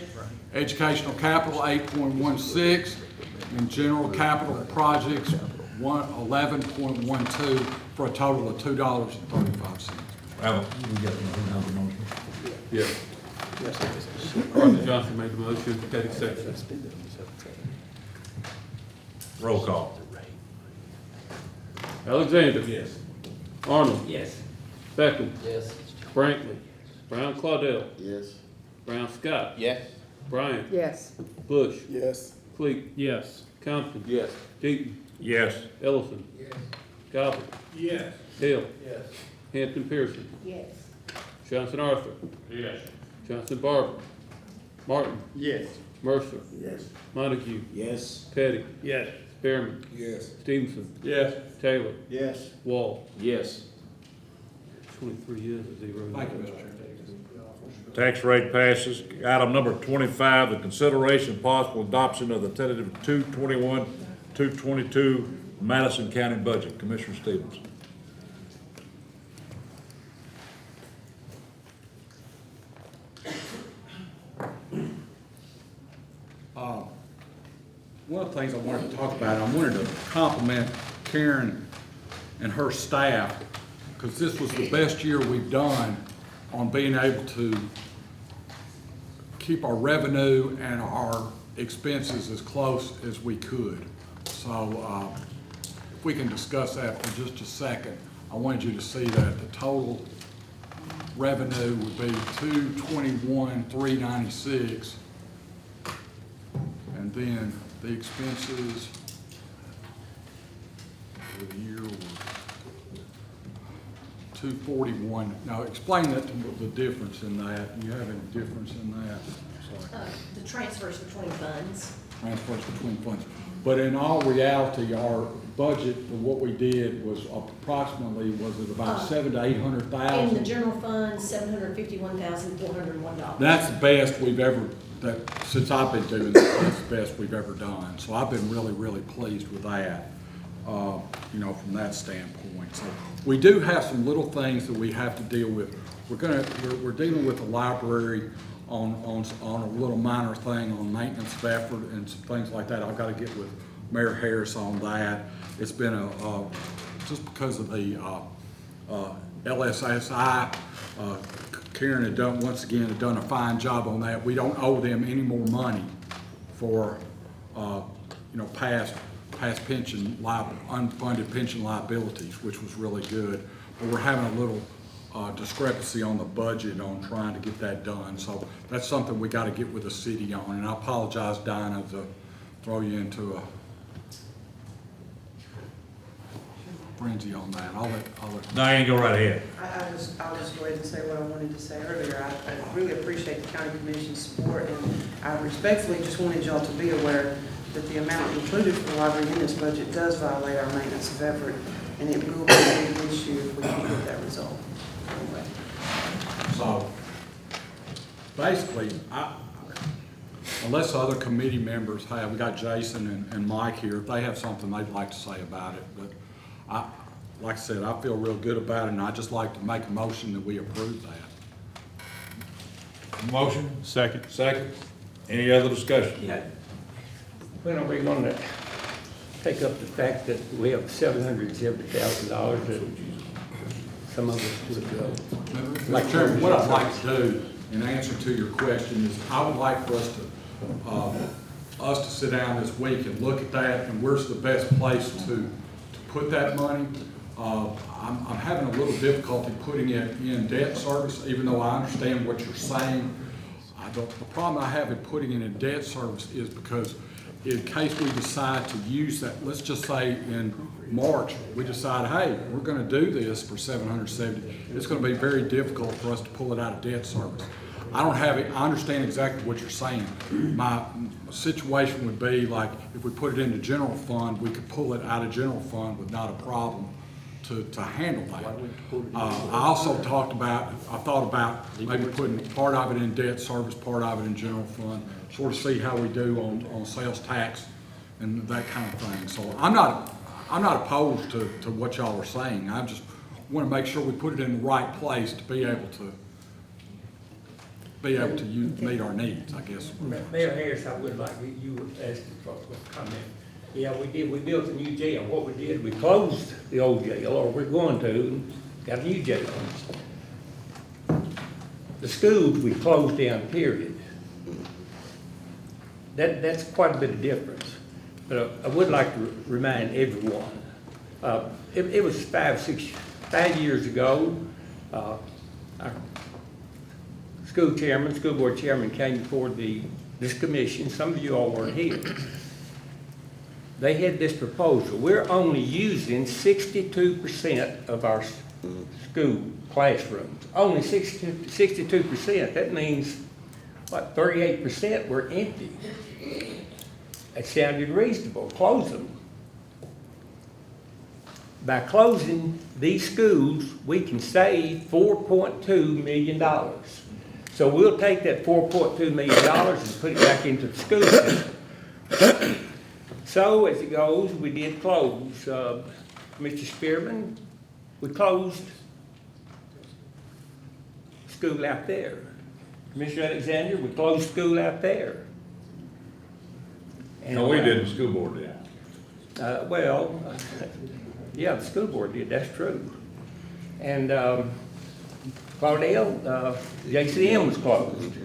Educational capital 8.16. And general capital projects 11.12 for a total of $2.35. Yeah. Arthur Johnson made the motion, Teddy seconded. Roll call. Alexander. Yes. Arnold. Yes. Beckman. Yes. Franklin. Brown Claudel. Yes. Brown Scott. Yes. Bryant. Yes. Bush. Yes. Cleek. Yes. Compton. Yes. Deaton. Yes. Ellison. Yes. Goblin. Yes. Hill. Yes. Hampton Pearson. Yes. Johnson Arthur. Yes. Johnson Barber. Martin. Yes. Mercer. Yes. Montague. Yes. Petty. Yes. Spearman. Yes. Stevenson. Yes. Taylor. Yes. Wall. Yes. 23 yes, 0 no. Thank you, Mr. Chairman. Tax rate passes. Item number 25, the consideration and possible adoption of the tentative 2/21/222 Madison County budget. Commissioner Stevens. One of the things I wanted to talk about, I wanted to compliment Karen and her staff, because this was the best year we've done on being able to keep our revenue and our expenses as close as we could. So, if we can discuss that for just a second, I wanted you to see that the total revenue would be $221,396. And then the expenses for the year were $241. Now, explain that to me, the difference in that. Do you have any difference in that? Sorry. The transfers between funds. Transfers between funds. But in all reality, our budget for what we did was approximately, was it about $700,000 to $800,000? In the general fund, $751,401. That's the best we've ever, since I've been doing this, that's the best we've ever done. So I've been really, really pleased with that, from that standpoint. So we do have some little things that we have to deal with. We're dealing with the library on a little minor thing on maintenance of effort and some things like that. I've got to get with Mayor Harris on that. It's been just because of the LSSI, Karen had done a fine job on that. We don't owe them any more money for, past pension unfunded pension liabilities, which was really good. But we're having a little discrepancy on the budget on trying to get that done. So that's something we got to get with the city on. And I apologize, Dinah, to throw you into a frenzy on that. I'll let. Diane, go right ahead. I'll just go ahead and say what I wanted to say earlier. I really appreciate the county commission's support, and I respectfully just wanted y'all to be aware that the amount included for the library in this budget does violate our maintenance of effort, and it will be a big issue if we can't get that resolved. Anyway. So, basically, unless other committee members have, we got Jason and Mike here, if they have something they'd like to say about it, but like I said, I feel real good about it, and I'd just like to make a motion that we approve that. Motion? Second. Second. Any other discussion? Yeah. When are we gonna take up the fact that we have $770,000 that some of us would go? Mr. Chairman, what I'd like to do, in answer to your question, is I would like for us to sit down this week and look at that, and where's the best place to put that money. I'm having a little difficulty putting it in debt service, even though I understand what you're saying. The problem I have in putting it in debt service is because in case we decide to use that, let's just say in March, we decide, hey, we're gonna do this for $770. It's gonna be very difficult for us to pull it out of debt service. I understand exactly what you're saying. My situation would be like, if we put it into general fund, we could pull it out of general fund with not a problem to handle that. I thought about maybe putting part of it in debt service, part of it in general fund, sort of see how we do on sales tax and that kind of thing. So I'm not opposed to what y'all are saying. I just want to make sure we put it in the right place to be able to meet our needs, I guess. Mayor Harris, I would like you asked for a comment. Yeah, we did. We built a new jail. What we did, we closed the old jail, or we're going to, got a new jail. the schools we closed down, period. That's quite a bit of difference. But I would like to remind everyone, it was 5 years ago, our school board chairman came before this commission. Some of you all weren't here. They had this proposal. We're only using 62% of our school classrooms. Only 62%. That means, what, 38% were empty. It sounded reasonable. Close them. By closing these schools, we can save $4.2 million. So we'll take that $4.2 million and put it back into the school system. So as it goes, we did close. Mr. Spearman, we closed school out there. Mr. Alexander, we closed school out there. And No, we didn't, the school board did. Yeah, the school board did, that's true. And Claudel, JCM was closed.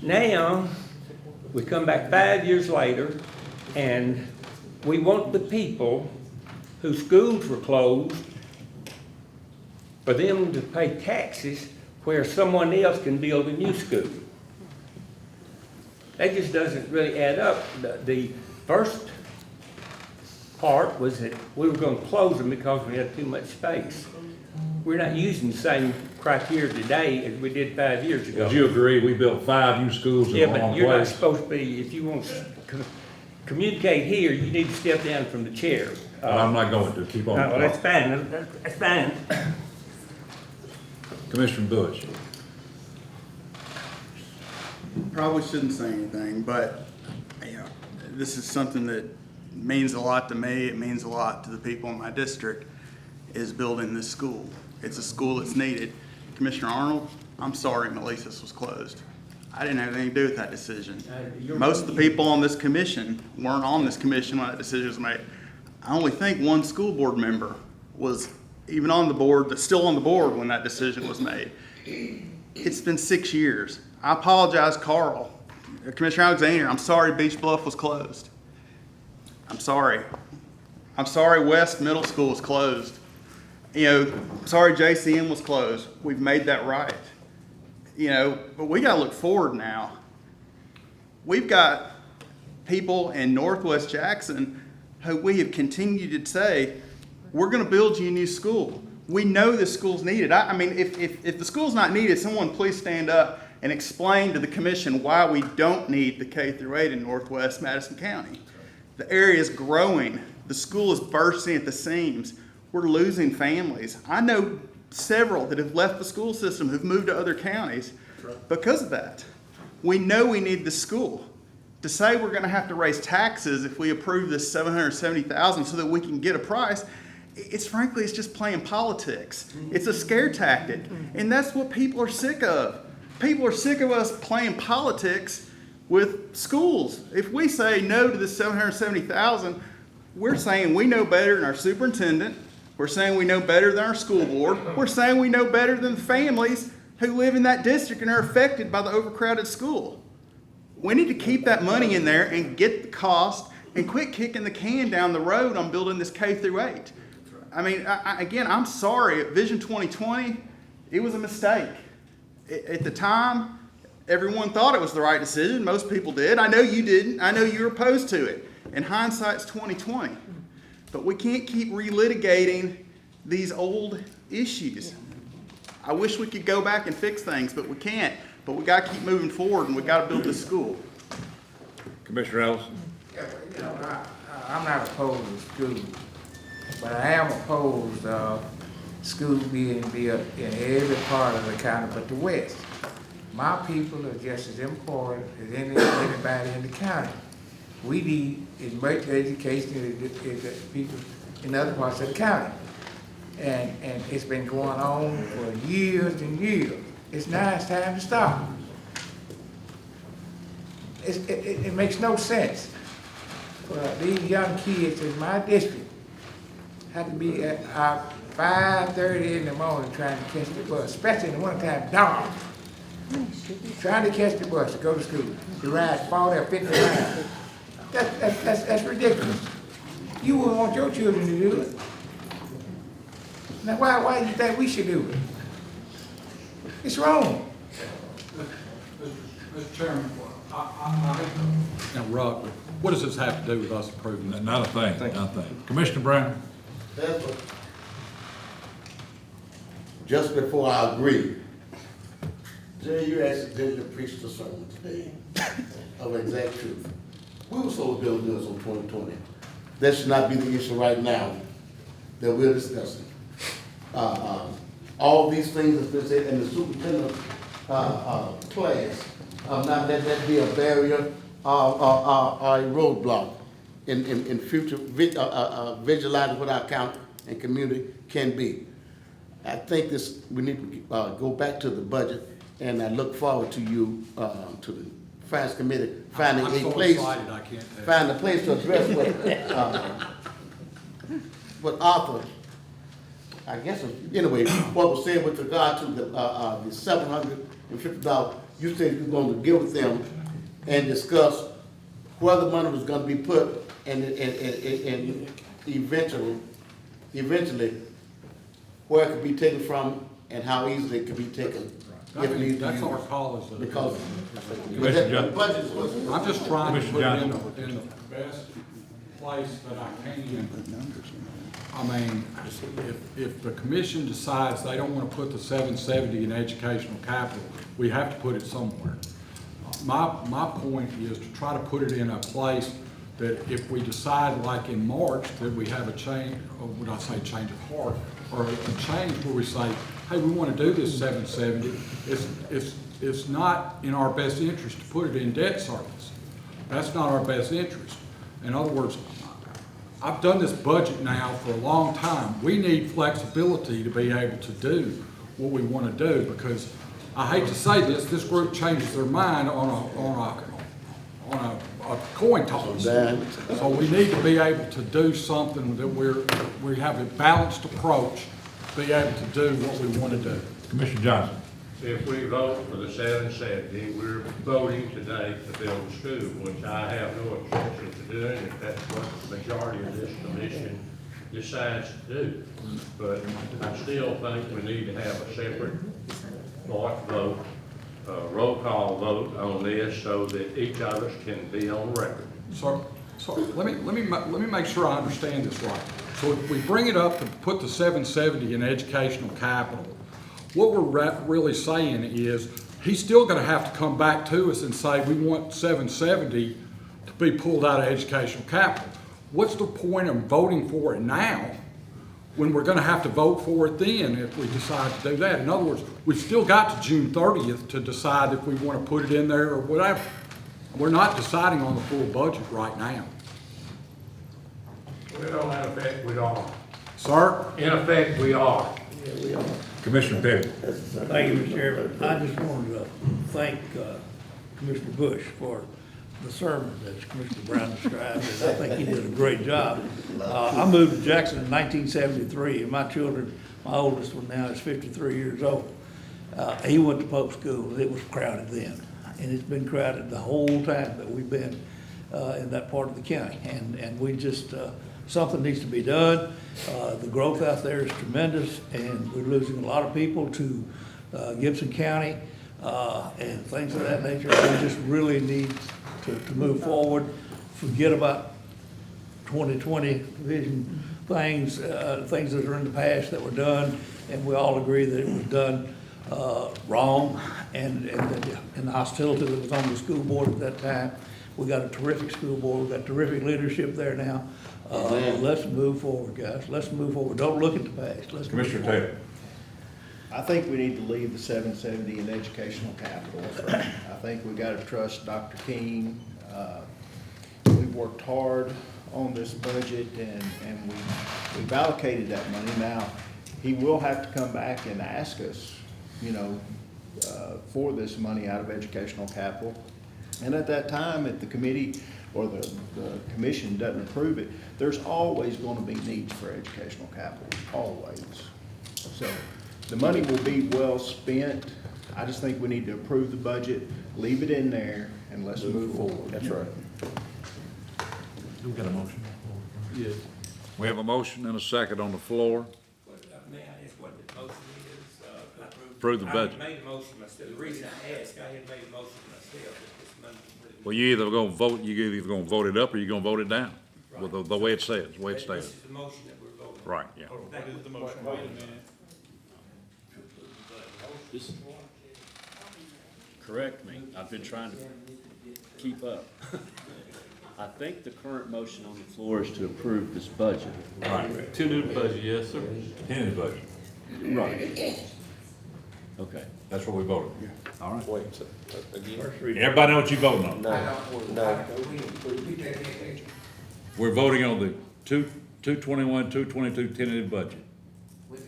Now, we come back 5 years later, and we want the people whose schools were closed for them to pay taxes where someone else can build a new school. That just doesn't really add up. The first part was that we were going to close them because we had too much space. We're not using the same criteria today as we did 5 years ago. Would you agree we built 5 new schools in the wrong place? Yeah, but you're not supposed to be, if you want to communicate here, you need to step down from the chair. Well, I'm not going to, keep on. No, that's fine, that's fine. Commissioner Bush. Probably shouldn't say anything, but, you know, this is something that means a lot to me. It means a lot to the people in my district, is building this school. It's a school that's needed. Commissioner Arnold, I'm sorry Melissa's was closed. I didn't have anything to do with that decision. Most of the people on this commission weren't on this commission when that decision was made. I only think one school board member was even on the board, that's still on the board when that decision was made. It's been 6 years. I apologize, Carl. Commissioner Alexander, I'm sorry Beach Bluff was closed. I'm sorry. I'm sorry West Middle School was closed. You know, sorry JCM was closed. We've made that right. You know, but we gotta look forward now. We've got people in Northwest Jackson who we have continued to say, we're gonna build you a new school. We know this school's needed. I mean, if the school's not needed, someone please stand up and explain to the commission why we don't need the K-8 in Northwest Madison County. The area is growing. The school is bursting at the seams. We're losing families. I know several that have left the school system who've moved to other counties because of that. We know we need the school. To say we're gonna have to raise taxes if we approve this $770,000 so that we can get a price, it's frankly, it's just playing politics. It's a scare tactic. And that's what people are sick of. People are sick of us playing politics with schools. If we say no to the $770,000, we're saying we know better than our superintendent. We're saying we know better than our school board. We're saying we know better than the families who live in that district and are affected by the overcrowded school. We need to keep that money in there and get the cost and quit kicking the can down the road on building this K-8. I mean, again, I'm sorry. At Vision 2020, it was a mistake. At the time, everyone thought it was the right decision. Most people did. I know you didn't. I know you were opposed to it. In hindsight, it's 2020. But we can't keep relitigating these old issues. I wish we could go back and fix things, but we can't. But we got to keep moving forward, and we got to build this school. Commissioner Ellison. Yeah, but, you know, I'm not opposed to school, but I am opposed to school being built in every part of the county but the west. My people are just as important as anybody in the county. We need as much education as the people in other parts of the county. And it's been going on for years and years. It's now it's time to stop. It makes no sense for these young kids in my district have to be 5:30 in the morning trying to catch the bus, especially in the wintertime, dark. Trying to catch the bus to go to school, to ride 40 or 50 miles. That's ridiculous. You wouldn't want your children to do it. Now, why do you think we should do it? It's wrong. Mr. Chairman, now, Rob, what does this have to do with us approving that? Not a thing, not a thing. Commissioner Brown? Just before I agree, Jay, you accidentally preached a sermon today of exact truth. We were supposed to build this on 2020. That should not be the issue right now that we're discussing. All these things that's been said in the superintendent class, not let that be a barrier or a roadblock in future visualizing what our county and community can be. I think we need to go back to the budget, and I look forward to you, to the finance committee finding a place, find a place to address what Arthur, I guess, anyway, what was said with regard to the $750. You said you were going to give them and discuss where the money was going to be put, and eventually where it could be taken from and how easily it could be taken. That's our call as Because Commissioner budget was. I'm just trying to put it in Commissioner the best place that I can. I mean, if the commission decides they don't want to put the 770 in educational capital, we have to put it somewhere. My point is to try to put it in a place that if we decide, like in March, that we have a change, or would I say change of heart, or a change where we say, hey, we want to do this 770, it's not in our best interest to put it in debt service. That's not our best interest. In other words, I've done this budget now for a long time. We need flexibility to be able to do what we want to do, because I hate to say this group changes their mind on a coin toss. So we need to be able to do something that we have a balanced approach, be able to do what we want to do. Commissioner Johnson? If we vote for the 770, we're voting today to build a school, which I have no objection to doing if that's what the majority of this commission decides to do. But I still think we need to have a separate vote, roll call vote on this so that each of us can be on record. So let me make sure I understand this right. So if we bring it up to put the 770 in educational capital, what we're really saying is he's still going to have to come back to us and say we want 770 to be pulled out of educational capital. What's the point of voting for it now when we're going to have to vote for it then if we decide to do that? In other words, we've still got to June 30th to decide if we want to put it in there or whatever. We're not deciding on the full budget right now. Well, in effect, we are. Sir? In effect, we are. Yeah, we are. Commissioner Petty? Thank you, Mr. Chairman. I just wanted to thank Commissioner Bush for the sermon that Commissioner Brown described, and I think he did a great job. I moved to Jackson in 1973, and my children, my oldest one now is 53 years old. He went to Pope School. It was crowded then, and it's been crowded the whole time that we've been in that part of the county, and we just, something needs to be done. The growth out there is tremendous, and we're losing a lot of people to Gibson County and things of that nature. We just really need to move forward, forget about 2020 vision things, things that are in the past that were done, and we all agree that it was done wrong, and the hostility that was on the school board at that time. We got a terrific school board, we got terrific leadership there now. Let's move forward, guys. Let's move forward. Don't look at the past. Let's Commissioner Taylor? I think we need to leave the 770 in educational capital. I think we got to trust Dr. King. We've worked hard on this budget, and we've allocated that money. Now, he will have to come back and ask us, for this money out of educational capital. And at that time, if the committee or the commission doesn't approve it, there's always gonna be needs for educational capital, always. So the money will be well spent. I just think we need to approve the budget, leave it in there, and let's move forward. That's right. We got a motion? Yes. We have a motion and a second on the floor. May I ask what the motion is? Approve the budget. I made a motion myself. The reason I asked, I had made a motion myself that this money was put in. Well, you either gonna vote, you either gonna vote it up or you're gonna vote it down. Well, the way it says, the way it This stands. is the motion that we're voting on. Right, yeah. What is the motion? Wait a minute. This- Correct me, I've been trying to keep up. I think the current motion on the floor is to approve this budget. Right. Tentative budget, yes, sir. Tentative budget. Right. Okay. That's what we voted. All right. Wait, again? Everybody know what you voting on? No. We're voting on the 221, 222 tentative budget,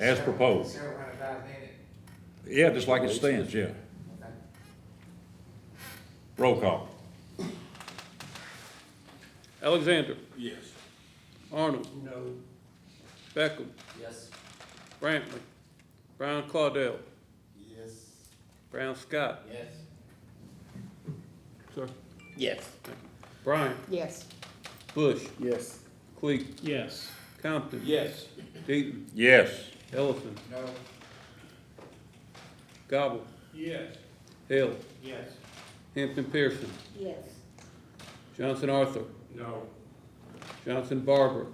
as proposed. Yeah, just like it stands, yeah. Roll call. Alexander. Yes. Arnold. No. Beckham. Yes. Brantley. Brown Claudel. Yes. Brown Scott. Yes. Sir. Yes. Bryant. Yes. Bush. Yes. Cleek. Yes. Compton. Yes. Deaton. Yes. Ellison. No. Gobble. Yes. Hill. Yes. Hampton Pearson. Yes. Johnson Arthur. No. Johnson Barber.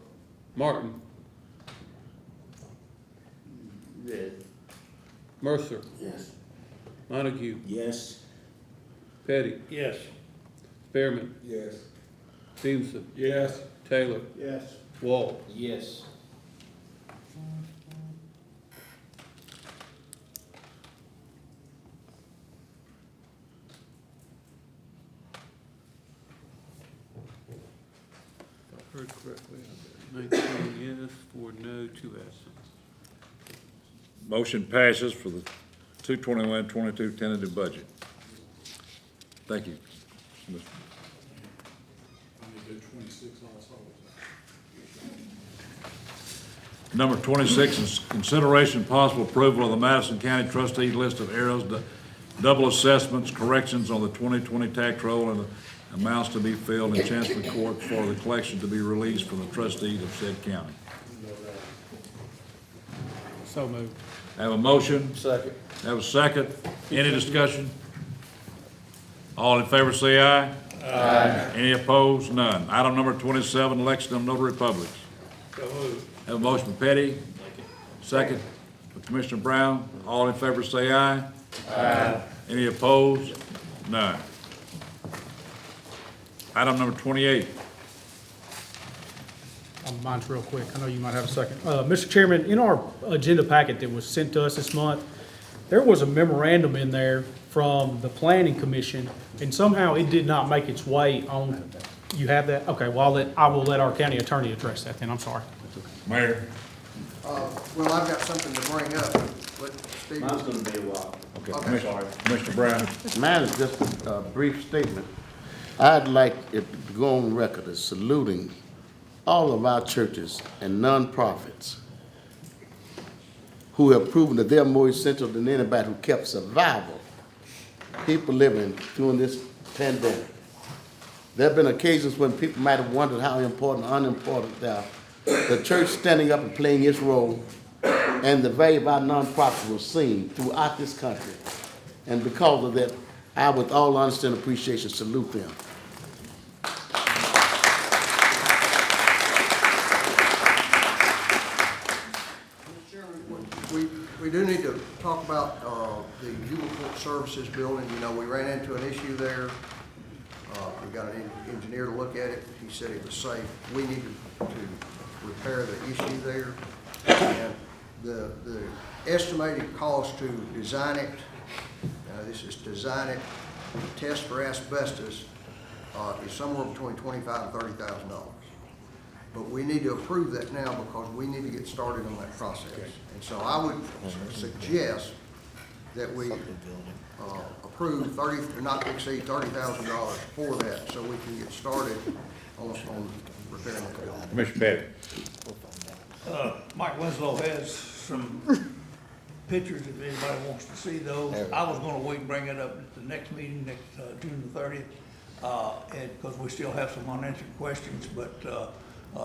Martin. Yes. Mercer. Yes. Montague. Yes. Petty. Yes. Spearman. Yes. Stevenson. Yes. Taylor. Yes. Wall. Yes. If I heard correctly, I got 19 yes, 4 no, 2 absent. Motion passes for the 221, 22 tentative budget. Thank you. Number 26 is consideration and possible approval of the Madison County trustee list of errors, double assessments, corrections on the 2020 tax roll, and amounts to be filled in Chancery Court for the collection to be released from the trustees of said county. So moved. Have a motion? Second. Have a second? Any discussion? All in favor say aye. Aye. Any opposed? None. Item number 27, election of notary publics. So moved. Have a motion for Petty. Second for Commissioner Brown. All in favor say aye. Aye. Any opposed? None. Item number 28. Mine's real quick. I know you might have a second. Mr. Chairman, in our agenda packet that was sent to us this month, there was a memorandum in there from the Planning Commission, and somehow it did not make its way on. You have that? Okay, well, I will let our county attorney address that then. I'm sorry. Mayor. Well, I've got something to bring up. Steve. Mine's gonna be a while. Okay, Commissioner Brown. Mine is just a brief statement. I'd like it to go on record as saluting all of our churches and nonprofits who have proven that they're more essential than anybody, who kept survival, people living during this pandemic. There have been occasions when people might have wondered how important or unimportant they are. The church standing up and playing its role, and the value of our nonprofits was seen throughout this country. And because of that, I, with all honesty and appreciation, salute them. We do need to talk about the juvenile court services building. You know, we ran into an issue there. We got an engineer to look at it. He said it was safe. We need to repair the issue there. And the estimated cost to design it, this is design it, test for asbestos, is somewhere between $25,000 and $30,000. But we need to approve that now because we need to get started on that process. And so I would suggest that we approve 30, or not to exceed $30,000 for that, so we can get started on repairing that building. Commissioner Petty. Mike Winslow has some pictures if anybody wants to see those. I was gonna wait and bring it up at the next meeting, next, June the 30th, and, because we still have some unanswered questions, but,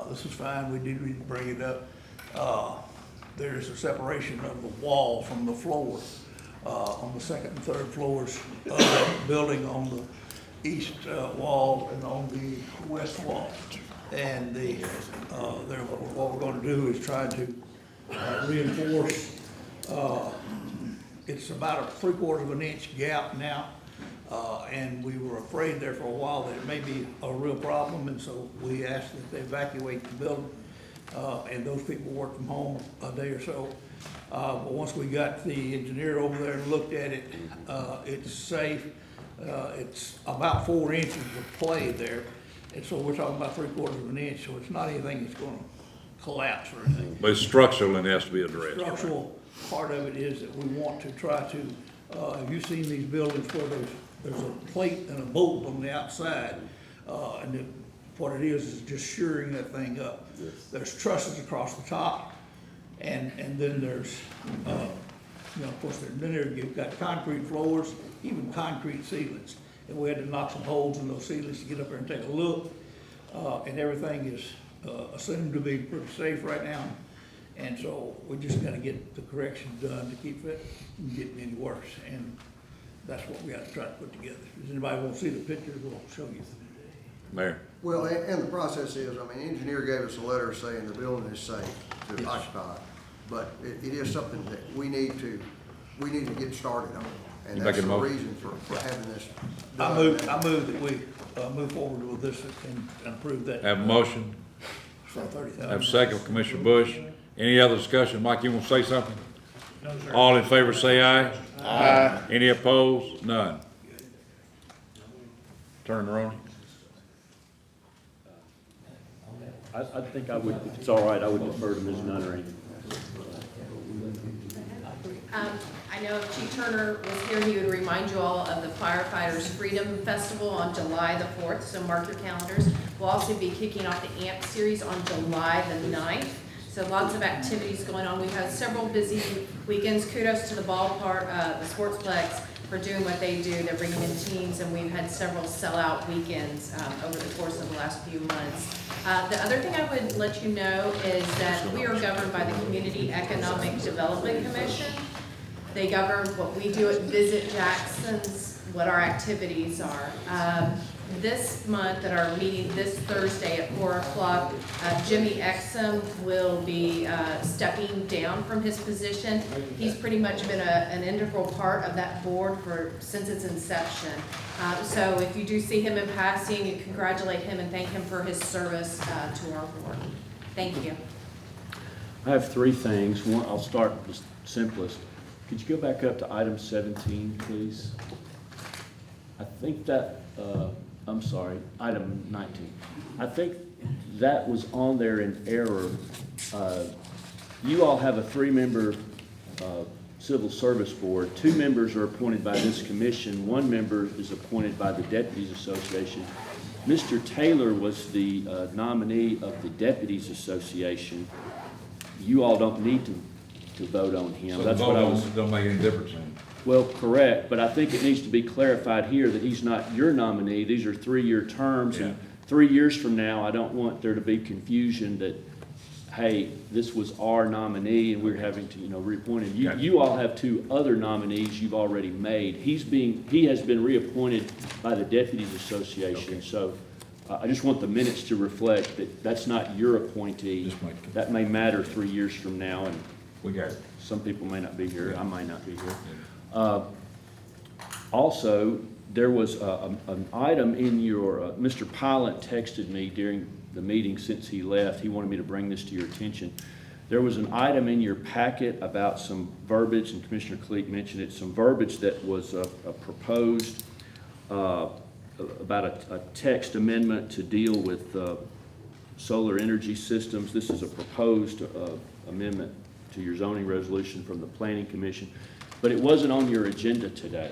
this is fine, we did need to bring it up. There's a separation of the wall from the floor, on the second and third floors of the building, on the east, wall and on the west wall. And what we're gonna do is try to reinforce, it's about a 3/4 of an inch gap now. And we were afraid there for a while that it may be a real problem, and so we asked that they evacuate the building. And those people work from home a day or so. But once we got the engineer over there and looked at it, it's safe. It's about 4 inches of play there. And so we're talking about 3/4 of an inch, so it's not anything that's gonna collapse or anything. But it's structural and it has to be addressed. Structural part of it is that we want to try to, have you seen these buildings where there's a plate and a bolt on the outside? What it is just shoring that thing up. There's trusses across the top, and then there's, of course, you've got concrete floors, even concrete ceilings. And we had to knock some holes in those ceilings to get up there and take a look. And everything is assumed to be pretty safe right now. And so we just gotta get the corrections done to keep it from getting any worse. And that's what we gotta try to put together. Does anybody want to see the pictures? We'll show you. Mayor. Well, and the process is, I mean, the engineer gave us a letter saying the building is safe to occupy, but it is something that we need to get started on. And You that's making the a motion? reason for having this I done. move that we move forward with this and approve that. Have a motion. For $30,000. Have a second, Commissioner Bush. Any other discussion? Mike, you want to say something? No, sir. All in favor say aye. Aye. Any opposed? None. Turn the roll. I think I would, if it's all right, I would defer to Ms. Nunnery. I know if Chief Turner was here, he would remind you all of the Firefighters Freedom Festival on July the 4th, so mark your calendars. We'll also be kicking off the AMP series on July the 9th. So lots of activities going on. We've had several busy weekends. Kudos to the ballpark, the Sportsplex, for doing what they do. They're bringing in teams, and we've had several sellout weekends over the course of the last few months. The other thing I would let you know is that we are governed by the Community Economic Development Commission. They govern what we do at Visit Jackson's, what our activities are. This month at our meeting this Thursday at 4 o'clock, Jimmy Exum will be stepping down from his position. He's pretty much been an integral part of that board since its inception. So if you do see him in passing, you congratulate him and thank him for his service to our board. Thank you. I have 3 things. One, I'll start with the simplest. Could you go back up to item 17, please? I think that, I'm sorry, item 19. I think that was on there in error. You all have a 3-member civil service board. 2 members are appointed by this commission. 1 member is appointed by the Deputies Association. Mr. Taylor was the nominee of the Deputies Association. You all don't need to vote on him. So That's the what I vote was. don't make any difference then? Well, correct, but I think it needs to be clarified here that he's not your nominee. These are 3-year terms, and 3 years from now, I don't want there to be confusion that, hey, this was our nominee and we're having to, reappoint him. You all have 2 other nominees you've already made. He has been reappointed by the Deputies Association, so I just want the minutes to reflect that that's not your appointee. That may matter 3 years from now, and we got it. Some people may not be here. I might not be here. Also, there was an item in your, Mr. Pilot texted me during the meeting since he left. He wanted me to bring this to your attention. There was an item in your packet about some verbiage, and Commissioner Cleek mentioned it, some verbiage that was proposed about a text amendment to deal with solar energy systems. This is a proposed amendment to your zoning resolution from the Planning Commission. but it wasn't on your agenda today.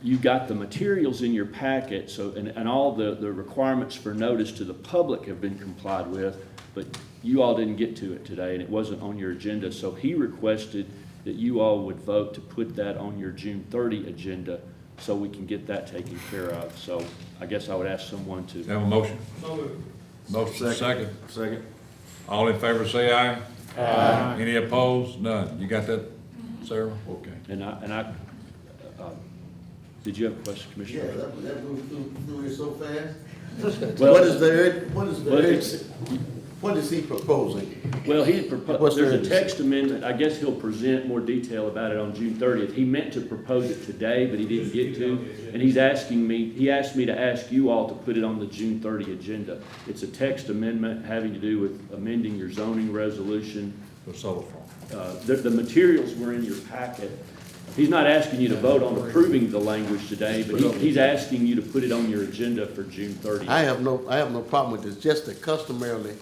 You got the materials in your packet, so, and all the requirements for notice to the public have been complied with, but you all didn't get to it today, and it wasn't on your agenda. So he requested that you all would vote to put that on your June 30 agenda so we can get that taken care of. So I guess I would ask someone to. Have a motion? Motion second. Second. All in favor say aye. Aye. Any opposed? None. You got that, Sarah? Okay. And I, did you have a question, Commissioner? Yeah, that moved through here so fast. Well, What is he proposing? Well, he proposed, there's a text amendment, I guess he'll present more detail about it on June 30th. He meant to propose it today, but he didn't get to, and he asked me to ask you all to put it on the June 30 agenda. It's a text amendment having to do with amending your zoning resolution. For solar farm. The materials were in your packet. He's not asking you to vote on approving the language today, but he's asking you to put it on your agenda for June 30th. I have no problem with this, just that customarily,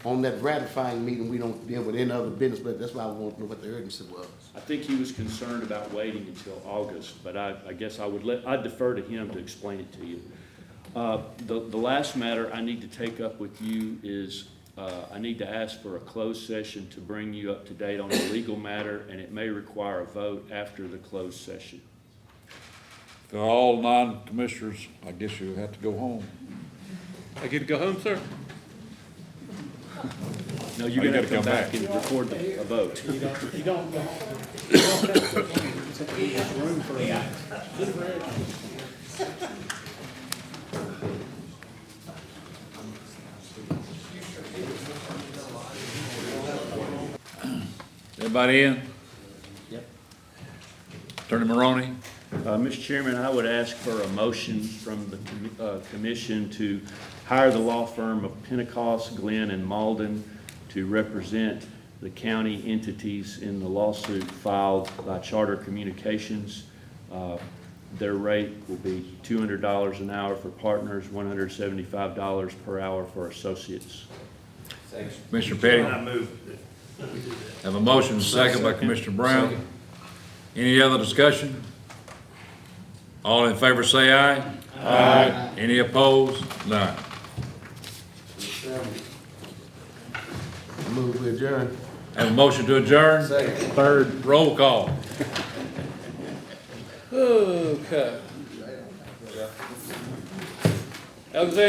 on that ratifying meeting, we don't deal with any other business, but that's why I want to know what the urgency was. I think he was concerned about waiting until August, but I guess I'd defer to him to explain it to you. The last matter I need to take up with you is I need to ask for a closed session to bring you up to date on a legal matter, and it may require a vote after the closed session. For all non-commissioners, I guess you have to go home. I get to go home, sir? No, you're gonna have to come back and record a vote. You don't go home. You don't have to go home. There's room for Everybody in? Yep. Attorney Maroney? Mr. Chairman, I would ask for a motion from the commission to hire the law firm of Pentecost, Glenn, and Malden to represent the county entities in the lawsuit filed by Charter Communications. Their rate will be $200 an hour for partners, $175 per hour for associates. Commissioner Petty? I move. Have a motion, second by Commissioner Brown. Any other discussion? All in favor say aye. Aye. Any opposed? None. Move to adjourn. Have a motion to adjourn? Second. Third. Roll call. Okay. Alexander.